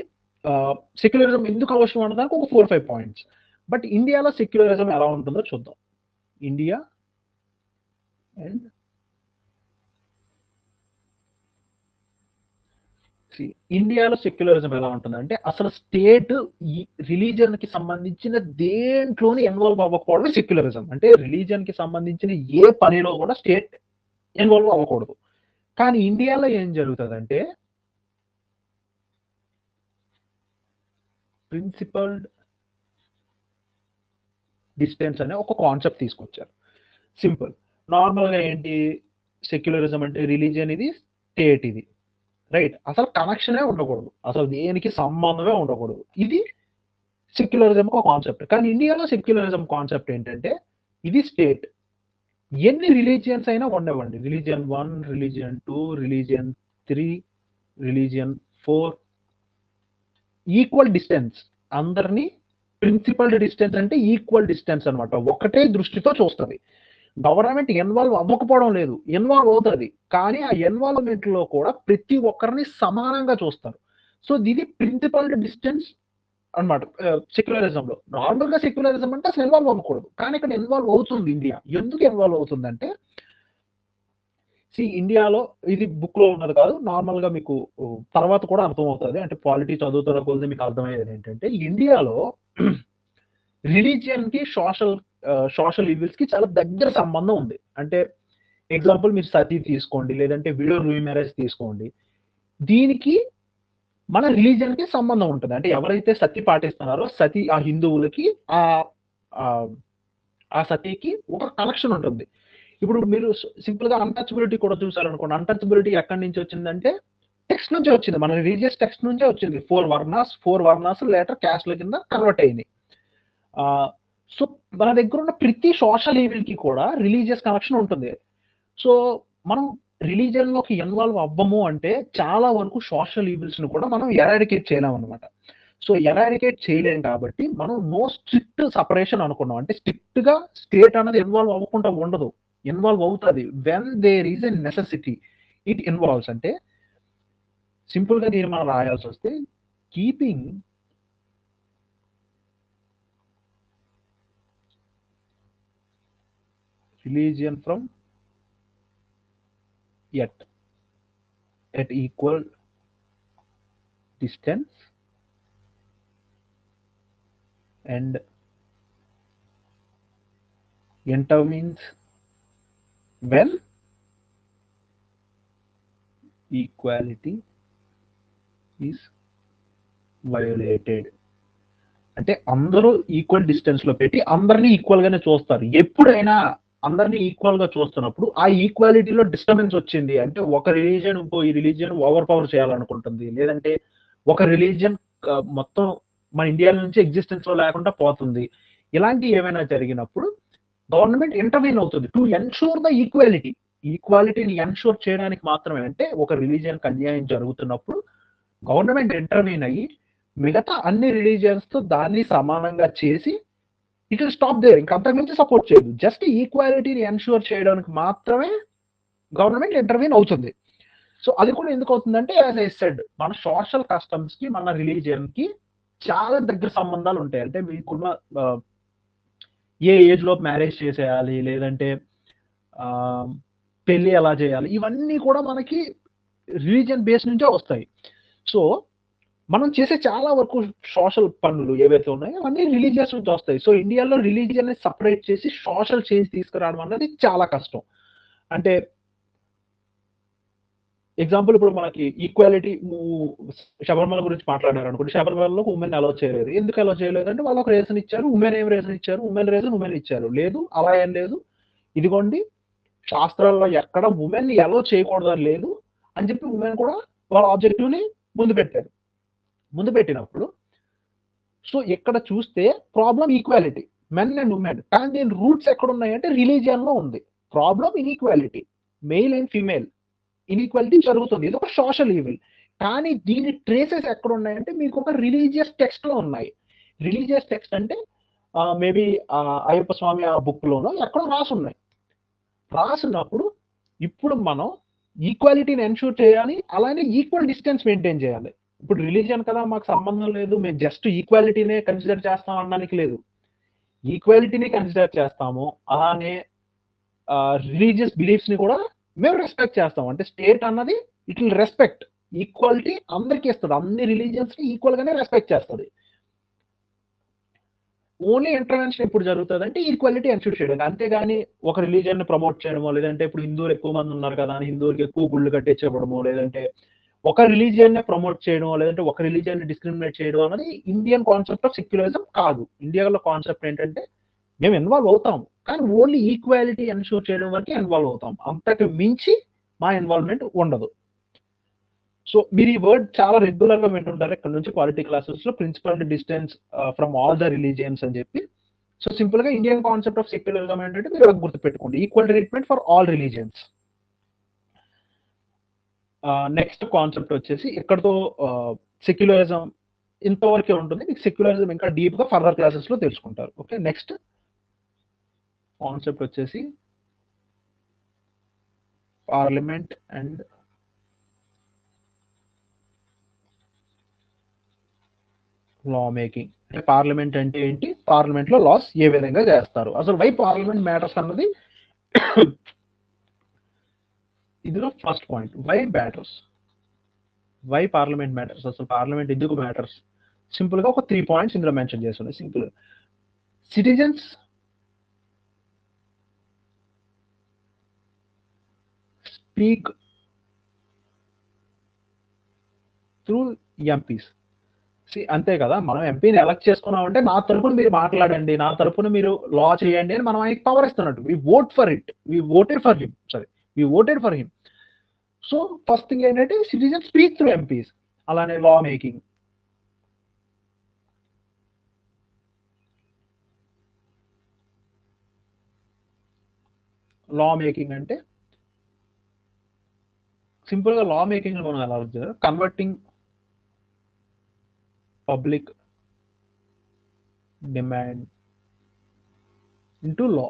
సెక్యులరిజం ఎందుకు అవసరం అనడానికి ఒక 4-5 పాయింట్స్. బట్ ఇండియాలో సెక్యులరిజం ఎలా ఉంటుందో చూద్దాం. ఇండియా అండ్ ఇండియాలో సెక్యులరిజం ఎలా ఉంటుందంటే అసలు స్టేట్ ఈ రిలీజియన్ కి సంబంధించిన దేంట్లోని ఇన్వాల్వ్ అవ్వకూడదు సెక్యులరిజం. అంటే రిలీజియన్ కి సంబంధించిన ఏ పనిలో కూడా స్టేట్ ఇన్వాల్వ్ అవ్వకూడదు. కానీ ఇండియాలో ఏం జరుగుతుందంటే ప్రిన్సిపల్డ్ డిస్టెన్స్ అనే ఒక కాన్సెప్ట్ తీసుకొచ్చారు. సింపుల్. నార్మల్గా ఏంటి, సెక్యులరిజం అంటే రిలీజియన్ ఇది, స్టేట్ ఇది, రైట్? అసలు కనెక్షనే ఉండకూడదు, అసలు దేనికి సంబంధమే ఉండకూడదు. ఇది సెక్యులరిజం ఒక కాన్సెప్ట్. కానీ ఇండియాలో సెక్యులరిజం కాన్సెప్ట్ ఏంటంటే ఇది స్టేట్, ఎన్ని రిలీజియన్స్ అయినా ఉండవండి, religion 1, religion 2, religion 3, religion 4, equal distance. అందరినీ ప్రిన్సిపల్ డిస్టెన్స్ అంటే ఈక్వల్ డిస్టెన్స్ అనమాట, ఒకటే దృష్టితో చూస్తుంది. గవర్నమెంట్ ఇన్వాల్వ్ అవ్వకపోవడం లేదు, ఇన్వాల్వ్ అవుతుంది. కానీ ఆ ఇన్వాల్వ్మెంట్ లో కూడా ప్రతి ఒక్కరిని సమానంగా చూస్తారు. సో ఇది ప్రిన్సిపల్ డిస్టెన్స్ అనమాట సెక్యులరిజం లో. నార్మల్ గా సెక్యులరిజం అంటే అసలు ఇన్వాల్వ్ అవ్వకూడదు, కానీ ఇక్కడ ఇన్వాల్వ్ అవుతుంది ఇండియా. ఎందుకు ఇన్వాల్వ్ అవుతుందంటే ఇండియాలో ఇది బుక్ లో ఉన్నది కాదు, నార్మల్ గా మీకు తర్వాత కూడా అర్థం అవుతుంది. అంటే పాలిటీ చదువుతున్న కొద్ది మీకు అర్థమయ్యేది ఏంటంటే ఇండియాలో రిలీజియన్ కి సోషల్ ఈవిల్స్ కి చాలా దగ్గర సంబంధం ఉంది. అంటే ఎగ్జాంపుల్ మీరు సతీ తీసుకోండి, లేదంటే విడో మ్యారేజ్ తీసుకోండి. దీనికి మన రిలీజియన్ కి సంబంధం ఉంటుంది. అంటే ఎవరైతే సతీ పాటిస్తున్నారో సతీ ఆ హిందువులకి ఆ సతీకి ఒక కనెక్షన్ ఉంటుంది. ఇప్పుడు మీరు సింపుల్ గా అన్టచబిలిటీ కూడా చూసారనుకోండి. అన్టచబిలిటీ ఎక్కడి నుంచి వచ్చిందంటే టెక్స్ట్ నుంచే వచ్చింది, మన రిలీజియస్ టెక్స్ట్ నుంచే వచ్చింది. 4 వర్ణాస్ లేటర్ క్యాస్ట్ల కింద కన్వర్ట్ అయింది. సో మన దగ్గర ఉన్న ప్రతి సోషల్ ఈవెంట్ కి కూడా రిలీజియస్ కనెక్షన్ ఉంటుంది. సో మనం రిలీజియన్ లోకి ఇన్వాల్వ్ అవ్వము అంటే చాలా వరకు సోషల్ ఈవిల్స్ ని కూడా మనం ఎరాడికేట్ చేయలేం అనమాట. సో ఎరాడికేట్ చేయలేం కాబట్టి మనం నో స్ట్రిక్ట్ సపరేషన్ అనుకున్నాం. అంటే స్ట్రిక్ట్ గా స్టేట్ అనేది ఇన్వాల్వ్ అవ్వకుండా ఉండదు, ఇన్వాల్వ్ అవుతుంది. When there is a necessity it involves. అంటే సింపుల్ గా దీన్ని మనం రాయాల్సి వస్తే keeping religion from at equal distance and intervenes when equality is violated. అంటే అందరూ ఈక్వల్ డిస్టెన్స్ లో పెట్టి అందరినీ ఈక్వల్ గానే చూస్తారు. ఎప్పుడైనా అందరినీ ఈక్వల్ గా చూస్తున్నప్పుడు ఆ ఈక్వాలిటీలో డిస్టర్బెన్స్ వచ్చింది అంటే ఒక రిలీజియన్ ఇంకో ఈ రిలీజియన్ ఓవర్ పవర్ చేయాలనుకుంటుంది, లేదంటే ఒక రిలీజియన్ మొత్తం మన ఇండియా నుంచి ఎగ్జిస్టెన్స్ లో లేకుండా పోతుంది. ఇలాంటి ఏమైనా జరిగినప్పుడు గవర్నమెంట్ ఇంటర్వ్యూన్ అవుతుంది టు ఎన్షూర్ ద ఈక్వాలిటీని ఎన్షూర్ చేయడానికి మాత్రమే. అంటే ఒక రిలీజియన్ కి అన్యాయం జరుగుతున్నప్పుడు గవర్నమెంట్ ఇంటర్వ్యూన్ అయ్యి మిగతా అన్ని రిలీజియన్స్ తో దాన్ని సమానంగా చేసి ఇట్ విల్ స్టాప్ దేర్, ఇంకా అంతకుమించి సపోర్ట్ చేయదు. జస్ట్ ఈక్వాలిటీని ఎన్షూర్ చేయడానికి మాత్రమే గవర్నమెంట్ ఇంటర్వ్యూన్ అవుతుంది. సో అది కూడా ఎందుకు అవుతుందంటే యాజ్ ఐ సెడ్ మన సోషల్ కస్టమ్స్ కి మన రిలీజియన్ కి చాలా దగ్గర సంబంధాలు ఉంటాయి. అంటే మీకున్న ఏ ఏజ్ లో మ్యారేజ్ చేసేయాలి, లేదంటే పెళ్లి ఎలా చేయాలి, ఇవన్నీ కూడా మనకి రిలీజియన్ బేస్ నుంచే వస్తాయి. సో మనం చేసే చాలా వరకు సోషల్ పనులు ఏవైతే ఉన్నాయో అవన్నీ రిలీజియస్ నుంచి వస్తాయి. సో ఇండియాలో రిలీజియన్ ని సపరేట్ చేసి సోషల్ చేంజ్ తీసుకురావడం అనేది చాలా కష్టం. అంటే ఎగ్జాంపుల్ ఇప్పుడు మనకి ఈక్వాలిటీ శబరిమల గురించి మాట్లాడారు అనుకోండి. శబరిమలలో ఉమెన్ అలౌ చేయలేదు. ఎందుకు అలౌ చేయలేదు అంటే వాళ్ళు ఒక రీజన్ ఇచ్చారు. ఉమెన్ ఏం రీజన్ ఇచ్చారు? ఉమెన్ రీజన్ ఉమెన్ ఇచ్చారు. లేదు అలా ఏం లేదు, ఇదిగోండి శాస్త్రాల్లో ఎక్కడ ఉమెన్ అలౌ చేయకూడదని లేదు అని చెప్పి ఉమెన్ కూడా వాళ్ళ ఆబ్జెక్టివ్ ని ముందు పెట్టినప్పుడు సో ఇక్కడ చూస్తే problem equality men and women. కానీ దీని రూట్స్ ఎక్కడ ఉన్నాయంటే రిలీజియన్ లో ఉంది. Problem inequality, male and female inequality జరుగుతుంది. ఇది ఒక సోషల్ ఈవిల్. కానీ దీని ట్రేసెస్ ఎక్కడ ఉన్నాయంటే మీకు ఒక రిలీజియస్ టెక్స్ట్ లో ఉన్నాయి. రిలీజియస్ టెక్స్ట్ అంటే మేబీ అయ్యప్ప స్వామి ఆ బుక్ లోనో ఎక్కడో రాసున్నాయి. రాసున్నప్పుడు ఇప్పుడు మనం ఈక్వాలిటీని ఎన్షూర్ చేయాలి, అలానే ఈక్వల్ డిస్టెన్స్ మెయింటైన్ చేయాలి. ఇప్పుడు రిలీజియన్ కదా మాకు సంబంధం లేదు, మేము జస్ట్ ఈక్వాలిటీనే కన్సిడర్ చేస్తాం అనడానికి లేదు. ఈక్వాలిటీని కన్సిడర్ చేస్తాము, అలానే రిలీజియస్ బిలీఫ్స్ ని కూడా మేము రెస్పెక్ట్ చేస్తాం. అంటే స్టేట్ అన్నది ఇట్ విల్ రెస్పెక్ట్ ఈక్వాలిటీ అందరికీ ఇస్తుంది, అన్ని రిలీజియన్స్ ని ఈక్వల్ గానే రెస్పెక్ట్ చేస్తుంది. ఓన్లీ ఇంటర్వెన్షన్ ఎప్పుడు జరుగుతుంది అంటే ఈక్వాలిటీ ఎన్షూర్ చేయడం, అంతేగాని ఒక రిలీజియన్ ని ప్రమోట్ చేయడమో, లేదంటే ఇప్పుడు హిందువులు ఎక్కువ మంది ఉన్నారు కదా అని హిందువులకి ఎక్కువ గుళ్ళు కట్టించడమో, లేదంటే ఒక రిలీజియన్ ని ప్రమోట్ చేయడం, లేదంటే ఒక రిలీజియన్ ని డిస్క్రిమినేట్ చేయడం అనేది ఇండియన్ కాన్సెప్ట్ ఆఫ్ సెక్యులరిజం కాదు. ఇండియాలో కాన్సెప్ట్ ఏంటంటే మేము ఇన్వాల్వ్ అవుతాం, కానీ ఓన్లీ ఈక్వాలిటీ ఎన్షూర్ చేయడం వరకు ఇన్వాల్వ్ అవుతాం, అంతకు మించి మా ఇన్వాల్వ్మెంట్ ఉండదు. సో మీరు ఈ వర్డ్ చాలా రెగ్యులర్ గా వింటుంటారు ఇక్కడ నుంచి క్వాలిటీ క్లాసెస్ లో, principle distance from all the religions అని చెప్పి. సో సింపుల్ గా ఇండియన్ కాన్సెప్ట్ ఆఫ్ సెక్యులరిజం ఏంటంటే మీరు గుర్తుపెట్టుకోండి, equal treatment for all religions. Next concept వచ్చేసి ఇక్కడతో సెక్యులరిజం ఇంతవరకే ఉంటుంది. మీకు సెక్యులరిజం ఇంకా డీప్ గా ఫర్దర్ క్లాసెస్ లో తెలుసుకుంటారు. ఓకే, నెక్స్ట్ కాన్సెప్ట్ వచ్చేసి parliament and law making. Parliament అంటే ఏంటి, పార్లమెంట్ లో లాస్ ఏ విధంగా చేస్తారు, అసలు వై పార్లమెంట్ మ్యాటర్స్ అన్నది ఇదిలో first point. Why matters, why parliament matters, అసలు పార్లమెంట్ ఎందుకు మ్యాటర్స్? సింపుల్ గా ఒక 3 పాయింట్స్ ఇందులో మెన్షన్ చేస్తున్నాయి. Simple, citizens speak through MPs. అంతే కదా, మనం ఎంపీని ఎలక్ట్ చేసుకున్నామంటే నా తరపున మీరు మాట్లాడండి, నా తరపున మీరు లా చేయండి అని మనం ఆయనకి పవర్ ఇస్తున్నట్టు. We vote for it, we voted for him, sorry we voted for him. So first thing ఏంటంటే సిటిజన్ స్పీక్ త్రూ ఎంపీస్. అలానే లా మేకింగ్, లా మేకింగ్ అంటే సింపుల్ గా లా మేకింగ్ మనం ఎలా అవుతుంది, converting public demand into law.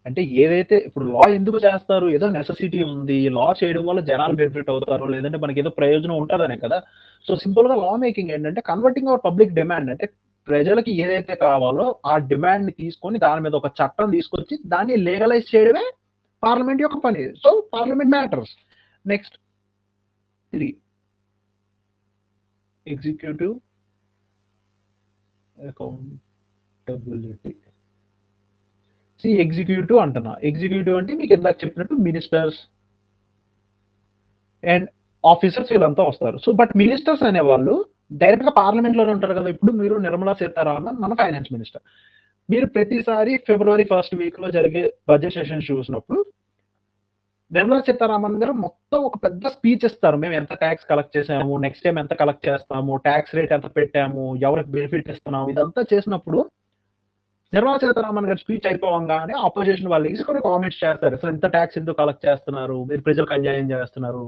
అంటే ఏదైతే ఇప్పుడు లా ఎందుకు చేస్తారు, ఏదో నెసెసిటీ ఉంది, లా చేయడం వల్ల జనాలు బెనిఫిట్ అవుతారు, లేదంటే మనకి ఏదో ప్రయోజనం ఉంటుందనే కదా. సో సింపుల్ గా లా మేకింగ్ ఏంటంటే కన్వర్టింగ్ అవర్ పబ్లిక్ డిమాండ్, అంటే ప్రజలకి ఏదైతే కావాలో ఆ డిమాండ్ ని తీసుకొని దాని మీద ఒక చట్టం తీసుకొచ్చి దాన్ని లీగలైజ్ చేయడమే పార్లమెంట్ యొక్క పని. So parliament matters. Next 3, executive accountability. Executive అంటున్నా, ఎగ్జిక్యూటివ్ అంటే మీకు ఇందాక చెప్పినట్టు మినిస్టర్స్ అండ్ ఆఫీసర్స్ వీళ్ళంతా వస్తారు. సో బట్ మినిస్టర్స్ అనేవాళ్ళు డైరెక్ట్ గా పార్లమెంట్ లోనే ఉంటారు కదా. ఇప్పుడు మీరు నిర్మలా సీతారామన్ మన ఫైనాన్స్ మినిస్టర్, మీరు ప్రతిసారి ఫిబ్రవరి 1st వీక్ లో జరిగే బడ్జెట్ సెషన్ చూసినప్పుడు నిర్మలా సీతారామన్ గారు మొత్తం ఒక పెద్ద స్పీచ్ ఇస్తారు, మేము ఎంత ట్యాక్స్ కలెక్ట్ చేసాము, నెక్స్ట్ టైం ఎంత కలెక్ట్ చేస్తాము, ట్యాక్స్ రేట్ ఎంత పెట్టాము, ఎవరికి బెనిఫిట్ ఇస్తున్నాము, ఇదంతా చేసినప్పుడు నిర్మలా సీతారామన్ గారి స్పీచ్ అయిపోవంగానే ఆపోజిషన్ వాళ్ళకి కొన్ని కామెంట్స్ చేస్తారు, అసలు ఇంత ట్యాక్స్ ఎందుకు కలెక్ట్ చేస్తున్నారు, మీరు ప్రజలకు అన్యాయం చేస్తున్నారు,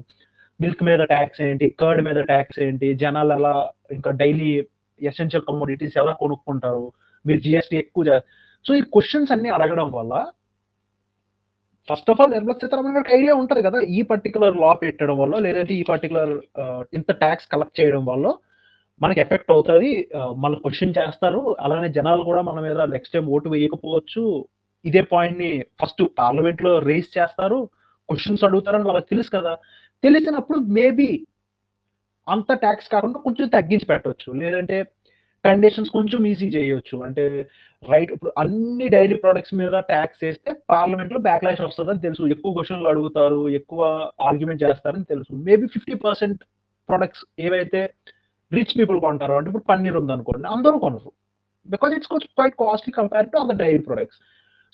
మిల్క్ మీద ట్యాక్స్ ఏంటి, కర్డ్ మీద ట్యాక్స్ ఏంటి, జనాలు ఎలా ఇంకా డైలీ ఎసెన్షియల్ కమోడిటీస్ ఎలా కొనుక్కుంటారు, మీరు జిఎస్టీ ఎక్కువ. సో ఈ క్వశ్చన్స్ అన్ని అడగడం వల్ల first of all Nirmala Sitharaman గారికి ఐడియా ఉంటుంది కదా, ఈ పర్టికులర్ లా పెట్టడం వల్ల లేదంటే ఈ పర్టికులర్ ఇంత ట్యాక్స్ కలెక్ట్ చేయడం వల్ల మనకి ఎఫెక్ట్ అవుతుంది, మన క్వశ్చన్ చేస్తారు, అలానే జనాలు కూడా మన మీద నెక్స్ట్ టైం ఓటు వేయకపోవచ్చు. ఇదే పాయింట్ ని ఫస్ట్ పార్లమెంట్ లో రేస్ చేస్తారు, క్వశ్చన్స్ అడుగుతారని వాళ్ళకి తెలుసు కదా. తెలిసినప్పుడు మేబీ అంత ట్యాక్స్ కాకుండా కొంచెం తగ్గించి పెట్టవచ్చు, లేదంటే కండిషన్స్ కొంచెం ఈజీ చేయొచ్చు. అంటే రైట్, ఇప్పుడు అన్ని డైరీ ప్రొడక్ట్స్ మీద ట్యాక్స్ వేస్తే పార్లమెంట్ లో బ్యాక్లాష్ వస్తుందని తెలుసు, ఎక్కువ క్వశ్చన్లు అడుగుతారు, ఎక్కువ ఆర్గ్యుమెంట్ చేస్తారని తెలుసు. మేబీ 50% ప్రొడక్ట్స్ ఏవైతే రిచ్ పీపుల్ కొంటారు, అంటే ఇప్పుడు పన్నీర్ ఉందనుకోండి అందరూ కొనరు, because it's quite costly compare to other dairy products.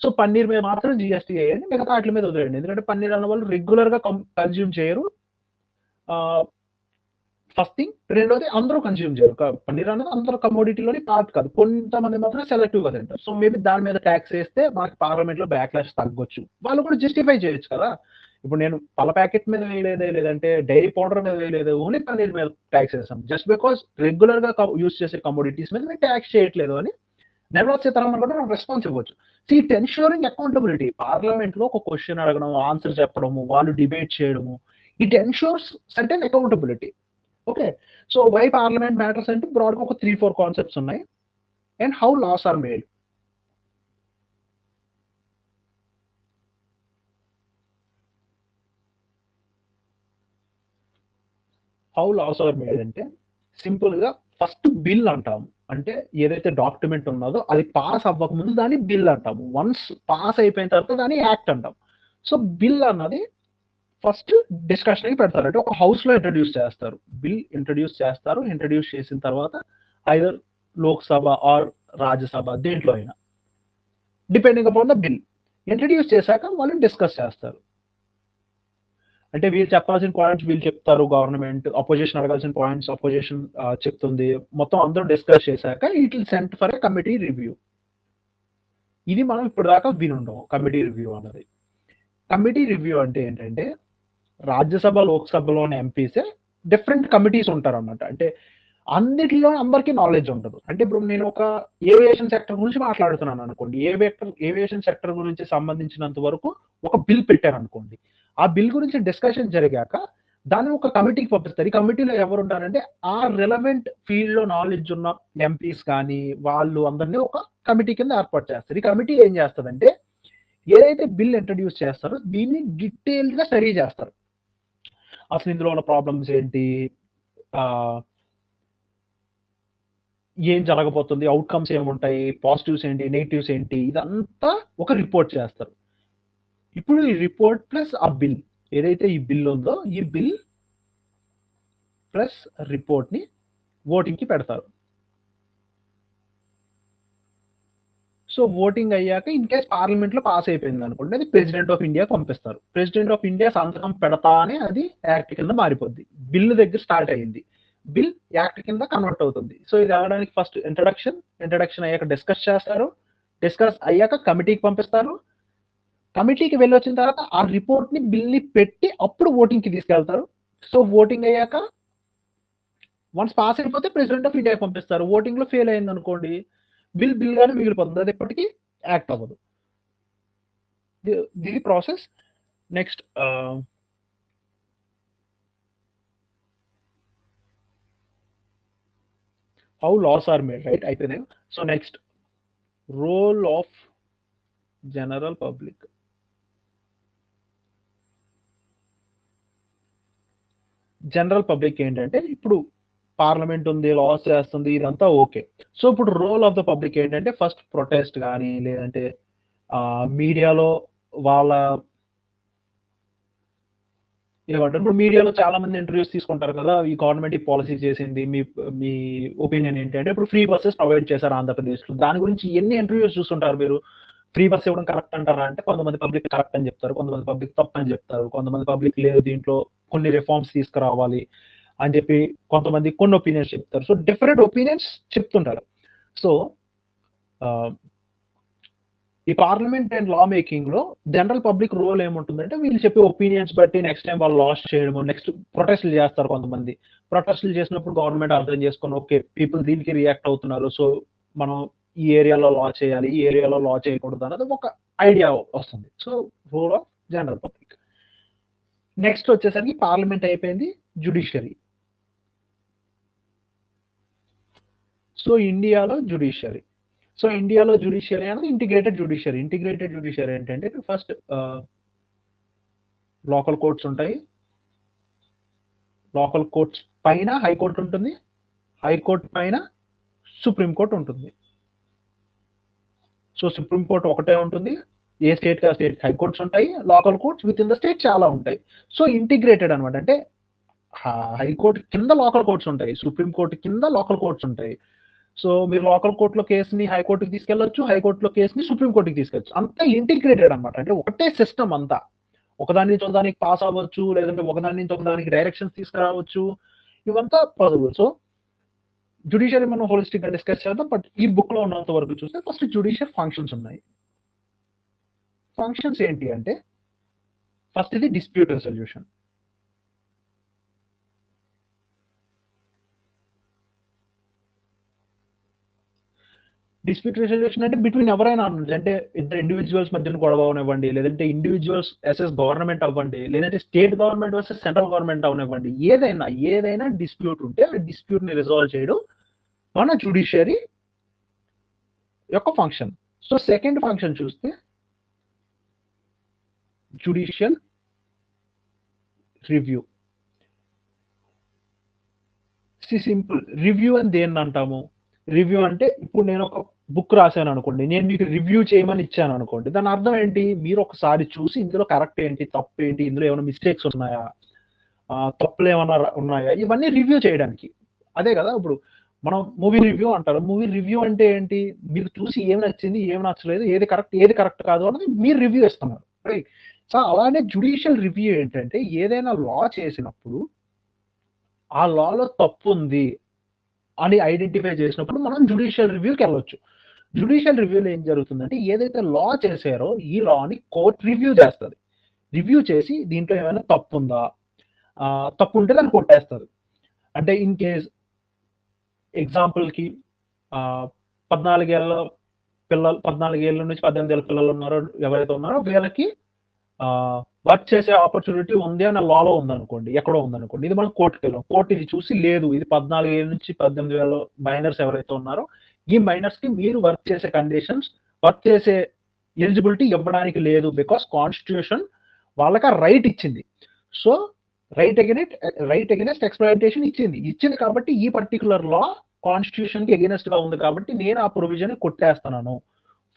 So paneer మీద మాత్రం జిఎస్టీ వేయండి, మిగతా వాటి మీద వదిలేయండి, ఎందుకంటే పన్నీర్ అన్న వాళ్ళు రెగ్యులర్ గా కన్జ్యూమ్ చేయరు, ఫస్ట్ థింగ్. రెండోది అందరూ కన్స్యూమ్ చేయరు. పన్నీర్ అనేది అందరూ కమోడిటీలోని పార్ట్ కాదు. కొంతమంది మాత్రం సెలెక్టివ్‌గా తింటారు. సో, మేబీ దాని మీద టాక్స్ ఏస్తే మనకి పార్లమెంట్‌లో బ్యాక్‌లాష్ తగ్గొచ్చు. వాళ్ళు కూడా జస్టిఫై చేయొచ్చు కదా! ఇప్పుడు నేను పాల ప్యాకెట్ మీద వేయలేదే, లేదంటే డైరీ పౌడర్ మీద వేయలేదు. ఓన్లీ పన్నీర్ మీద టాక్స్ ఏసాం. జస్ట్ బికాజ్ రెగ్యులర్‌గా యూజ్ చేసే కమోడిటీస్ మీద మేము టాక్స్ చేయట్లేదు అని నిర్మలా సీతారామన్ కూడా నాకు రెస్పాన్స్ ఇవ్వచ్చు. See it ensuring accountability. పార్లమెంట్‌లో ఒక క్వెషన్ అడగడం, ఆన్సర్ చెప్పడము, వాళ్ళు డిబేట్ చేయడము. It ensures certain accountability. Okay. So, why parliament matters అంటే బ్రాడ్‌గా ఒక 3, 4 కాన్సెప్ట్స్ ఉన్నాయి. And how laws are made. How laws are made అంటే సింపుల్‌గా ఫస్ట్ బిల్ అంటాము. అంటే ఏదైతే డాక్యుమెంట్ ఉన్నదో అది పాస్ అవ్వకముందు దాన్ని బిల్ అంటాము. వన్స్ పాస్ అయిపోయిన తర్వాత దాన్ని యాక్ట్ అంటాం. సో, బిల్ అన్నది ఫస్ట్ డిస్కషన్‌కి పెడతారు. అంటే ఒక హౌస్‌లో ఇంట్రొడ్యూస్ చేస్తారు. బిల్ ఇంట్రొడ్యూస్ చేస్తారు. ఇంట్రొడ్యూస్ చేసిన తర్వాత ఐదర్ లోక్‌సభ ఆర్ రాజ్యసభ దేంట్లో అయినా. Depending upon the bill. Introduce చేశాక వాళ్ళు డిస్కస్ చేస్తారు. అంటే వీళ్ళు చెప్పాల్సిన పాయింట్స్ వీళ్ళు చెప్తారు గవర్నమెంట్. అపోజిషన్ అడగాల్సిన పాయింట్స్ అపోజిషన్ చెప్తుంది. మొత్తం అందరూ డిస్కస్ చేశాక it will sent for a committee review. ఇది మనం ఇప్పటిదాకా వినుండం కమిటీ రివ్యూ అన్నది. కమిటీ రివ్యూ అంటే ఏంటంటే రాజ్యసభ, లోక్‌సభలోని ఎంపీసే డిఫరెంట్ కమిటీస్ ఉంటారన్నమాట. అంటే అన్నిటిలో అందరికీ నాలెడ్జ్ ఉండదు. అంటే ఇప్పుడు నేను ఒక ఏవియేషన్ సెక్టర్ గురించి మాట్లాడుతున్నాను అనుకోండి. ఏవియేషన్ సెక్టర్ గురించి సంబంధించినంత వరకు ఒక బిల్ పెట్టారనుకోండి. ఆ బిల్ గురించి డిస్కషన్ జరిగాక దాన్ని ఒక కమిటీకి పంపిస్తారు. ఈ కమిటీలో ఎవరుంటారంటే ఆ రిలవెంట్ ఫీల్డ్‌లో నాలెడ్జ్ ఉన్న ఎంపీస్ కానీ వాళ్ళు అందరిని ఒక కమిటీ కింద ఏర్పాటు చేస్తారు. ఈ కమిటీ ఏం చేస్తదంటే ఏదైతే బిల్ ఇంట్రొడ్యూస్ చేస్తారో దీన్ని డీటెయిల్డ్‌గా స్టడీ చేస్తారు. అసలు ఇందులో ఉన్న ప్రాబ్లమ్స్ ఏంటి? ఏం జరగబోతుంది? ఔట్‌కమ్స్ ఏముంటాయి? పాజిటివ్స్ ఏంటి? నెగెటివ్స్ ఏంటి? ఇదంతా ఒక రిపోర్ట్ చేస్తారు. ఇప్పుడు ఈ రిపోర్ట్ ప్లస్ ఆ బిల్ ఏదైతే ఈ బిల్ ఉందో ఈ బిల్ ప్లస్ రిపోర్ట్‌ని ఓటింగ్‌కి పెడతారు. సో, ఓటింగ్ అయ్యాక ఇన్ కేస్ పార్లమెంట్‌లో పాస్ అయిపోయిందనుకోండి అది ప్రెసిడెంట్ ఆఫ్ ఇండియాకి పంపిస్తారు. ప్రెసిడెంట్ ఆఫ్ ఇండియా సంతకం పెడతానే అది యాక్ట్ కింద మారిపోద్ది. బిల్ దగ్గర స్టార్ట్ అయింది. బిల్ యాక్ట్ కింద కన్వర్ట్ అవుతుంది. సో, ఇది అవ్వడానికి ఫస్ట్ ఇంట్రడక్షన్ అయ్యాక డిస్కస్ చేస్తారు. డిస్కస్ అయ్యాక కమిటీకి పంపిస్తారు. కమిటీకి వెళ్ళొచ్చిన తర్వాత ఆ రిపోర్ట్‌ని, బిల్‌ని పెట్టి అప్పుడు ఓటింగ్‌కి తీసుకెళ్తారు. సో, ఓటింగ్ అయ్యాక వన్స్ పాస్ అయిపోతే ప్రెసిడెంట్ ఆఫ్ ఇండియాకి పంపిస్తారు. ఓటింగ్‌లో ఫెయిల్ అయిందనుకోండి బిల్ గానే మిగిలిపోతుంది. అది ఎప్పటికీ యాక్ట్ అవ్వదు. ఇది process. Next how laws are made right అయిపోయింది. So, next role of general public. General public ఏంటంటే ఇప్పుడు పార్లమెంట్ ఉంది, లాస్ చేస్తుంది ఇదంతా ఓకే. సో, ఇప్పుడు రోల్ ఆఫ్ ద పబ్లిక్ ఏంటంటే ఫస్ట్ ప్రొటెస్ట్ గాని లేదంటే మీడియాలో వాళ్ళ ఏమంటారు ఇప్పుడు మీడియాలో చాలా మంది ఇంటర్వ్యూస్ తీసుకుంటారు కదా! ఈ గవర్నమెంట్ ఈ పాలిసీ చేసింది. మీ మీ ఒపీనియన్ ఏంటి? అంటే ఇప్పుడు ఫ్రీ బసెస్ ప్రొవైడ్ చేశారు ఆంధ్రప్రదేశ్‌లో. దాని గురించి ఎన్ని ఇంటర్వ్యూస్ చూసుంటారు మీరు? ఫ్రీ బస్ ఇవ్వడం కరెక్ట్ అంటారా? అంటే కొంతమంది పబ్లిక్ కరెక్ట్ అని చెప్తారు. కొంతమంది పబ్లిక్ తప్పని చెప్తారు. కొంతమంది పబ్లిక్ లేదు దీంట్లో కొన్ని రిఫార్మ్స్ తీసుకురావాలి అని చెప్పి కొంతమంది కొన్ని ఒపీనియన్స్ చెప్తారు. సో, డిఫరెంట్ ఒపీనియన్స్ చెప్తుంటారు. సో, ఆహ్, ఈ పార్లమెంట్ అండ్ లా మేకింగ్‌లో జనరల్ పబ్లిక్ రోల్ ఏముంటుందంటే వీళ్ళు చెప్పే ఒపీనియన్స్ బట్టి నెక్స్ట్ టైమ్ వాళ్ళు లాస్ చేయడము, నెక్స్ట్ ప్రొటెస్ట్‌లు చేస్తారు కొంతమంది. ప్రొటెస్ట్‌లు చేసినప్పుడు గవర్నమెంట్ అర్థం చేసుకొని ఓకే. పీపుల్ దీనికి రియాక్ట్ అవుతున్నారు. సో, మనం ఈ ఏరియాలో లా చేయాలి. ఈ ఏరియాలో లా చేయకూడదు అన్నది ఒక ఐడియా వస్తుంది. So, role of general public. Next వచ్చేసరికి పార్లమెంట్ అయిపోయింది. జ్యుడిషియరీ. సో, ఇండియాలో జ్యుడిషియరీ. సో, ఇండియాలో జ్యుడిషియరీ అనేది ఇంటిగ్రేటెడ్ జ్యుడిషియరీ. ఇంటిగ్రేటెడ్ జ్యుడిషియరీ ఏంటంటే ఫస్ట్ లోకల్ కోర్ట్స్ ఉంటాయి. లోకల్ కోర్ట్స్ పైన హైకోర్ట్ ఉంటుంది. హైకోర్ట్ పైన సుప్రీం కోర్ట్ ఉంటుంది. సో, సుప్రీం కోర్ట్ ఒకటే ఉంటుంది. ఏ స్టేట్‌కి ఆ స్టేట్‌కి హైకోర్ట్స్ ఉంటాయి. Local courts within the state చాలా ఉంటాయి. సో, ఇంటిగ్రేటెడ్ అనమాట. అంటే హైకోర్ట్ కింద లోకల్ కోర్ట్స్ ఉంటాయి. సుప్రీం కోర్ట్ కింద లోకల్ కోర్ట్స్ ఉంటాయి. సో, మీరు లోకల్ కోర్ట్‌లో కేస్‌ని హైకోర్ట్‌కి తీసుకెళ్లొచ్చు. హైకోర్ట్‌లో కేస్‌ని సుప్రీం కోర్ట్‌కి తీసుకెళ్లొచ్చు. అంతా ఇంటిగ్రేటెడ్ అనమాట. అంటే ఒకటే సిస్టమ్ అంతా. ఒకదాని నుంచి ఒకదానికి పాస్ అవ్వచ్చు. లేదంటే ఒకదాని నుంచి ఒకదానికి డైరెక్షన్స్ తీసుకురావచ్చు. ఇవంతా పాసిబుల్. సో జ్యుడిషియరీ మనం హోలిస్టిక్ గా డిస్కస్ చేద్దాం. బట్ ఈ బుక్ లో ఉన్నంత వరకు చూస్తే ఫస్ట్ జ్యుడిషియల్ ఫంక్షన్స్ ఉన్నాయి. ఫంక్షన్స్ ఏంటి అంటే ఫస్ట్ ఇది డిస్ప్యూట్ రెజల్యూషన్. డిస్ప్యూట్ రెజల్యూషన్ అంటే బిట్వీన్ ఎవరైనా అంటే ఇద్దరు ఇండివిజువల్స్ మధ్యన గొడవ అవనివ్వండి, లేదంటే ఇండివిజువల్స్ ఎస్ఎస్ గవర్నమెంట్ అవ్వండి, లేదంటే state government versus central government అవనివ్వండి, ఏదైనా డిస్ప్యూట్ ఉంటే ఆ డిస్ప్యూట్ ని రిజాల్వ్ చేయడం మన జ్యుడిషియరీ యొక్క ఫంక్షన్. సో సెకండ్ ఫంక్షన్ చూస్తే జ్యుడిషియల్ రివ్యూ. సింపుల్. రివ్యూ అని దేన్ని అంటాము? రివ్యూ అంటే ఇప్పుడు నేను ఒక బుక్ రాశాను అనుకోండి, నేను మీకు రివ్యూ చేయమని ఇచ్చాను అనుకోండి, దాని అర్థం ఏంటి? మీరు ఒకసారి చూసి ఇందులో కరెక్ట్ ఏంటి, తప్పు ఏంటి, ఇందులో ఏమైనా మిస్టేక్స్ ఉన్నాయా, తప్పులు ఏమైనా ఉన్నాయా, ఇవన్నీ రివ్యూ చేయడానికి. అదే కదా ఇప్పుడు మనం మూవీ రివ్యూ అంటారు. మూవీ రివ్యూ అంటే ఏంటి? మీరు చూసి ఏమి నచ్చింది, ఏమి నచ్చలేదు, ఏది కరెక్ట్ కాదు అనేది మీరు రివ్యూ ఇస్తున్నారు, రైట్? సో అలానే జ్యుడిషియల్ రివ్యూ ఏంటంటే ఏదైనా లా చేసినప్పుడు ఆ లాలో తప్పు ఉంది అని ఐడెంటిఫై చేసినప్పుడు మనం జ్యుడిషియల్ రివ్యూకి వెళ్ళొచ్చు. జ్యుడిషియల్ రివ్యూలో ఏం జరుగుతుందంటే ఏదైతే లా చేశారో ఈ లాని కోర్ట్ రివ్యూ చేస్తుంది. రివ్యూ చేసి దీంట్లో ఏమైనా తప్పు ఉందా, తప్పు ఉంటే దాన్ని కొట్టేస్తారు. అంటే ఇన్ కేస్ ఎగ్జాంపుల్కి 14 ఏళ్ళ నుంచి 18 ఏళ్ళ పిల్లలు ఉన్నారో ఎవరైతే ఉన్నారో వీళ్ళకి వర్క్ చేసే ఆపర్చునిటీ ఉంది అని లాలో ఉందనుకోండి, ఎక్కడో ఉందనుకోండి, ఇది మనం కోర్టుకి వెళ్ళాం. కోర్టు ఇది చూసి లేదు, ఇది 14 ఏళ్ళ నుంచి 18 ఏళ్ళ మైనర్స్ ఎవరైతే ఉన్నారో ఈ మైనర్స్ కి మీరు వర్క్ చేసే కండిషన్స్, వర్క్ చేసే ఎలిజిబిలిటీ ఇవ్వడానికి లేదు, బికాస్ కాన్స్టిట్యూషన్ వాళ్ళకి ఆ రైట్ ఇచ్చింది. సో రైట్ అగెనెస్ట్ ఎక్స్‌ప్లాయిటేషన్ ఇచ్చింది కాబట్టి ఈ పర్టికులర్ లా కాన్స్టిట్యూషన్ కి అగెనెస్ట్ గా ఉంది కాబట్టి నేను ఆ ప్రొవిజన్ కొట్టేస్తున్నాను.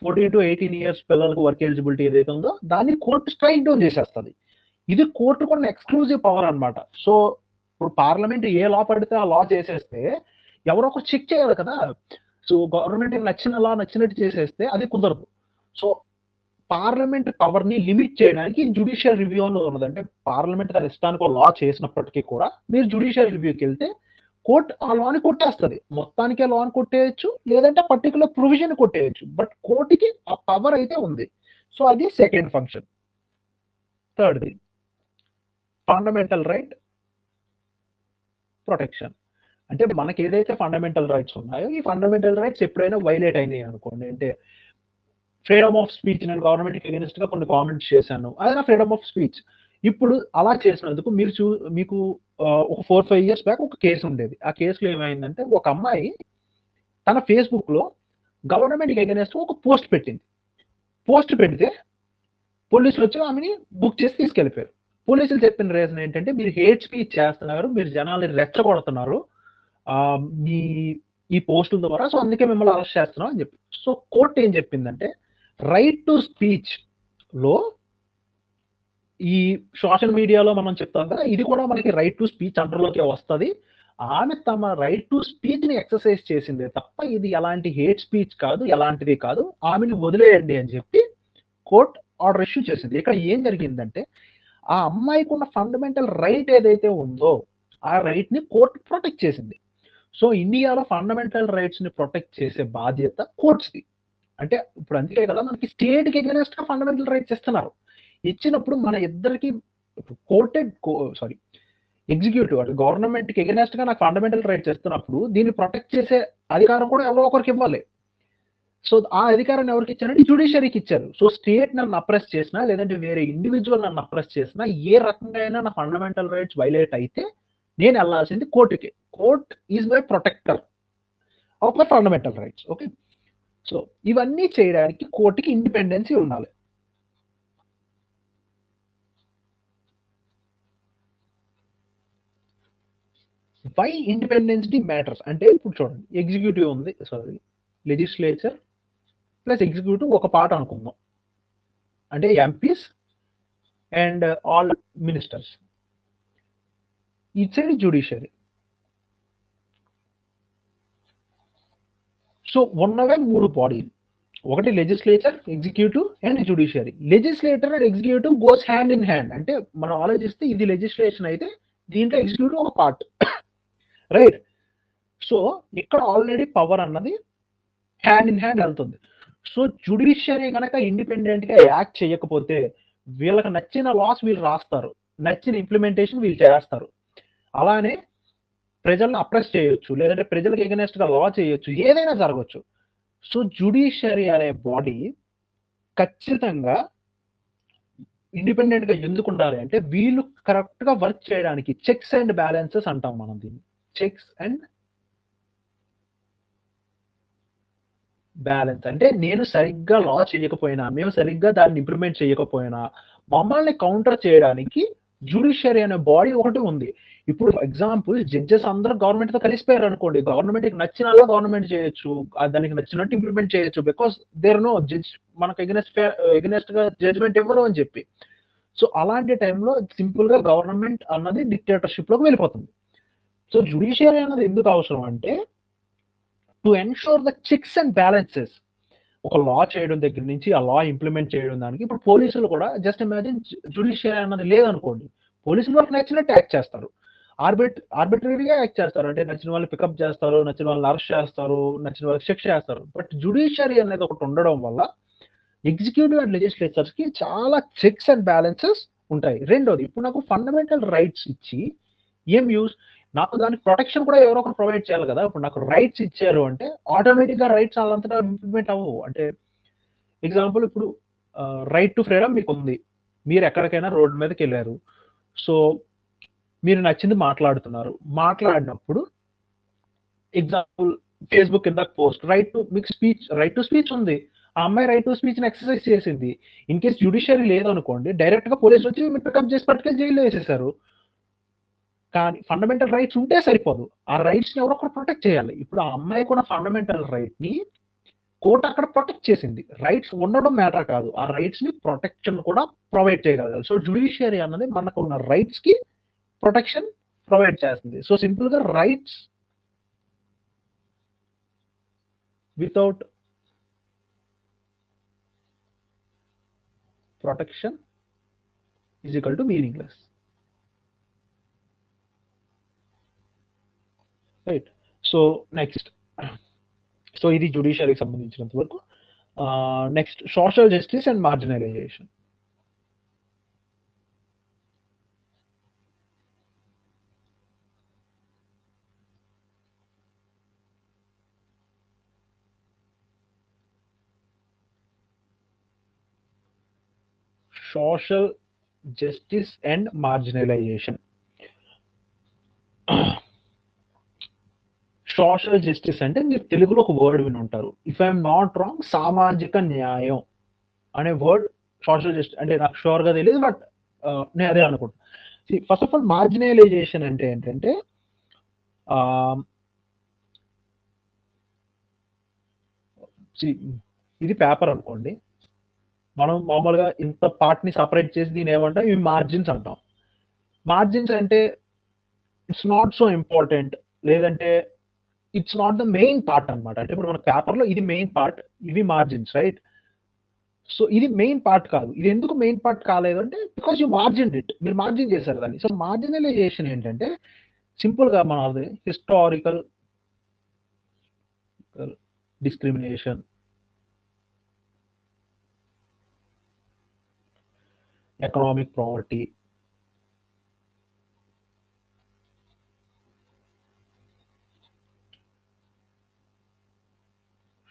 14 to 18 years పిల్లలకు వర్క్ ఎలిజిబిలిటీ ఏదైతే ఉందో దాన్ని కోర్టు స్ట్రైక్ డౌన్ చేసేస్తుంది. ఇది కోర్టుకు ఉన్న ఎక్స్క్లూజివ్ పవర్ అనమాట. సో ఇప్పుడు పార్లమెంట్ ఏ లా పడితే ఆ లా చేసేస్తే ఎవరో ఒక చెక్ చేయాలి కదా. సో గవర్నమెంట్ నచ్చినట్టు చేసేస్తే అది కుదరదు. సో పార్లమెంట్ పవర్ ని లిమిట్ చేయడానికి జ్యుడిషియల్ రివ్యూ అని ఉన్నది. అంటే పార్లమెంట్ తన ఇష్టానికి లా చేసినప్పటికీ కూడా మీరు జ్యుడిషియల్ రివ్యూకి వెళ్తే కోర్టు ఆ లాని కొట్టేస్తుంది. మొత్తానికి ఆ లాని కొట్టేయచ్చు, లేదంటే పర్టికులర్ ప్రొవిజన్ కొట్టేయచ్చు. బట్ కోర్టుకి ఆ పవర్ అయితే ఉంది. సో అది సెకండ్ ఫంక్షన్. థర్డ్ది ఫండమెంటల్ రైట్ ప్రొటెక్షన్. అంటే మనకి ఏదైతే ఫండమెంటల్ రైట్స్ ఉన్నాయో ఈ ఫండమెంటల్ రైట్స్ ఎప్పుడైనా వైలేట్ అయినాయి అనుకోండి, అంటే ఫ్రీడమ్ ఆఫ్ స్పీచ్, నేను గవర్నమెంట్కి అగెనిస్ట్ గా కొన్ని కామెంట్స్ చేశాను, అది నా ఫ్రీడమ్ ఆఫ్ స్పీచ్. ఇప్పుడు అలా చేసినందుకు మీకు ఒక 4-5 years బ్యాక్ ఒక కేసు ఉండేది. ఆ కేసులో ఏమైందంటే ఒక అమ్మాయి తన ఫేస్బుక్ లో గవర్నమెంట్కి అగెనిస్ట్ ఒక పోస్ట్ పెట్టింది. పోస్ట్ పెడితే పోలీసులు వచ్చి ఆమెని బుక్ చేసి తీసుకెళ్లిపోయారు. పోలీసులు చెప్పిన రీజన్ ఏంటంటే మీరు హేట్ స్పీచ్ చేస్తున్నారు, మీరు జనాల్ని రెచ్చగొడుతున్నారు ఈ పోస్టుల ద్వారా, సో అందుకే మిమ్మల్ని అరెస్ట్ చేస్తున్నాం అని చెప్పి. సో కోర్టు ఏం చెప్పిందంటే రైట్ టు స్పీచ్ లో ఈ సోషల్ మీడియాలో మనం చెప్తాం కదా, ఇది కూడా మనకి రైట్ టు స్పీచ్ అండర్లోకి వస్తుంది. ఆమె తమ రైట్ టు స్పీచ్ ని ఎక్సర్సైజ్ చేసిందే తప్ప ఇది ఎలాంటి హేట్ స్పీచ్ కాదు, ఎలాంటిది కాదు, ఆమెను వదిలేయండి అని చెప్పి కోర్ట్ ఆర్డర్ ఇష్యూ చేసింది. ఇక్కడ ఏం జరిగిందంటే ఆ అమ్మాయికి ఉన్న ఫండమెంటల్ రైట్ ఏదైతే ఉందో ఆ రైట్ ని కోర్టు ప్రొటెక్ట్ చేసింది. సో ఇండియాలో ఫండమెంటల్ రైట్స్ ని ప్రొటెక్ట్ చేసే బాధ్యత కోర్ట్స్ది. అంటే ఇప్పుడు అందుకే కదా మనకి స్టేట్ కి అగెనిస్ట్ గా ఫండమెంటల్ రైట్స్ ఇస్తున్నారు. ఇచ్చినప్పుడు మన ఇద్దరికి ఎగ్జిక్యూటివ్ అంటే గవర్నమెంట్ కి అగెనిస్ట్ గా నాకు ఫండమెంటల్ రైట్స్ ఇస్తున్నప్పుడు దీన్ని ప్రొటెక్ట్ చేసే అధికారం కూడా ఎవరో ఒకరికి ఇవ్వాలి. సో ఆ అధికారాన్ని ఎవరికి ఇచ్చారంటే జ్యుడిషియరీకి ఇచ్చారు. సో స్టేట్ నన్ను అప్రెస్ చేసినా, లేదంటే వేరే ఇండివిజువల్ నన్ను అప్రెస్ చేసినా, ఏ రకంగా అయినా నా ఫండమెంటల్ రైట్స్ వైలేట్ అయితే నేను వెళ్ళాల్సింది కోర్టుకి. Court is my protector of my fundamental rights. Okay, so ఇవన్నీ చేయడానికి కోర్టుకి ఇండిపెండెన్సీ ఉండాలి. వై ఇండిపెండెన్సీ మ్యాటర్స్ అంటే ఇప్పుడు చూడండి, ఎగ్జిక్యూటివ్ ఉంది, లెజిస్లేచర్ ప్లస్ ఎగ్జిక్యూటివ్ ఒక పార్ట్ అనుకుందాం, అంటే MPs and all ministers. It's judiciary. So ఉన్నవే 3 బాడీలు, ఒకటి legislature, executive and judiciary. Legislator and executive goes hand in hand. అంటే మనం ఆలోచిస్తే ఇది లెజిస్లేషన్ అయితే దీంట్లో ఎగ్జిక్యూటివ్ ఒక పార్ట్. రైట్. సో ఇక్కడ ఆల్రెడీ పవర్ అన్నది హ్యాండ్ ఇన్ హ్యాండ్ వెళ్తుంది. సో జ్యుడిషియరీ కనుక ఇండిపెండెంట్ గా యాక్ట్ చేయకపోతే వీళ్ళకి నచ్చిన లాస్ వీళ్ళు రాస్తారు, నచ్చిన ఇంప్లిమెంటేషన్ వీళ్ళు చేస్తారు. అలానే ప్రజలను అప్రెస్ చేయొచ్చు, లేదంటే ప్రజలకు ఎగనెస్ట్ గా లా చేయొచ్చు, ఏదైనా జరగచ్చు. సో జ్యుడిషియరీ అనే బాడీ ఖచ్చితంగా ఇండిపెండెంట్ గా ఎందుకు ఉండాలి అంటే వీళ్ళు కరెక్ట్ గా వర్క్ చేయడానికి చెక్స్ అండ్ బ్యాలెన్సెస్ అంటాం మనం దీన్ని. చెక్స్ అండ్ బ్యాలెన్స్ అంటే నేను సరిగ్గా లా చేయకపోయినా, మేము సరిగ్గా దాన్ని ఇంప్లిమెంట్ చేయకపోయినా మమ్మల్ని కౌంటర్ చేయడానికి జ్యుడిషియరీ అనే బాడీ ఒకటి ఉంది. ఇప్పుడు ఎగ్జాంపుల్ జడ్జెస్ అందరూ గవర్నమెంట్ తో కలిసిపోయారు అనుకోండి, గవర్నమెంట్ కి నచ్చిన గవర్నమెంట్ చేయొచ్చు, దానికి నచ్చినట్టు ఇంప్లిమెంట్ చేయొచ్చు, బికాస్ దేర్ నో జడ్జ్ మనకు ఎగనెస్ట్ గా జడ్జ్మెంట్ ఇవ్వరు అని చెప్పి. సో అలాంటి టైంలో సింపుల్ గా గవర్నమెంట్ అన్నది డిక్టేటర్షిప్ లోకి వెళ్ళిపోతుంది. సో జ్యుడిషియరీ అన్నది ఎందుకు అవసరం అంటే to ensure the checks and balances. ఒక లా చేయడం దగ్గర నుంచి ఆ లా ఇంప్లిమెంట్ చేయడం దానికి. ఇప్పుడు పోలీసులు కూడా జస్ట్ ఇమాజిన్ జ్యుడిషియరీ అన్నది లేదనుకోండి, పోలీసులు వాళ్ళకి నచ్చినట్టు యాక్ట్ చేస్తారు, ఆర్బిటరీగా యాక్ట్ చేస్తారు. అంటే నచ్చిన వాళ్ళు పికప్ చేస్తారు, నచ్చిన వాళ్ళని అరెస్ట్ చేస్తారు, నచ్చిన వాళ్ళకి శిక్ష చేస్తారు. బట్ జ్యుడిషియరీ అనేది ఒకటి ఉండడం వల్ల ఎగ్జిక్యూటివ్ అండ్ లెజిస్లేచర్స్ కి చాలా చెక్స్ అండ్ బ్యాలెన్సెస్ ఉంటాయి. రెండోది, ఇప్పుడు నాకు ఫండమెంటల్ రైట్స్ ఇచ్చి ఏం యూస్, నాకు దానికి ప్రొటెక్షన్ కూడా ఎవరో ఒకరు ప్రొవైడ్ చేయాలి కదా. ఇప్పుడు నాకు రైట్స్ ఇచ్చారు అంటే ఆటోమేటిక్ గా రైట్స్ వాళ్ళంతటా ఇంప్లిమెంట్ అవ్వవు. అంటే ఎగ్జాంపుల్ ఇప్పుడు రైట్ టు ఫ్రీడమ్ మీకు ఉంది, మీరు ఎక్కడికైనా రోడ్డు మీదకి వెళ్ళారు, సో మీరు నచ్చింది మాట్లాడుతున్నారు, మాట్లాడినప్పుడు ఎగ్జాంపుల్ ఫేస్బుక్ కింద పోస్ట్ రైట్ టు మీకు స్పీచ్, రైట్ టు స్పీచ్ ఉంది, ఆ అమ్మాయి రైట్ టు స్పీచ్ ని ఎక్సర్సైజ్ చేసింది. ఇన్ కేస్ జ్యుడిషియరీ లేదనుకోండి, డైరెక్ట్ గా పోలీసులు వచ్చి మీరు పికప్ చేసి పట్టుకెళ్ళి జైల్లో వేసేసారు. కానీ ఫండమెంటల్ రైట్స్ ఉంటే సరిపోదు, ఆ రైట్స్ ని ఎవరో ఒకరు ప్రొటెక్ట్ చేయాలి. ఇప్పుడు ఆ అమ్మాయి కూడా ఫండమెంటల్ రైట్ ని కోర్టు అక్కడ ప్రొటెక్ట్ చేసింది. రైట్స్ ఉండడం మ్యాటర్ కాదు, ఆ రైట్స్ ని ప్రొటెక్షన్ కూడా ప్రొవైడ్ చేయగలగాలి. సో జ్యుడిషియరీ అన్నది మనకు ఉన్న రైట్స్ కి ప్రొటెక్షన్ ప్రొవైడ్ చేస్తుంది. సో సింపుల్ గా rights without protection is equal to meaningless. Right. So next, so ఇది జ్యుడిషియరీకి సంబంధించినంత వరకు. Next, social justice and marginalisation. Social justice and marginalisation. Social justice అంటే మీరు తెలుగులో ఒక వర్డ్ విని ఉంటారు, ఇఫ్ ఐఎమ్ నాట్ రాంగ్ సామాజిక న్యాయం అనే వర్డ్. సోషల్ జస్టిస్ అంటే నాకు షూర్ గా తెలియదు, బట్ నేను అదే అనుకుంటా. ఫస్ట్ ఆఫ్ ఆల్ మార్జినలైజేషన్ అంటే ఏంటంటే ఇది పేపర్ అనుకోండి, మనం మామూలుగా ఇంత పార్ట్ ని సపరేట్ చేసి దీని ఏమంటాం, ఇవి మార్జిన్స్ అంటాం. మార్జిన్స్ అంటే ఇట్స్ నాట్ సో ఇంపార్టెంట్, లేదంటే it's not the main part అనమాట. అంటే ఇప్పుడు మన పేపర్ లో ఇది మెయిన్ పార్ట్, ఇవి మార్జిన్స్, రైట్. సో ఇది మెయిన్ పార్ట్ కాదు. ఇది ఎందుకు మెయిన్ పార్ట్ కాలేదు అంటే బికాస్ యూ మార్జిన్ ఇట్, మీరు మార్జిన్ చేశారు దాన్ని. సో మార్జినలైజేషన్ ఏంటంటే సింపుల్ గా మనది historical discrimination, economic poverty,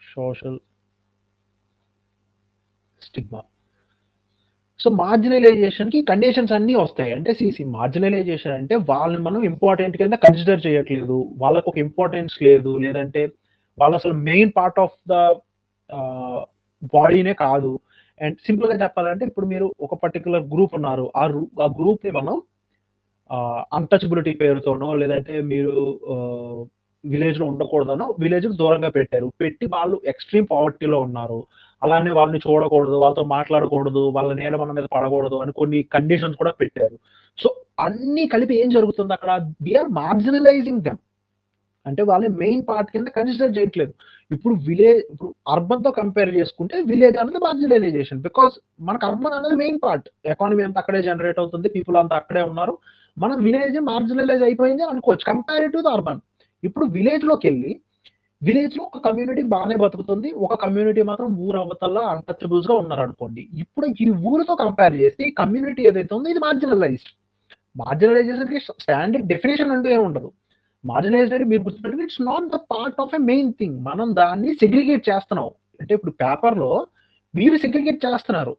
social stigma. So marginalisation కి కండిషన్స్ అన్ని వస్తాయి. అంటే మార్జినలైజేషన్ అంటే వాళ్ళని మనం ఇంపార్టెంట్ కింద కన్సిడర్ చేయట్లేదు, వాళ్ళకు ఒక ఇంపార్టెన్స్ లేదు, లేదంటే వాళ్ళు అసలు మెయిన్ పార్ట్ ఆఫ్ ద బాడీనే కాదు. అండ్ సింపుల్ గా చెప్పాలంటే ఇప్పుడు మీరు ఒక పర్టికులర్ గ్రూప్ ఉన్నారు, ఆ గ్రూప్ ని మనం అన్టచబిలిటీ పేరుతోనో, లేదంటే మీరు విలేజ్ లో ఉండకూడదనో విలేజ్ దూరంగా పెట్టారు, పెట్టి వాళ్ళు ఎక్స్ట్రీమ్ పావర్టీలో ఉన్నారు, అలానే వాళ్ళని చూడకూడదు, వాళ్ళతో మాట్లాడకూడదు, వాళ్ళ నేల మన మీద పడకూడదు అని కొన్ని కండిషన్స్ కూడా పెట్టారు. సో అన్ని కలిపి ఏం జరుగుతుంది అక్కడ, వీఆర్ మార్జినలైజింగ్ దెమ్. అంటే వాళ్ళని మెయిన్ పార్ట్ కింద కన్సిడర్ చేయట్లేదు. ఇప్పుడు అర్బన్ తో కంపేర్ చేసుకుంటే విలేజ్ అనేది మార్జినలైజేషన్, బికాస్ మనకు అర్బన్ అనేది మెయిన్ పార్ట్, ఎకానమీ అంతా అక్కడే జనరేట్ అవుతుంది, పీపుల్ అంతా అక్కడే ఉన్నారు, మన విలేజ్ మార్జినలైజ్ అయిపోయింది అనుకోవచ్చు కంపారిటివ్ టు అర్బన్. ఇప్పుడు విలేజ్లోకి వెళ్ళి విలేజ్లో ఒక కమ్యూనిటీ బాగానే బతుకుతుంది, ఒక కమ్యూనిటీ మాత్రం ఊరు అవతల అన్టచబుల్స్ గా ఉన్నారు అనుకోండి. ఇప్పుడు ఈ ఊరితో కంపేర్ చేస్తే ఈ కమ్యూనిటీ ఏదైతే ఉందో ఇది మార్జినలైజ్డ్. మార్జినలైజేషన్కి స్టాండర్డ్ డెఫినేషన్ అంటూ ఏమి ఉండదు. మార్జినలైజ్డ్ అంటే మీరు గుర్తుపెట్టుకుని it's not the part of a main thing. మనం దాన్ని సెగ్రిగేట్ చేస్తున్నాం. అంటే ఇప్పుడు పేపర్లో మీరు సెగ్రిగేట్ చేస్తున్నారు,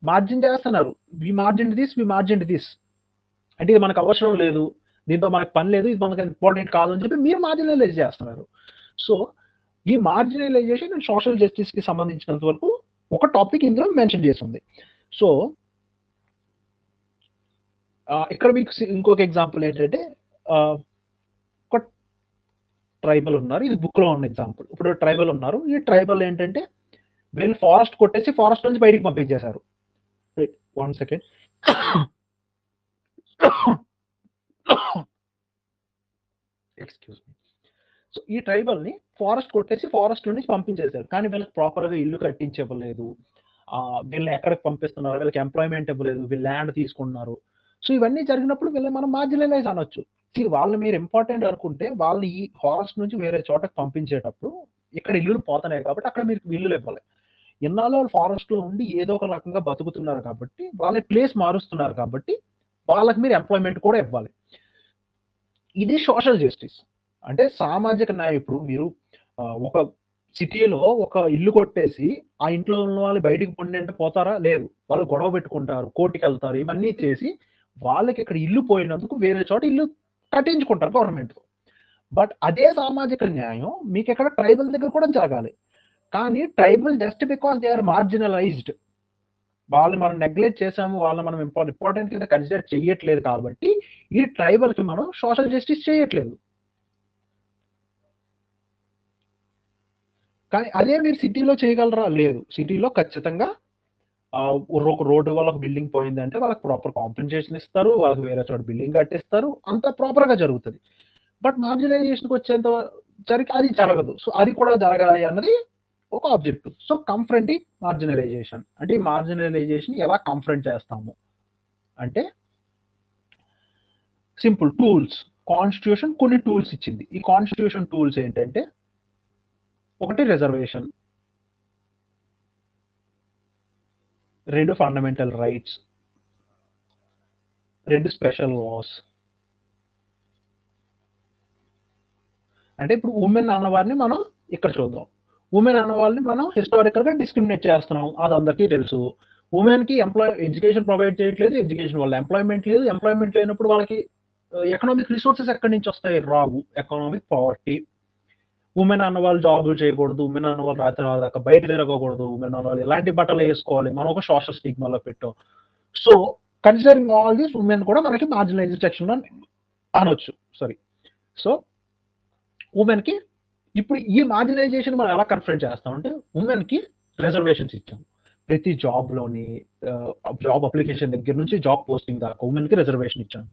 మార్జిన్ చేస్తున్నారు. వి మార్జిన్ దిస్ అంటే ఇది మనకు అవసరం లేదు, దీంతో మనకు పని లేదు, ఇది మనకు ఇంపార్టెంట్ కాదు అని చెప్పి మీరు మార్జినలైజ్ చేస్తున్నారు. సో ఈ మార్జినలైజేషన్ అండ్ సోషల్ జస్టిస్ కి సంబంధించినంత వరకు ఒక టాపిక్ ఇందులో మెన్షన్ చేస్తుంది. సో ఇక్కడ మీకు ఇంకొక ఎగ్జాంపుల్ ఏంటంటే ఒక ట్రైబల్ ఉన్నారు, ఇది బుక్ లో ఉన్న ఎగ్జాంపుల్. ఇప్పుడు ట్రైబల్ ఉన్నారు, ఈ ట్రైబల్ ఏంటంటే వీళ్ళు ఫారెస్ట్ కొట్టేసి ఫారెస్ట్ నుంచి బయటికి పంపించేశారు. 1 సెకండ్. Excuse me. సో ఈ ట్రైబల్ ని ఫారెస్ట్ కొట్టేసి ఫారెస్ట్ నుంచి పంపించేశారు, కానీ వీళ్ళకి ప్రాపర్ గా ఇల్లు కట్టించవ్వలేదు. వీళ్ళని ఎక్కడికి పంపిస్తున్నారు, వీళ్ళకి ఎంప్లాయ్మెంట్ ఇవ్వలేదు, వీళ్ళు ల్యాండ్ తీసుకున్నారు. సో ఇవన్నీ జరిగినప్పుడు వీళ్ళని మనం మార్జినలైజ్ అనొచ్చు. వాళ్ళని మీరు ఇంపార్టెంట్ అనుకుంటే వాళ్ళని ఈ ఫారెస్ట్ నుంచి వేరే చోటకి పంపించేటప్పుడు ఇక్కడ ఇల్లులు పోతున్నాయి కాబట్టి అక్కడ మీరు ఇల్లులు ఇవ్వాలి. ఎన్నాళ్ళు వాళ్ళు ఫారెస్ట్ లో ఉండి ఏదో ఒక రకంగా బతుకుతున్నారు కాబట్టి వాళ్ళ ప్లేస్ మారుస్తున్నారు కాబట్టి వాళ్ళకి మీరు ఎంప్లాయ్మెంట్ కూడా ఇవ్వాలి. ఇది సోషల్ జస్టిస్ అంటే సామాజిక న్యాయం. ఇప్పుడు మీరు ఒక సిటీలో ఒక ఇల్లు కొట్టేసి ఆ ఇంట్లో ఉన్న వాళ్ళు బయటికి పొండి అంటే పోతారా? లేదు. వాళ్ళు గొడవ పెట్టుకుంటారు, కోర్టుకి వెళ్తారు, ఇవన్నీ చేసి వాళ్ళకి ఇక్కడ ఇల్లు పోయినందుకు వేరే చోట ఇల్లు కట్టించుకుంటారు గవర్నమెంట్. బట్ అదే సామాజిక న్యాయం మీకు ఇక్కడ ట్రైబల్ దగ్గర కూడా జరగాలి. కానీ tribal just because they are marginalised, వాళ్ళు మనం నెగ్లెక్ట్ చేసాము, వాళ్ళు మనం ఇంపార్టెంట్ కింద కన్సిడర్ చేయట్లేదు కాబట్టి ఈ ట్రైబల్ కి మనం సోషల్ జస్టిస్ చేయట్లేదు. కానీ అదే మీరు సిటీలో చేయగలరా? లేదు. సిటీలో ఖచ్చితంగా ఒక రోడ్డు వాళ్ళకి బిల్డింగ్ పోయిందంటే వాళ్ళకి ప్రాపర్ కాంపెన్సేషన్ ఇస్తారు, వాళ్ళకి వేరే చోట బిల్డింగ్ కట్టిస్తారు, అంత ప్రాపర్ గా జరుగుతుంది. బట్ మార్జినలైజేషన్కి వచ్చేంత సరికి అది జరగదు. సో అది కూడా జరగాలి అన్నది ఒక ఆబ్జెక్టివ్. సో కంఫ్రంటింగ్ మార్జినలైజేషన్ అంటే ఈ మార్జినలైజేషన్ ఎలా కంఫ్రంట్ చేస్తాము అంటే సింపుల్ టూల్స్. కాన్స్టిట్యూషన్ కొన్ని టూల్స్ ఇచ్చింది. ఈ కాన్స్టిట్యూషన్ టూల్స్ ఏంటంటే ఒకటి reservation, 2 fundamental rights, 2 special laws. అంటే ఇప్పుడు ఉమెన్ అన్నవారిని మనం ఇక్కడ చూద్దాం. ఉమెన్ అన్న వాళ్ళని మనం హిస్టారికల్ గా డిస్క్రిమినేట్ చేస్తున్నాం, అది అందరికీ తెలుసు. ఉమెన్ కి ఎడ్యుకేషన్ ప్రొవైడ్ చేయట్లేదు, ఎడ్యుకేషన్ వల్ల ఎంప్లాయ్మెంట్ లేదు, ఎంప్లాయ్మెంట్ లేనప్పుడు వాళ్ళకి ఎకనామిక్ రిసోర్సెస్ ఎక్కడి నుంచి వస్తాయి? రావు. Economic poverty. ఉమెన్ అన్న వాళ్ళు జాబులు చేయకూడదు, ఉమెన్ అన్న వాళ్ళు రాత్రి దాకా బయట తిరగకూడదు, ఉమెన్ అన్న వాళ్ళు ఎలాంటి బట్టలు వేసుకోవాలి, మనం ఒక సోషల్ స్టిగ్మాలో పెట్టాం. So considering all this woman కూడా మనకి మార్జినలైజ్డ్ సెక్షన్ అనొచ్చు. సారీ. సో ఉమెన్ కి ఇప్పుడు ఈ మార్జినలైజేషన్ మనం ఎలా కన్ఫ్రంట్ చేస్తామంటే ఉమెన్ కి రిజర్వేషన్స్ ఇచ్చాం. ప్రతి జాబ్ లోని జాబ్ అప్లికేషన్ దగ్గర నుంచి జాబ్ పోస్టింగ్ దాకా ఉమెన్ కి రిజర్వేషన్ ఇచ్చాం.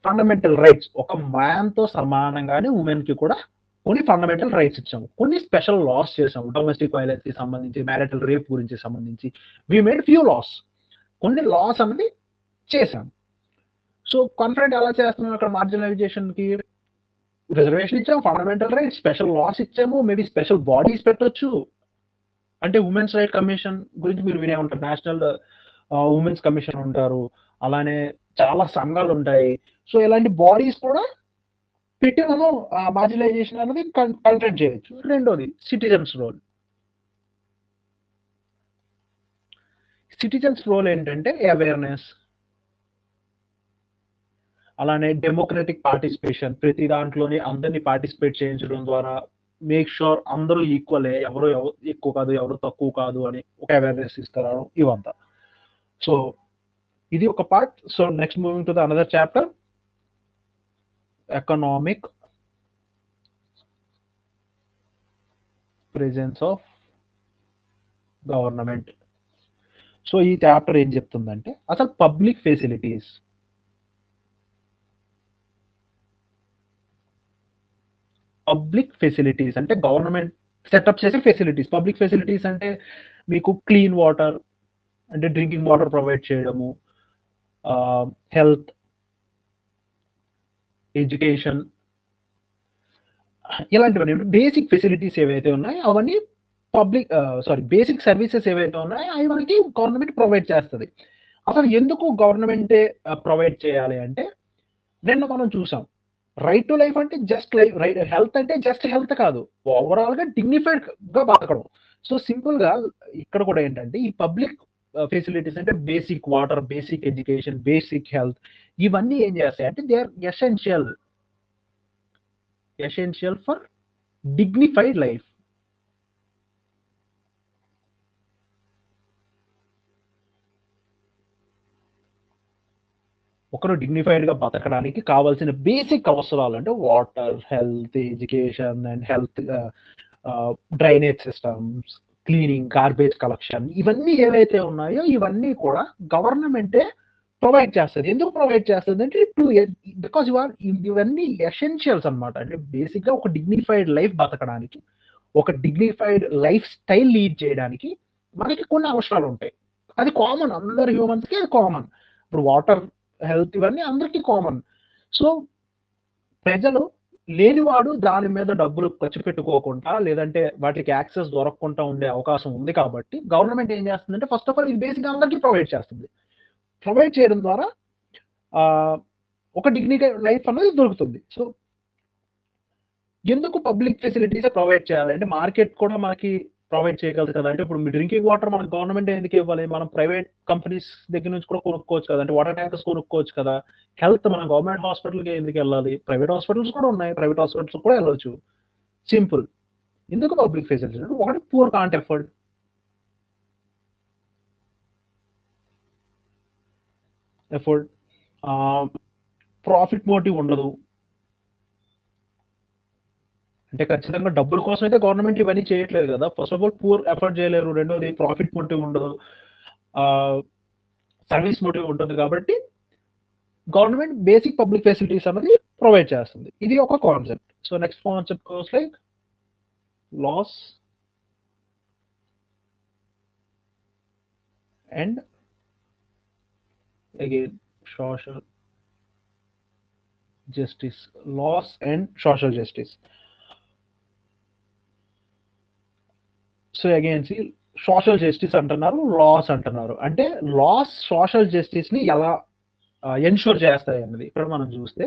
ఫండమెంటల్ రైట్స్, ఒక మ్యాన్ తో సమానంగానే ఉమెన్ కి కూడా కొన్ని ఫండమెంటల్ రైట్స్ ఇచ్చాము. కొన్ని స్పెషల్ లాస్ చేసాము, డొమెస్టిక్ వైలెన్స్ కి సంబంధించి, మ్యారిటల్ రేప్ గురించి సంబంధించి వి మేడ్ ఫ్యూ లాస్. కొన్ని లాస్ అనేది చేసాము. సో కాన్ఫరెంట్ ఎలా చేస్తున్నాం అక్కడ మార్జినలైజేషన్ కి? రిజర్వేషన్ ఇచ్చాము, ఫండమెంటల్ రైట్స్, స్పెషల్ లాస్ ఇచ్చాము, మేబీ స్పెషల్ బాడీస్ పెట్టొచ్చు. అంటే ఉమెన్స్ రైట్ కమిషన్ గురించి మీరు వినే ఉంటారు, నేషనల్ ఉమెన్స్ కమిషన్ ఉంటారు, అలానే చాలా సంఘాలు ఉంటాయి. సో ఇలాంటి బాడీస్ కూడా పెట్టి మనం మార్జినలైజేషన్ అనేది కంటెంట్ చేయొచ్చు. రెండోది సిటిజన్స్ రోల్. సిటిజన్స్ రోల్ ఏంటంటే అవేర్నెస్, అలానే డెమోక్రటిక్ పార్టిసిపేషన్, ప్రతి దాంట్లోని అందరినీ పార్టిసిపేట్ చేయించడం ద్వారా మేక్ షూర్ అందరూ ఈక్వలే, ఎవరు ఎక్కువ కాదు, ఎవరు తక్కువ కాదు అని ఒక అవేర్నెస్ ఇస్తారు. ఇవంతా. సో ఇది ఒక part. So next moving to the another chapter, economic presence of government. So ఈ చాప్టర్ ఏం చెప్తుందంటే అసలు పబ్లిక్ ఫెసిలిటీస్, అంటే గవర్నమెంట్ సెటప్ చేసే ఫెసిలిటీస్. పబ్లిక్ ఫెసిలిటీస్ అంటే మీకు క్లీన్ వాటర్ అంటే డ్రింకింగ్ వాటర్ ప్రొవైడ్ చేయడము, హెల్త్, ఎడ్యుకేషన్, ఇలాంటివన్నీ బేసిక్ ఫెసిలిటీస్ ఏవైతే ఉన్నాయో అవన్నీ బేసిక్ సర్వీసెస్ ఏవైతే ఉన్నాయో అవి మనకి గవర్నమెంట్ ప్రొవైడ్ చేస్తుంది. అసలు ఎందుకు గవర్నమెంటే ప్రొవైడ్ చేయాలి అంటే, నిన్న మనం చూసాం రైట్ టు లైఫ్ అంటే జస్ట్ లైఫ్, హెల్త్ అంటే జస్ట్ హెల్త్ కాదు, ఓవరాల్ గా డిగ్నిఫైడ్ గా బతకడం. సో సింపుల్ గా ఇక్కడ కూడా ఏంటంటే ఈ పబ్లిక్ ఫెసిలిటీస్ అంటే basic water, basic education, basic health, ఇవన్నీ ఏం చేస్తాయి అంటే they are essential for dignified life. ఒకరు డిగ్నిఫైడ్ గా బతకడానికి కావాల్సిన బేసిక్ అవసరాలు అంటే water, health, education and health, drainage systems, cleaning, garbage collection, ఇవన్నీ ఏవైతే ఉన్నాయో ఇవన్నీ కూడా గవర్నమెంటే ప్రొవైడ్ చేస్తుంది. ఎందుకు ప్రొవైడ్ చేస్తుంది అంటే బికాస్ ఇవన్నీ ఎసెన్షియల్స్ అనమాట. అంటే బేసిక్ గా ఒక డిగ్నిఫైడ్ లైఫ్ బతకడానికి, ఒక డిగ్నిఫైడ్ లైఫ్ స్టైల్ లీడ్ చేయడానికి మనకి కొన్ని అవసరాలు ఉంటాయి. అది కామన్, అందరు హ్యూమన్స్ కి అది కామన్. ఇప్పుడు వాటర్, హెల్త్ ఇవన్నీ అందరికీ కామన్. సో ప్రజలు లేనివాడు దాని మీద డబ్బులు ఖర్చు పెట్టుకోకుండా, లేదంటే వాటికి యాక్సెస్ దొరకకుండా ఉండే అవకాశం ఉంది కాబట్టి గవర్నమెంట్ ఏం చేస్తుందంటే ఫస్ట్ ఆఫ్ ఆల్ ఇది బేసిక్ అందరికీ ప్రొవైడ్ చేస్తుంది. ప్రొవైడ్ చేయడం ద్వారా ఒక డిగ్నిఫైడ్ లైఫ్ అనేది దొరుకుతుంది. సో ఎందుకు పబ్లిక్ ఫెసిలిటీస్ ప్రొవైడ్ చేయాలి అంటే, మార్కెట్ కూడా మనకి ప్రొవైడ్ చేయగలదు కదా. అంటే ఇప్పుడు మీ డ్రింకింగ్ వాటర్ మనకి గవర్నమెంట్ ఎందుకు ఇవ్వాలి, మనం ప్రైవేట్ కంపెనీస్ దగ్గర నుంచి కూడా కొనుక్కోవచ్చు కదా. అంటే వాటర్ ట్యాంకర్స్ కొనుక్కోవచ్చు కదా. హెల్త్ మనం గవర్నమెంట్ హాస్పిటల్కి ఎందుకు వెళ్ళాలి, ప్రైవేట్ హాస్పిటల్స్ కూడా ఉన్నాయి, ప్రైవేట్ హాస్పిటల్స్ కూడా వెళ్ళవచ్చు. సింపుల్. ఎందుకు పబ్లిక్ ఫెసిలిటీస్ అంటే, ఒకటి poor can't afford, profit motive ఉండదు. అంటే ఖచ్చితంగా డబ్బుల కోసం అయితే గవర్నమెంట్ ఇవన్నీ చేయట్లేదు కదా. First of all poor effort చేయలేరు, రెండోది ప్రాఫిట్ మోటివ్ ఉండదు, సర్వీస్ మోటివ్ ఉంటుంది. కాబట్టి గవర్నమెంట్ బేసిక్ పబ్లిక్ ఫెసిలిటీస్ అనేది ప్రొవైడ్ చేస్తుంది. ఇది ఒక concept. So next concept goes like laws and again social justice. Laws and social justice. So again social justice అంటున్నారు, లాస్ అంటున్నారు. అంటే లాస్ సోషల్ జస్టిస్ ని ఎలా ఎన్షూర్ చేస్తాయి అన్నది ఇక్కడ మనం చూస్తే,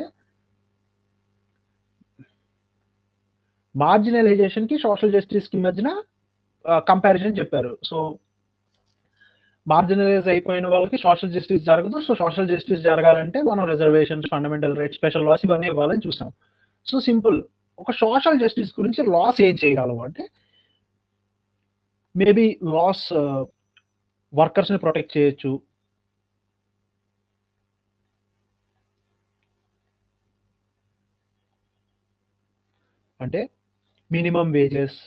మార్జినలైజేషన్ కి సోషల్ జస్టిస్ కి మధ్యన కంపారిజన్ చెప్పారు. సో మార్జినలైజ్ అయిపోయిన వాళ్ళకి సోషల్ జస్టిస్ జరగదు. సో సోషల్ జస్టిస్ జరగాలంటే మనం reservations, fundamental rights, special laws ఇవన్నీ ఇవ్వాలని చూసాం. So simple. ఒక సోషల్ జస్టిస్ గురించి లాస్ ఏం చేయగలవు అంటే, మేబీ లాస్ వర్కర్స్ ని ప్రొటెక్ట్ చేయొచ్చు, అంటే మినిమం వేజెస్,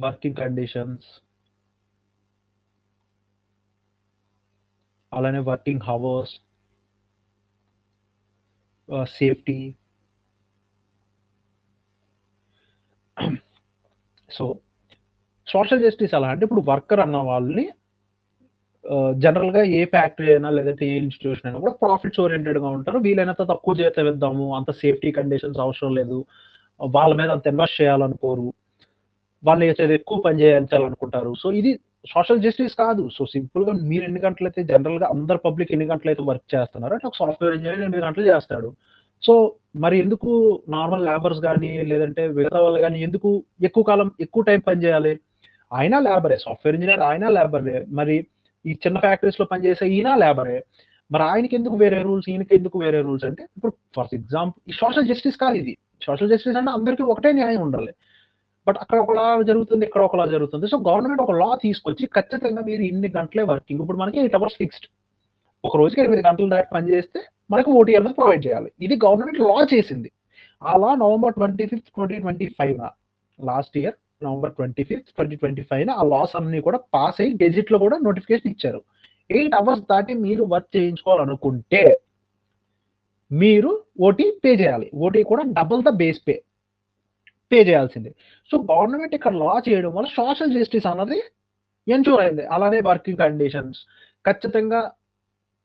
వర్కింగ్ కండిషన్స్, అలానే working hours, safety. So social justice అలా అంటే, ఇప్పుడు వర్కర్ అన్న వాళ్ళని జనరల్ గా ఏ ఫ్యాక్టరీ అయినా లేదంటే ఏ ఇన్స్టిట్యూషన్ అయినా కూడా ప్రాఫిట్స్ ఓరియంటెడ్ గా ఉంటారు. వీలైనంత తక్కువ జీతం ఇద్దాము, అంత సేఫ్టీ కండిషన్స్ అవసరం లేదు, వాళ్ళ మీద అంత ఇన్వెస్ట్ చేయాలనుకోరు, వాళ్ళు ఎక్కువ పని చేయించాలనుకుంటారు. సో ఇది సోషల్ జస్టిస్ కాదు. సో సింపుల్ గా మీరు ఎన్ని గంటలైతే, జనరల్ గా అందరు పబ్లిక్ ఎన్ని గంటలైతే వర్క్ చేస్తున్నారు అంటే, ఒక సాఫ్ట్వేర్ ఇంజనీర్ 8 గంటలు చేస్తాడు. సో మరి ఎందుకు నార్మల్ లేబర్స్ కానీ లేదంటే మిగతా వాళ్ళు కానీ ఎందుకు ఎక్కువ కాలం ఎక్కువ టైం పని చేయాలి? ఆయన లేబరే, సాఫ్ట్వేర్ ఇంజనీర్ ఆయన లేబరే, మరి ఈ చిన్న ఫ్యాక్టరీస్ లో పనిచేసే ఈయన లేబరే. మరి ఆయనకి ఎందుకు వేరే రూల్స్, ఈయనకి ఎందుకు వేరే రూల్స్ అంటే, ఇప్పుడు ఫర్ ఎగ్జాంపుల్ ఈ సోషల్ జస్టిస్ కాదు ఇది. సోషల్ జస్టిస్ అంటే అందరికీ ఒకటే న్యాయం ఉండాలి. బట్ అక్కడ ఒకలా జరుగుతుంది, ఇక్కడ ఒకలా జరుగుతుంది. సో గవర్నమెంట్ ఒక లా తీసుకొచ్చి ఖచ్చితంగా మీరు ఇన్ని గంటలే వర్కింగ్, ఇప్పుడు మనకి 8 hours ఫిక్స్డ్, ఒక రోజుకి 8 గంటలు దాటి పని చేస్తే మనకు ఓటీ అనేది ప్రొవైడ్ చేయాలి. ఇది గవర్నమెంట్ లా చేసింది. ఆ లా November 25th, 2025 last year November 25th, 2025 ఆ లాస్ అన్ని కూడా పాస్ అయ్యి గెజిట్ లో కూడా నోటిఫికేషన్ ఇచ్చారు. 8 hours దాటి మీరు వర్క్ చేయించుకోవాలనుకుంటే మీరు ఓటీ పే చేయాలి. ఓటీ కూడా డబుల్ ద బేస్ పే చేయాల్సిందే. సో గవర్నమెంట్ ఇక్కడ లా చేయడం వల్ల సోషల్ జస్టిస్ అన్నది ఎన్షూర్ అయింది. అలానే వర్కింగ్ కండిషన్స్, ఖచ్చితంగా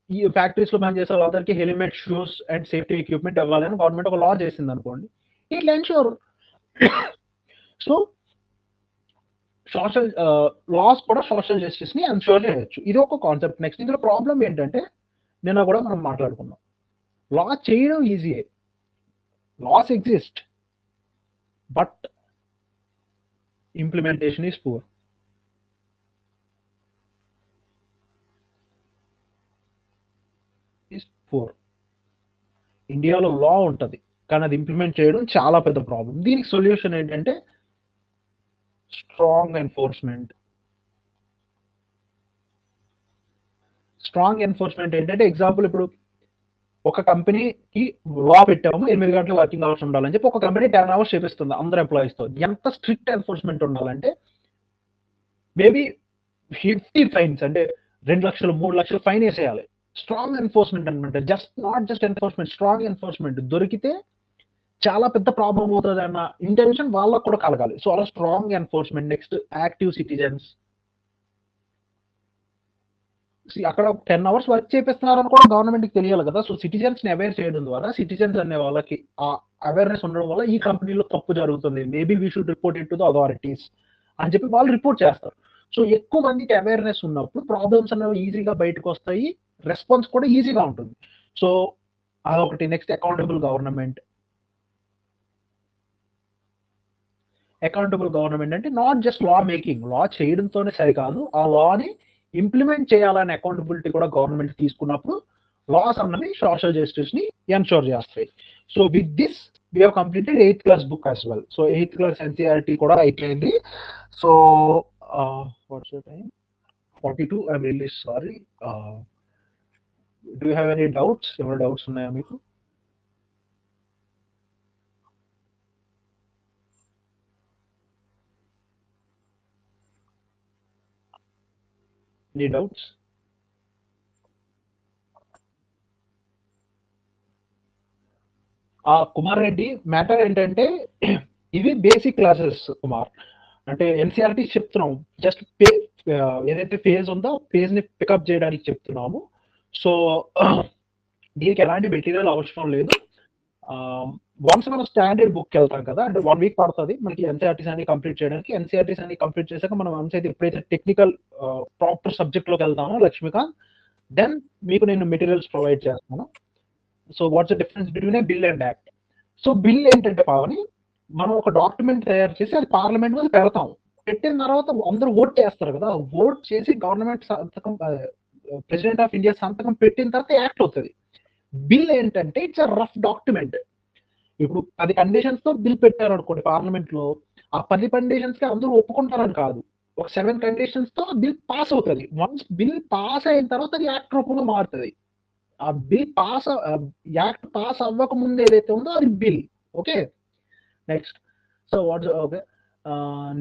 ఈ ఫ్యాక్టరీస్ లో పనిచేసే వాళ్ళందరికీ helmet, shoes and safety equipment ఇవ్వాలని గవర్నమెంట్ ఒక లా చేసింది అనుకోండి, ఇట్లా ఎన్ష్యూర్. సో సోషల్ లాస్ కూడా సోషల్ జస్టిస్ ని ఎన్ష్యూర్ చేయొచ్చు. ఇది ఒక కాన్సెప్ట్. నెక్స్ట్ ఇందులో ప్రాబ్లం ఏంటంటే నిన్న కూడా మనం మాట్లాడుకున్నాం, లా చేయడం ఈజీయే, laws exist but implementation is poor. ఇండియాలో లా ఉంటుంది కానీ అది ఇంప్లిమెంట్ చేయడం చాలా పెద్ద ప్రాబ్లం. దీనికి సొల్యూషన్ ఏంటంటే స్ట్రాంగ్ ఎన్ఫోర్స్మెంట్. స్ట్రాంగ్ ఎన్ఫోర్స్మెంట్ ఏంటంటే ఎగ్జాంపుల్ ఇప్పుడు ఒక కంపెనీకి లా పెట్టాము 8 గంటలు వర్కింగ్ అవర్స్ ఉండాలని చెప్పి ఒక కంపెనీ 10 hours చేపిస్తుంది అందరు ఎంప్లాయీస్ తో. ఎంత స్ట్రిక్ట్ ఎన్ఫోర్స్మెంట్ ఉండాలంటే మేబీ 50 ఫైన్స్, అంటే 2 లక్షలు 3 లక్షలు ఫైన్ వేసేయాలి. స్ట్రాంగ్ ఎన్ఫోర్స్మెంట్ అనమాట. Not just enforcement, strong enforcement. దొరికితే చాలా పెద్ద ప్రాబ్లం అవుతుంది అన్న ఇంటెన్షన్ వాళ్ళకు కూడా కలగాలి. సో అలా strong enforcement. Next active citizens. అక్కడ 10 hours వర్క్ చేపిస్తున్నారని కూడా గవర్నమెంట్కి తెలియాలి కదా. సో సిటిజన్స్ ని అవేర్ చేయడం ద్వారా, సిటిజన్స్ అనే వాళ్ళకి ఆ అవేర్నెస్ ఉండడం వల్ల ఈ కంపెనీలో తప్పు జరుగుతుంది, maybe we should report it to the authorities అని చెప్పి వాళ్ళు రిపోర్ట్ చేస్తారు. సో ఎక్కువ మందికి అవేర్నెస్ ఉన్నప్పుడు ప్రాబ్లమ్స్ అనేవి ఈజీగా బయటకు వస్తాయి, రెస్పాన్స్ కూడా ఈజీగా ఉంటుంది. సో అదొకటి. Next accountable government. Accountable government అంటే నాట్ జస్ట్ లా మేకింగ్, లా చేయడంతోనే సరికాదు, ఆ లాని ఇంప్లిమెంట్ చేయాలనే అకౌంటబిలిటీ కూడా గవర్నమెంట్ తీసుకున్నప్పుడు లాస్ అన్నవి సోషల్ జస్టిస్ ని ఎన్షూర్ చేస్తాయి. So with this we have completed 8th class book as well. So 8th class NCERT కూడా అయిపోయింది. So what's your time? 42. I'm really sorry. Do you have any doubts? ఏమైనా doubts ఉన్నాయా మీకు? Any doubts? Kumar Reddy, matter ఏంటంటే ఇవి basic classes Kumar. అంటే NCERT చెప్తున్నాం, just ఏదైతే ఫేజ్ ఉందో ఫేజ్ ని పికప్ చేయడానికి చెప్తున్నాము. సో దీనికి ఎలాంటి మెటీరియల్ అవసరం లేదు. వన్స్ మనం స్టాండర్డ్ బుక్ వెళ్తాం కదా, అంటే 1 week పడుతుంది మనకి ఎన్సీఆర్టీస్ అన్ని కంప్లీట్ చేయడానికి. ఎన్సీఆర్టీస్ అన్ని కంప్లీట్ చేశాక మనం వన్స్ అయితే ఎప్పుడైతే టెక్నికల్ ప్రాపర్ సబ్జెక్ట్ లోకి వెళ్తామో లక్ష్మీకాంత్, దెన్ మీకు నేను మెటీరియల్స్ ప్రొవైడ్ చేస్తాను. So what's the difference between A bill and act? So bill ఏంటంటే పావని, మనం ఒక డాక్యుమెంట్ తయారు చేసి అది పార్లమెంట్ మీద పెడతాం. పెట్టిన తర్వాత అందరూ ఓట్ చేస్తారు కదా, ఓట్ చేసి గవర్నమెంట్ సంతకం, ప్రెసిడెంట్ ఆఫ్ ఇండియా సంతకం పెట్టిన తర్వాత యాక్ట్ అవుతుంది. బిల్ ఏంటంటే ఇట్స్ అ రఫ్ డాక్యుమెంట్. ఇప్పుడు 10 కండిషన్స్ తో బిల్ పెట్టారు అనుకోండి పార్లమెంట్ లో, ఆ 10 కండిషన్స్ కి అందరూ ఒప్పుకుంటారని కాదు, ఒక 7 కండిషన్స్ తో బిల్ పాస్ అవుతుంది. వన్స్ బిల్ పాస్ అయిన తర్వాత అది యాక్ట్ రూపంలో మారుతుంది. ఆ బిల్ పాస్, యాక్ట్ పాస్ అవ్వక ముందు ఏదైతే ఉందో అది bill. Okay, next. So what's okay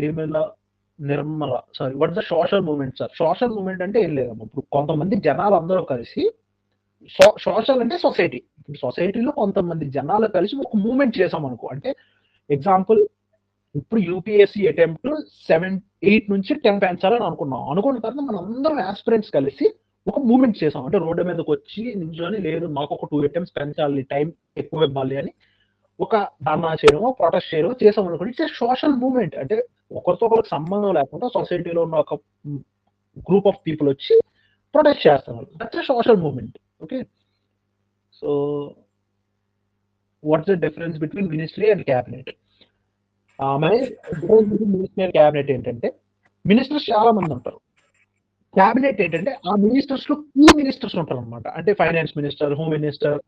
Nirmala sorry what's the social movement sir? Social movement అంటే ఏం లేదమ్మా, ఇప్పుడు కొంతమంది జనాలు అందరూ కలిసి, సోషల్ అంటే సొసైటీ, ఇప్పుడు సొసైటీలో కొంతమంది జనాలు కలిసి ఒక మూవ్మెంట్ చేసాం అనుకో. అంటే ఎగ్జాంపుల్ ఇప్పుడు యూపీఎస్సీ అటెంప్ట్ 8 నుంచి 10 పెంచాలని అనుకున్న తర్వాత మనం అందరం ఆస్పిరెంట్స్ కలిసి ఒక మూవ్మెంట్ చేసాం. అంటే రోడ్డు మీదకి వచ్చి నించొని, లేదు మాకు ఒక 2 attempts పెంచాలి, టైం ఎక్కువ ఇవ్వాలి అని ఒక ధర్నా చేయడమో ప్రొటెస్ట్ చేయడమో చేసాం అనుకోండి. It's social movement. అంటే ఒకరితో ఒకరికి సంబంధం లేకుండా సొసైటీలో ఉన్న ఒక గ్రూప్ ఆఫ్ పీపుల్ వచ్చి ప్రొటెస్ట్ చేస్తున్నారు. That's social movement. Okay, so what's the difference between ministry and cabinet? Ministry and cabinet ఏంటంటే, మినిస్టర్స్ చాలా మంది ఉంటారు. క్యాబినెట్ ఏంటంటే ఆ మినిస్టర్స్ లో కీ మినిస్టర్స్ ఉంటారు అనమాట. అంటే finance minister, home minister,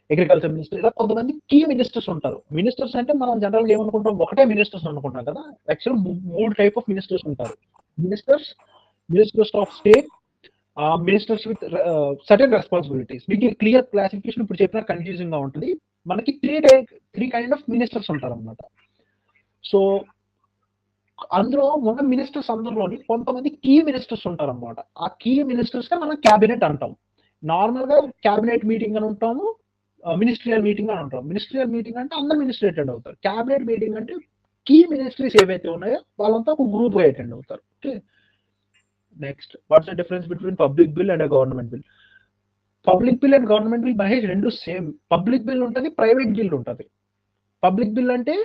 agriculture minister, ఇలా కొంతమంది కీ మినిస్టర్స్ ఉంటారు. మినిస్టర్స్ అంటే మనం జనరల్ గా ఏమనుకుంటాం, ఒకటే మినిస్టర్స్ అనుకుంటాం కదా. యాక్చువల్ 3 type ఆఫ్ మినిస్టర్స్ ఉంటారు. Ministers of state, ministers with certain responsibilities. మీకు క్లియర్ క్లాసిఫికేషన్ ఇప్పుడు చెప్పినా కన్ఫ్యూజింగ్ గా ఉంటుంది. మనకి 3 kind ఆఫ్ మినిస్టర్స్ ఉంటారు అనమాట. సో అందులో ఉన్న మినిస్టర్స్ అందరిలోని కొంతమంది కీ మినిస్టర్స్ ఉంటారు అనమాట. ఆ కీ మినిస్టర్స్ మనం క్యాబినెట్ అంటాం. నార్మల్ గా క్యాబినెట్ మీటింగ్ అని ఉంటాము, మినిస్ట్రియల్ మీటింగ్ అని ఉంటాం. మినిస్ట్రియల్ మీటింగ్ అంటే అందరు మినిస్టర్ అటెండ్ అవుతారు. క్యాబినెట్ మీటింగ్ అంటే కీ మినిస్ట్రీస్ ఏవైతే ఉన్నాయో వాళ్ళంతా ఒక గ్రూప్ గా అటెండ్ అవుతారు. Okay, next what's the difference between public bill and government bill? Public bill and government bill Mahesh రెండు సేమ్. పబ్లిక్ బిల్ ఉంటుంది, ప్రైవేట్ బిల్ ఉంటుంది. పబ్లిక్ బిల్ అంటే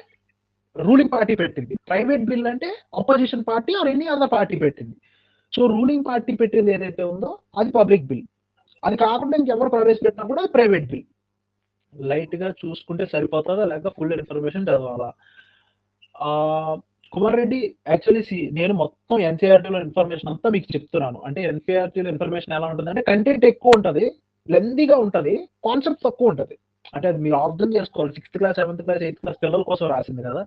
రూలింగ్ పార్టీ పెట్టింది, ప్రైవేట్ బిల్ అంటే opposition party or any other party పెట్టింది. So ruling party పెట్టింది ఏదైతే ఉందో అది పబ్లిక్ బిల్, అది కాకుండా ఇంకెవరు ప్రవేశపెట్టినా కూడా అది ప్రైవేట్ బిల్. లైట్ గా చూసుకుంటే సరిపోతుందా లేక ఫుల్ ఇన్ఫర్మేషన్ చదవాలా? కుమార్ రెడ్డి యాక్చువల్లీ నేను మొత్తం ఎన్సీఆర్టీలో ఇన్ఫర్మేషన్ అంతా మీకు చెప్తున్నాను. అంటే ఎన్సీఆర్టీలో ఇన్ఫర్మేషన్ ఎలా ఉంటుంది అంటే కంటెంట్ ఎక్కువ ఉంటుంది, లెందీగా ఉంటుంది, కాన్సెప్ట్ తక్కువ ఉంటుంది. అంటే అది మీరు అర్థం చేసుకోవాలి. 6th class 7th class 8th class పిల్లల కోసం రాసింది కదా.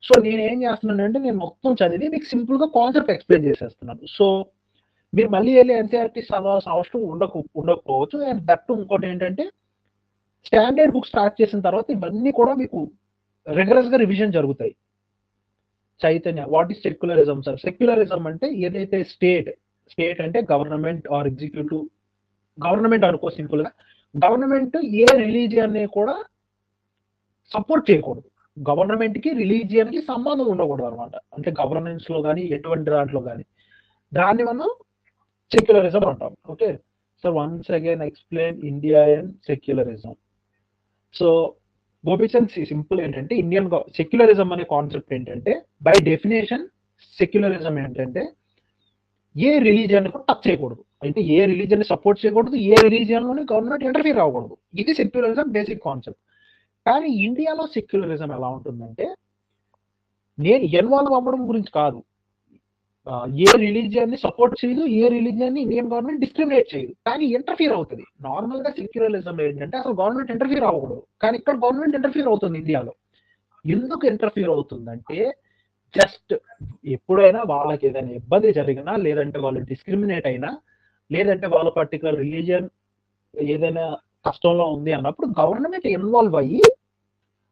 సో నేను ఏం చేస్తున్నాను అంటే నేను మొత్తం చదివి మీకు సింపుల్ గా కాన్సెప్ట్ ఎక్స్ప్లెయిన్ చేసేస్తున్నాను. సో మీరు మళ్ళీ వెళ్ళి ఎన్సీఆర్టీ చదవాల్సిన అవసరం ఉండకపోవచ్చు. అండ్ దట్ ఇంకోటి ఏంటంటే స్టాండర్డ్ బుక్ స్టార్ట్ చేసిన తర్వాత ఇవన్నీ కూడా మీకు రెగ్యులర్ గా రివిజన్ జరుగుతాయి. Chaitanya, what is secularism sir? Secularism అంటే ఏదైతే స్టేట్ అంటే గవర్నమెంట్ ఆర్ ఎగ్జిక్యూటివ్, గవర్నమెంట్ అనుకో సింపుల్ గా, గవర్నమెంట్ ఏ రిలీజియన్ ని కూడా సపోర్ట్ చేయకూడదు. గవర్నమెంట్ కి రిలీజియన్ కి సంబంధం ఉండకూడదు అనమాట. అంటే గవర్నెన్స్ లో కానీ ఎటువంటి దాంట్లో కానీ, దాన్ని మనం సెక్యులరిజం అంటాం. Okay sir, once again explain India and secularism. So Gopichand simple ఏంటంటే ఇండియన్ సెక్యులరిజం అనే కాన్సెప్ట్ ఏంటంటే బై డెఫినేషన్ సెక్యులరిజం ఏంటంటే ఏ రిలీజియన్ కూడా టచ్ చేయకూడదు, అంటే ఏ రిలీజియన్ సపోర్ట్ చేయకూడదు, ఏ రిలీజియన్ లోని గవర్నమెంట్ ఇంటర్ఫీర్ అవ్వకూడదు. ఇది సెక్యులరిజం బేసిక్ కాన్సెప్ట్. కానీ ఇండియాలో సెక్యులరిజం ఎలా ఉంటుందంటే నేను ఇన్వాల్వ్ అవ్వడం గురించి కాదు, ఏ రిలీజియన్ ని సపోర్ట్ చేయదు, ఏ రిలీజియన్ ని ఇండియన్ గవర్నమెంట్ డిస్క్రిమినేట్ చేయదు, కానీ ఇంటర్ఫీర్ అవుతుంది. నార్మల్ గా సెక్యులరిజం ఏంటంటే అసలు గవర్నమెంట్ ఇంటర్ఫీర్ అవ్వకూడదు, కానీ ఇక్కడ గవర్నమెంట్ ఇంటర్ఫీర్ అవుతుంది ఇండియాలో. ఎందుకు ఇంటర్ఫీర్ అవుతుందంటే జస్ట్ ఎప్పుడైనా వాళ్ళకి ఏదైనా ఇబ్బంది జరిగినా, లేదంటే వాళ్ళు డిస్క్రిమినేట్ అయినా, లేదంటే వాళ్ళ పర్టికులర్ రిలీజియన్ ఏదైనా కష్టంలో ఉంది అన్నప్పుడు గవర్నమెంట్ ఇన్వాల్వ్ అయ్యి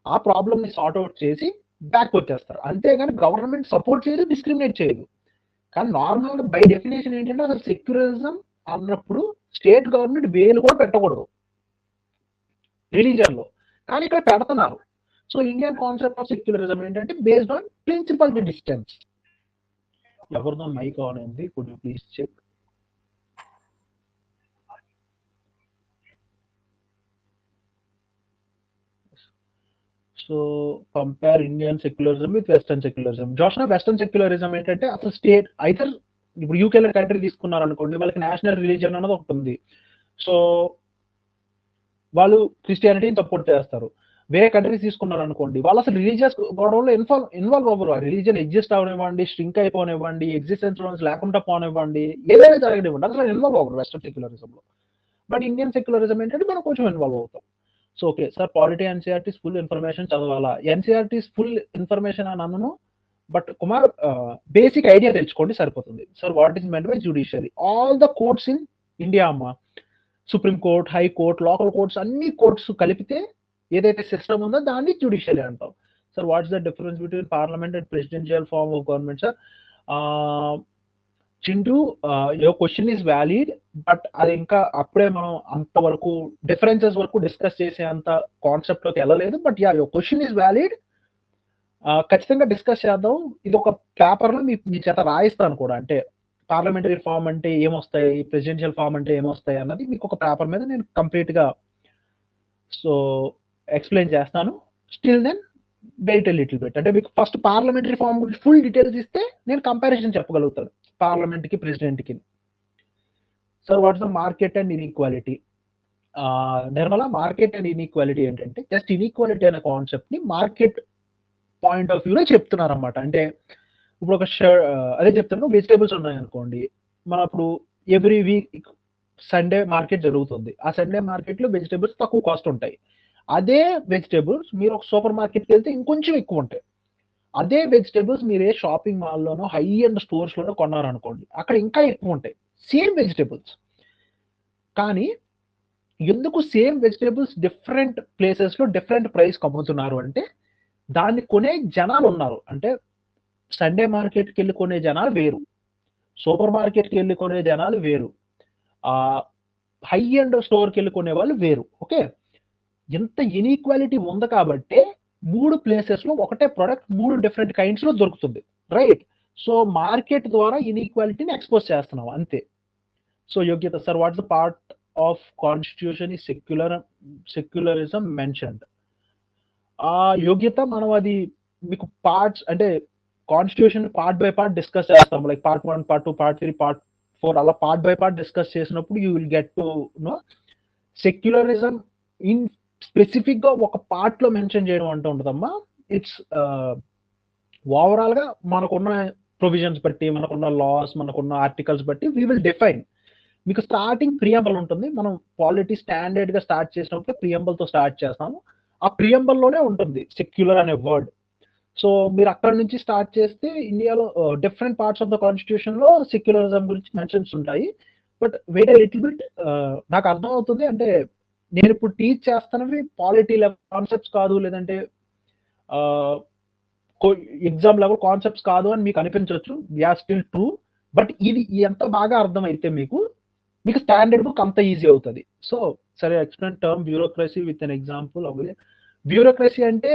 ఆ ప్రాబ్లమ్ ని సార్ట్ అవుట్ చేసి బ్యాక్ వచ్చేస్తారు. అంతేగాని గవర్నమెంట్ సపోర్ట్ చేయదు, డిస్క్రిమినేట్ చేయదు. కానీ నార్మల్ గా బై డెఫినేషన్ ఏంటంటే అసలు సెక్యులరిజం అన్నప్పుడు స్టేట్ గవర్నమెంట్ వేలు కూడా పెట్టకూడదు రిలీజియన్ లో, కానీ ఇక్కడ పెడుతున్నారు. So Indian concept of secularism ఏంటంటే బేస్డ్ ఆన్ ప్రిన్సిపల్ డిస్టెన్స్. ఎవరిదో మైక్ ఆన్ అయింది, could you please check? So compare Indian secularism with western secularism. Joshna, western secularism ఏంటంటే అసలు స్టేట్ ఐదర్ ఇప్పుడు యూకేలో కంట్రీ తీసుకున్నారు అనుకోండి, వాళ్ళకి నేషనల్ రిలీజియన్ అన్నది ఒకటి ఉంది. సో వాళ్ళు క్రిస్టియానిటీని సపోర్ట్ చేస్తారు. వేరే కంట్రీస్ తీసుకున్నారు అనుకోండి, వాళ్ళు అసలు రిలీజియస్ గొడవలో ఇన్వాల్వ్ అవ్వరు. రిలీజియన్ ఎగ్జిస్ట్ అవనివ్వండి, స్ట్రింక్ అయిపోనివ్వండి, ఎగ్జిస్టెన్స్ లేకుండా పోనివ్వండి, ఏదైనా జరగనివ్వండి, అసలు ఇన్వాల్వ్ అవ్వరు వెస్టర్న్ సెక్యులరిజంలో. బట్ ఇండియన్ సెక్యులరిజం ఏంటంటే మనం కొంచెం ఇన్వాల్వ్ అవుతాం. So okay sir, polity NCERTs full information చదవాలా? ఎన్సీఆర్టీస్ ఫుల్ ఇన్ఫర్మేషన్ అని అన్నాను, బట్ కుమార్ బేసిక్ ఐడియా తెచ్చుకోండి సరిపోతుంది. Sir what is meant by judiciary? All the courts in India అమ్మా, supreme court, high court, local courts, అన్ని courts కలిపితే ఏదైతే సిస్టమ్ ఉందో దాన్ని జ్యుడిషియరీ అంటాం. Sir what is the difference between parliament and presidential form of government? Sir Chintu, your question is valid, but అది ఇంకా అప్పుడే మనం అంతవరకు డిఫరెన్సెస్ వరకు డిస్కస్ చేసే అంత కాన్సెప్ట్ లోకి వెళ్ళలేదు. But yeah, your question is valid, ఖచ్చితంగా డిస్కస్ చేద్దాం. ఇది ఒక పేపర్ లో మీ చేత రాయిస్తాను కూడా, అంటే పార్లమెంటరీ ఫామ్ అంటే ఏమొస్తాయి, ప్రెసిడెన్షియల్ ఫామ్ అంటే ఏమొస్తాయి అన్నది మీకు ఒక పేపర్ మీద నేను కంప్లీట్ గా సో ఎక్స్ప్లెయిన్ చేస్తాను. Still then wait a little bit, అంటే మీకు ఫస్ట్ పార్లమెంటరీ ఫామ్ గురించి ఫుల్ డీటెయిల్స్ ఇస్తే నేను కంపారిజన్ చెప్పగలుగుతాను పార్లమెంట్ కి ప్రెసిడెంట్ కి. Sir what is the market and inequality? Nirmala, market and inequality ఏంటంటే జస్ట్ ఇన్ఈక్వాలిటీ అనే కాన్సెప్ట్ ని మార్కెట్ పాయింట్ ఆఫ్ వ్యూలో చెప్తున్నారు అనమాట. అంటే ఇప్పుడు ఒక అదే చెప్తాను, వెజిటేబుల్స్ ఉన్నాయనుకోండి, మనం ఇప్పుడు ఎవ్రీ వీక్ సండే మార్కెట్ జరుగుతుంది. ఆ సండే మార్కెట్ లో వెజిటేబుల్స్ తక్కువ కాస్ట్ ఉంటాయి. అదే వెజిటేబుల్స్ మీరు ఒక సూపర్ మార్కెట్కి వెళ్తే ఇంకొంచెం ఎక్కువ ఉంటాయి. అదే వెజిటేబుల్స్ మీరు ఏ షాపింగ్ మాల్లోనో హై అండ్ స్టోర్స్ లోనో కొన్నారనుకోండి, అక్కడ ఇంకా ఎక్కువ ఉంటాయి సేమ్ వెజిటేబుల్స్. కానీ ఎందుకు సేమ్ వెజిటేబుల్స్ డిఫరెంట్ ప్లేసెస్ లో డిఫరెంట్ ప్రైస్ అమ్ముతున్నారు అంటే దాన్ని కొనే జనాలు ఉన్నారు. అంటే సండే మార్కెట్కి వెళ్ళి కొనే జనాలు వేరు, సూపర్ మార్కెట్కి వెళ్ళి కొనే జనాలు వేరు, హై అండ్ స్టోర్కి వెళ్ళి కొనే వాళ్ళు వేరు. ఓకే, ఎంత ఇన్ఈక్వాలిటీ ఉంది కాబట్టి 3 ప్లేసెస్ లో ఒకటే ప్రోడక్ట్ 3 డిఫరెంట్ కైండ్స్ లో దొరుకుతుంది, రైట్? సో మార్కెట్ ద్వారా ఇన్ఈక్వాలిటీని ఎక్స్పోజ్ చేస్తున్నాం అంతే. So Yogyata sir, what's the part of constitution is secularism mentioned? ఆ యోగ్యత మనం అది మీకు పార్ట్స్ అంటే constitution part by part discuss చేస్తాం. Like part 1, part 2, part 3, part 4 అలా పార్ట్ బై పార్ట్ డిస్కస్ చేసినప్పుడు you will get to know secularism in specific గా ఒక పార్ట్ లో మెన్షన్ చేయడం అంటూ ఉంటుందమ్మా. ఇట్స్ ఓవరాల్ గా మనకున్న ప్రొవిజన్స్ బట్టి, మనకున్న లాస్, మనకున్న ఆర్టికల్స్ బట్టి వీ విల్ డిఫైన్. మీకు స్టార్టింగ్ ప్రియంబల్ ఉంటుంది. మనం పాలిటీ స్టాండర్డ్ గా స్టార్ట్ చేసినప్పుడు ప్రియంబల్ తో స్టార్ట్ చేస్తాము. ఆ ప్రియంబల్ లోనే ఉంటుంది సెక్యులర్ అనే వర్డ్. సో మీరు అక్కడ నుంచి స్టార్ట్ చేస్తే ఇండియాలో different parts of the constitution లో సెక్యులరిజం గురించి మెన్షన్స్ ఉంటాయి. బట్ వెయిట్ లిటిల్ బిట్, నాకు అర్థం అవుతుంది. అంటే నేను ఇప్పుడు టీచ్ చేస్తున్నవి పాలిటీ లెవెల్ కాన్సెప్ట్స్ కాదు, లేదంటే ఎగ్జామ్ లెవెల్ కాన్సెప్ట్స్ కాదు అని మీకు అనిపించవచ్చు. Yeah still true. బట్ ఇది ఎంత బాగా అర్థమైతే మీకు స్టాండర్డ్ బుక్ అంత ఈజీ అవుతుంది. సో సరే, explain term bureaucracy with an example. Bureaucracy అంటే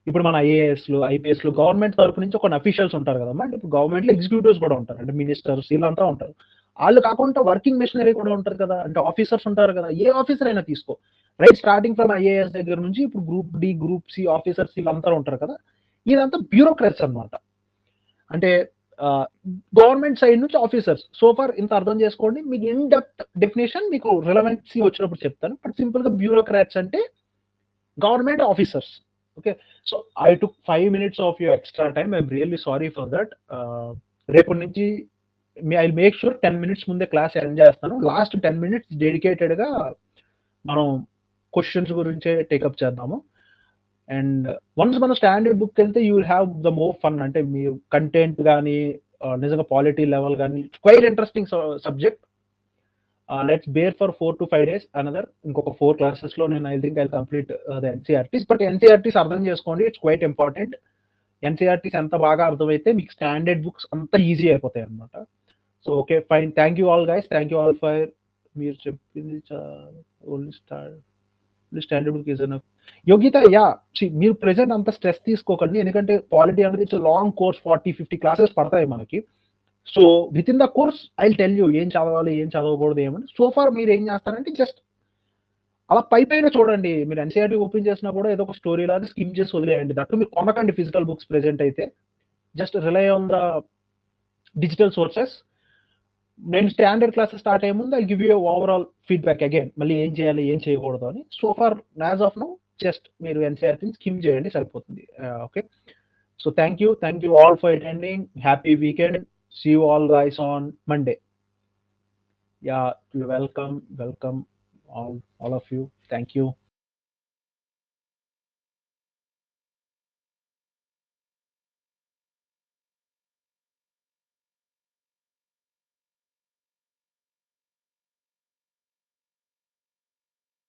ఇప్పుడు మన ఐఏఎస్లు, ఐపీఎస్లు గవర్నమెంట్ తరపు నుంచి కొన్ని అఫీషియల్స్ ఉంటారు కదమ్మా. అంటే ఇప్పుడు గవర్నమెంట్ లో ఎగ్జిక్యూటివ్స్ కూడా ఉంటారు, అంటే మినిస్టర్స్ వీళ్ళంతా ఉంటారు. వాళ్ళు కాకుండా వర్కింగ్ మెషినరీ కూడా ఉంటారు కదా, అంటే ఆఫీసర్స్ ఉంటారు కదా. ఏ ఆఫీసర్ అయినా తీసుకో, రైట్, స్టార్టింగ్ ఫ్రమ్ ఐఏఎస్ దగ్గర నుంచి ఇప్పుడు group D, group C officers వీళ్ళంతా ఉంటారు కదా. ఇదంతా బ్యూరోక్రట్స్ అనమాట. అంటే గవర్నమెంట్ సైడ్ నుంచి ఆఫీసర్స్. సో ఫార్ ఇంత అర్థం చేసుకోండి. మీకు ఇన్ డెప్త్ డెఫినేషన్ మీకు రిలవెన్సీ వచ్చినప్పుడు చెప్తాను. బట్ సింపుల్ గా బ్యూరోక్రాట్స్ అంటే government officers. Okay, so I took 5 minutes of your extra time. I'm really sorry for that. రేపటి నుంచి ఐ మేక్ షూర్ 10 minutes ముందే క్లాస్ ఎండ్ చేస్తాను. లాస్ట్ 10 minutes డెడికేటెడ్ గా మనం క్వశ్చన్స్ గురించే టేకప్ చేద్దాము. అండ్ వన్స్ మన స్టాండర్డ్ బుక్ వెళ్తే you will have the more fun. అంటే మీ కంటెంట్ కానీ నిజంగా పాలిటీ లెవెల్ కానీ quite interesting subject. Let's bear for 4 to 5 days another. ఇంకొక 4 classes లో నేను I think I complete the NCERTs. But NCERTs అర్థం చేసుకోండి, ఇట్స్ క్వైట్ ఇంపార్టెంట్. ఎన్సీఆర్టీస్ ఎంత బాగా అర్థమైతే మీకు స్టాండర్డ్ బుక్స్ అంత ఈజీ అయిపోతాయి అనమాట. So okay, fine. Thank you all guys. Thank you all for మీరు చెప్పింది. Only standard book is enough. Yogita, yeah, మీరు ప్రెసెంట్ అంత స్ట్రెస్ తీసుకోకండి. ఎందుకంటే పాలిటీ అనేది ఇట్స్ లాంగ్ కోర్స్, 40-50 classes పడతాయి మనకి. So with in the course I tell you ఏం చదవాలి, ఏం చదవకూడదు ఏమని. సో ఫార్ మీరు ఏం చేస్తారంటే జస్ట్ అలా పైన చూడండి. మీరు ఎన్సీఆర్టీ ఓపెన్ చేసినా కూడా ఏదో ఒక స్టోరీ లాగా స్కిమ్ చేసి వదిలేయండి. దట్టు మీరు కొనకండి ఫిజికల్ బుక్స్ ప్రెసెంట్ అయితే. Just rely on the digital sources. నేను స్టాండర్డ్ క్లాసెస్ స్టార్ట్ అయ్యే ముందు I give you overall feedback again, మళ్ళీ ఏం చేయాలి ఏం చేయకూడదు అని. So far as of now just మీరు ఎన్సీఆర్టీని స్కిమ్ చేయండి, సరిపోతుంది. Okay, so thank you all for attending. Happy weekend. See you all guys on Monday. Yeah, welcome all of you. Thank you.